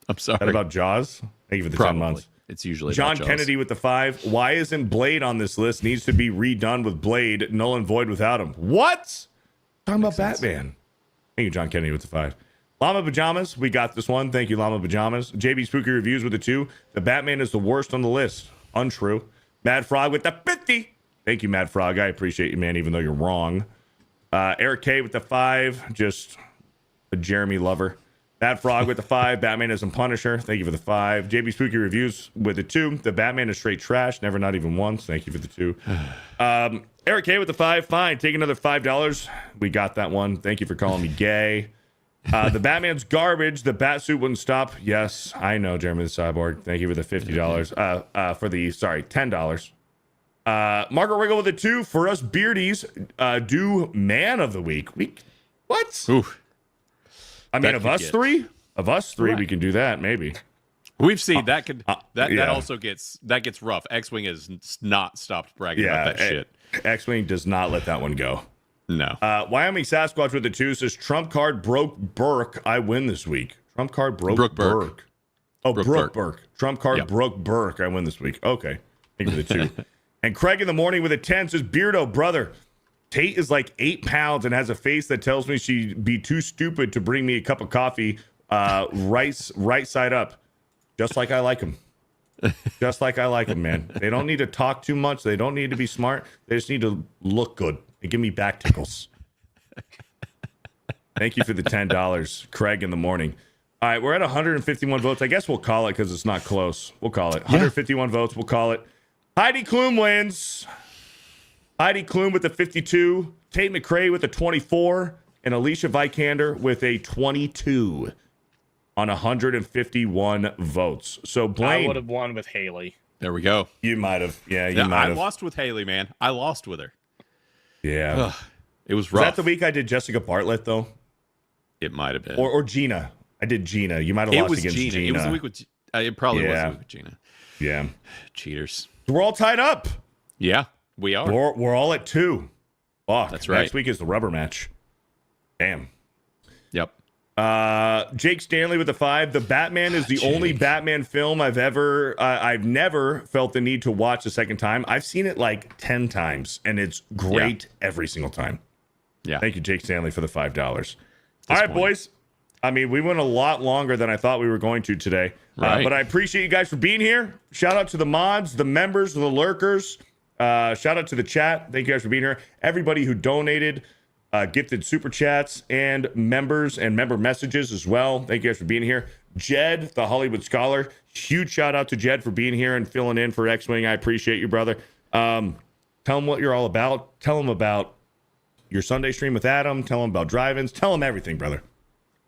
I'm sorry. Is that about Jaws? Thank you for the 10 months. It's usually John about Jaws. Kennedy with the 5. Why isn't Blade on this list? Needs to be redone with Blade. Null and void without him. What? Talking about Batman. Thank you, John Kennedy with the 5. Llama Pajamas. We got this one. Thank you, Llama Pajamas. JB Spooky Reviews with the 2. The Batman is the worst on the list. Untrue. Mad Frog with the 50. Thank you, Mad Frog. I appreciate you, man, even though you're wrong. Eric K with the 5. Just a Jeremy lover. Mad Frog with the 5. Batman isn't Punisher. Thank you for the 5. JB Spooky Reviews with the 2. The Batman is straight trash. Never, not even once. Thank you for the 2. Eric K with the 5. Fine. Take another $5. We got that one. Thank you for calling me gay. The Batman's garbage. The Batsuit wouldn't stop. Yes, I know, Jeremy the Cyborg. Thank you for the $50. For the, sorry, $10. Margaret Wiggle with the 2. For us beardies, do Man of the Week. What? Oof. I mean, of us three, Right. we can do that, maybe. We've seen that could that yeah. also gets rough. Xwing has not stopped bragging about that shit. X-Wing does not let that one go. No. Wyoming Sasquatch with the 2 says, Trump card broke Burke. I win this week. Trump card broke Burke. Oh, Brooke Burke. Trump card broke Burke. I win this week. Okay. Thank you for the 2. And Craig in the morning with a 10 says, Beardo, brother, Tate is like 8 pounds and has a face that tells me she'd be too stupid to bring me a cup of coffee right side up. Just like I like him. Just like I like him, man. They don't need to talk too much. They don't need to be smart. They just need to look good and give me back tickles. Thank you for the $10, Craig in the morning. All right, we're at 151 votes. I guess we'll call it because it's not close. We'll call it. 151 votes. We'll call it. Heidi Klum wins. Heidi Klum with the 52. Tate McRae with a 24. And Alicia Vikander with a 22 on 151 votes. So Blaine, I would have won with Haley. There we go. You might have. Yeah, you might have. I lost with Haley, man. I lost with her. Yeah. Ugh, it was Was rough. that the week I did Jessica Bartlett, though? It might have been. Or Gina. I did Gina. You might have lost against Gina. It was the week with. It probably was the week with Gina. Yeah. Cheaters. We're all tied up. Yeah, we are. We're all at 2. Fuck. That's right. Next week is the rubber match. Damn. Yep. Jake Stanley with the 5. The Batman is the only Batman film I've never felt the need to watch a second time. I've seen it like 10 times, and it's great every single time. Yeah. Thank you, Jake Stanley, for the $5. All right, boys. I mean, we went a lot longer than I thought we were going to today. Right. But I appreciate you guys for being here. Shout out to the mods, the members, the lurkers. Shout out to the chat. Thank you guys for being here. Everybody who donated, gifted super chats, and members and member messages as well. Thank you guys for being here. Jed, the Hollywood Scholar. Huge shout out to Jed for being here and filling in for Xwing. I appreciate you, brother. Tell them what you're all about. Tell them about your Sunday stream with Adam. Tell them about drive-ins. Tell them everything, brother.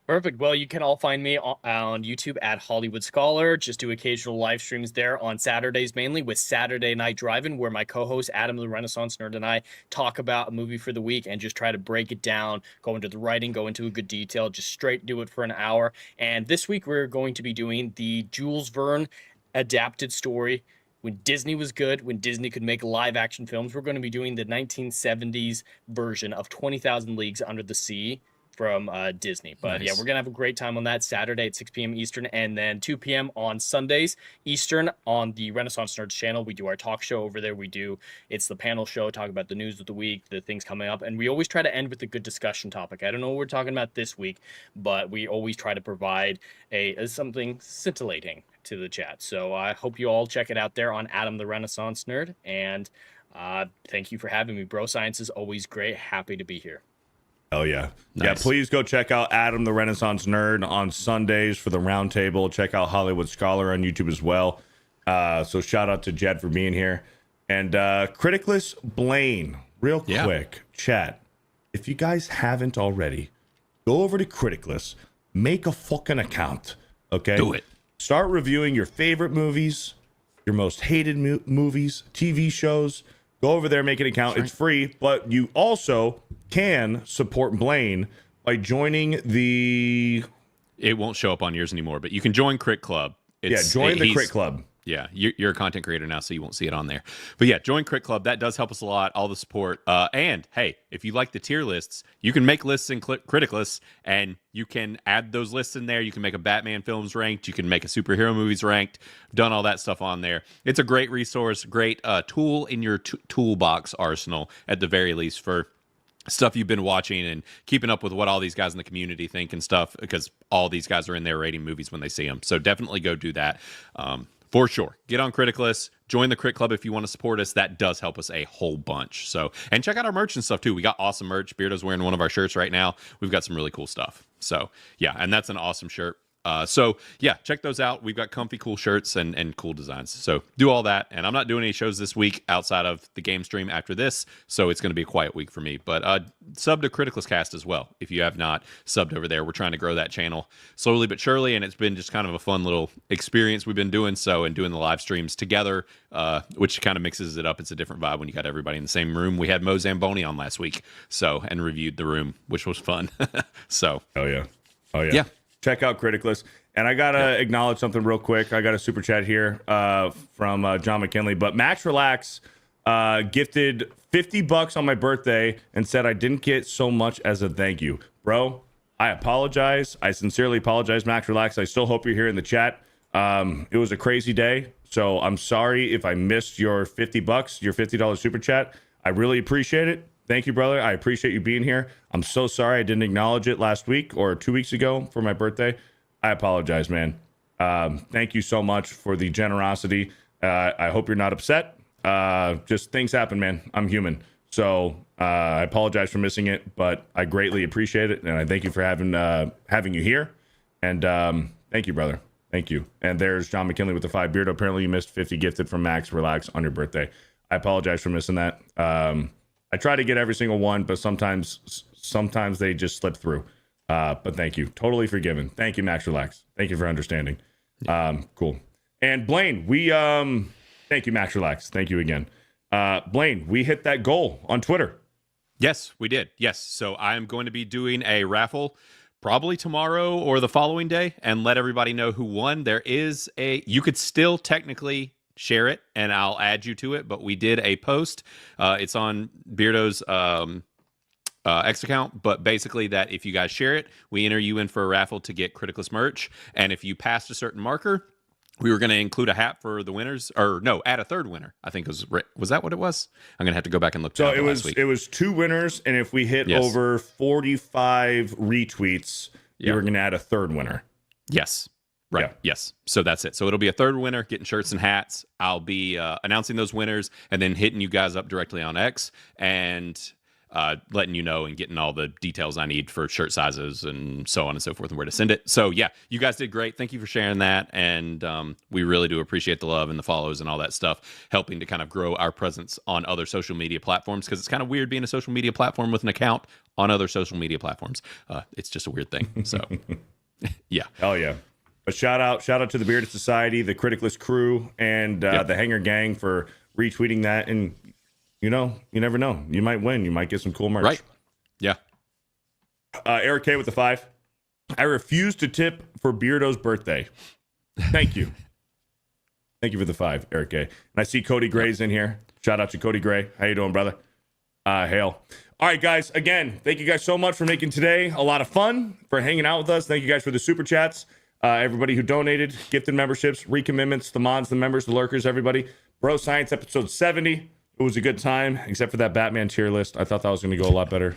Perfect. Well, you can all find me on YouTube at Hollywood Scholar. Just do occasional live streams there on Saturdays, mainly with Saturday Night Drive-In, where my co-host Adam the Renaissance Nerd and I talk about a movie for the week and just try to break it down, go into the writing, go into a good detail, just straight do it for an hour. And this week we're going to be doing the Jules Verne adapted story, when Disney was good, when Disney could make live action films. We're going to be doing the 1970s version of 20,000 Leagues Under the Sea from Disney. But yeah, we're going to have a great time on that Saturday at 6 p.m. Eastern, and then 2 p.m. on Sundays Eastern on the Renaissance Nerds channel. We do our talk show over there. It's the panel show, talk about the news of the week, the things coming up, and we always try to end with a good discussion topic. I don't know what we're talking about this week, but we always try to provide something scintillating to the chat. So I hope you all check it out there on Adam the Renaissance Nerd, and thank you for having me. Bro Science is always great. Happy to be here. Oh yeah. Nice. Yeah, please go check out Adam the Renaissance Nerd on Sundays for the roundtable. Check out Hollywood Scholar on YouTube as well. So shout out to Jed for being here. And Criticless Blaine, real quick, chat. If you guys haven't already, go over to Criticless, make a fucking account. Okay? Do it. Start reviewing your favorite movies, your most hated movies, TV shows. Go over there, make an account. It's free, but you also can support Blaine by joining the... It won't show up on yours anymore, but you can join Crit Club. Join the Crit Club. Yeah, you're a content creator now, so you won't see it on there. But yeah, join Crit Club. That does help us a lot, all the support. And hey, if you like the tier lists, you can make lists in Criticless, and you can add those lists in there. You can make a Batman films ranked. You can make a superhero movies ranked. Done all that stuff on there. It's a great resource, great tool in your toolbox arsenal, at the very least, for stuff you've been watching and keeping up with what all these guys in the community think and stuff, because all these guys are in there rating movies when they see them. So definitely go do that. For sure. Get on Criticless. Join the Crit Club if you want to support us. That does help us a whole bunch. So, and check out our merch and stuff too. We got awesome merch. Beardo's wearing one of our shirts right now. We've got some really cool stuff. So yeah, and that's an awesome shirt. So yeah, check those out. We've got comfy, cool shirts and cool designs. So do all that. And I'm not doing any shows this week outside of the game stream after this. So it's going to be a quiet week for me, but sub to Criticless Cast as well. If you have not subbed over there, we're trying to grow that channel slowly but surely. And it's been just kind of a fun little experience we've been doing. So, and doing the live streams together, which kind of mixes it up. It's a different vibe when you got everybody in the same room. We had Mo Zamboni on last week. So, and reviewed the room, which was fun. So. Oh yeah. Yeah. Check out Criticless. And I got to acknowledge something real quick. I got a super chat here from John McKinley. But Max Relax gifted $50 on my birthday and said I didn't get so much as a thank you. Bro, I apologize. I sincerely apologize, Max Relax. I still hope you're here in the chat. It was a crazy day. So I'm sorry if I missed your $50, your $50 super chat. I really appreciate it. Thank you, brother. I appreciate you being here. I'm so sorry I didn't acknowledge it last week or 2 weeks ago for my birthday. I apologize, man. Thank you so much for the generosity. I hope you're not upset. Just things happen, man. I'm human. So I apologize for missing it, but I greatly appreciate it. And I thank you for having you here. And thank you, brother. Thank you. And there's John McKinley with the 5 Beardo. Apparently you missed 50 gifted from Max Relax on your birthday. I apologize for missing that. I try to get every single one, but sometimes they just slip through. But thank you. Totally forgiven. Thank you, Max Relax. Thank you for understanding. Cool. And Blaine, thank you, Max Relax. Thank you again. Blaine, we hit that goal on Twitter. Yes, we did. Yes. So I'm going to be doing a raffle probably tomorrow or the following day and let everybody know who won. You could still technically share it and I'll add you to it, but we did a post. It's on Beardo's X account, but basically that if you guys share it, we enter you in for a raffle to get Criticless merch. And if you passed a certain marker, we were going to include a hat for the winners, or no, add a third winner. I think was that what it was? I'm going to have to go back and look. So it was 2 winners, and if we hit over 45 retweets, you were going to add a third winner. Yes. Right. Yeah. Yes. So that's it. So it'll be a third winner getting shirts and hats. I'll be announcing those winners and then hitting you guys up directly on X and letting you know and getting all the details I need for shirt sizes and so on and so forth and where to send it. So yeah, you guys did great. Thank you for sharing that. And we really do appreciate the love and the follows and all that stuff, helping to kind of grow our presence on other social media platforms, because it's kind of weird being a social media platform with an account on other social media platforms. It's just a weird thing. So yeah. Hell yeah. A shout out to the Bearded Society, the Criticless crew, and the Hanger Gang for retweeting that. And you never know. You might win. You might get some cool merch. Right. Yeah. Eric K with the 5. I refuse to tip for Beardo's birthday. Thank you. Thank you for the 5, Eric Gay. And I see Cody Gray's in here. Shout out to Cody Gray. How you doing, brother? Hail. All right, guys. Again, thank you guys so much for making today a lot of fun, for hanging out with us. Thank you guys for the super chats. Everybody who donated, gifted memberships, recommitments, the mods, the members, the lurkers, everybody. Bro Science episode 70. It was a good time, except for that Batman tier list. I thought that was going to go a lot better,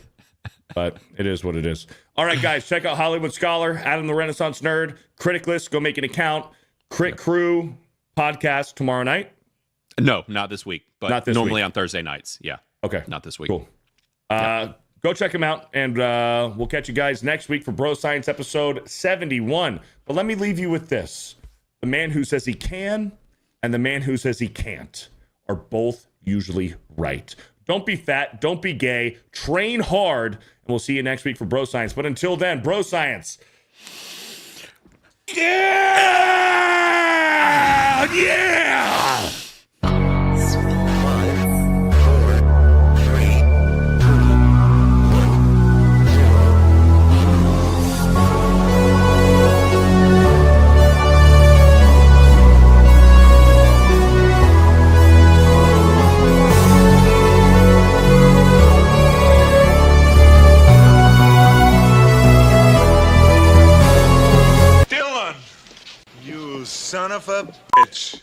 but it is what it is. All right, guys, check out Hollywood Scholar, Adam the Renaissance Nerd, Criticless. Go make an account. Crit Crew podcast tomorrow night. No, not this week, but not this normally week. On Thursday nights. Yeah. Okay. Not this week. Cool. Go check them out, and we'll catch you guys next week for Bro Science episode 71. But let me leave you with this. The man who says he can and the man who says he can't are both usually right. Don't be fat. Don't be gay. Train hard, and we'll see you next week for Bro Science. But until then, Bro Science. Yeah! Yeah! Son of a bitch.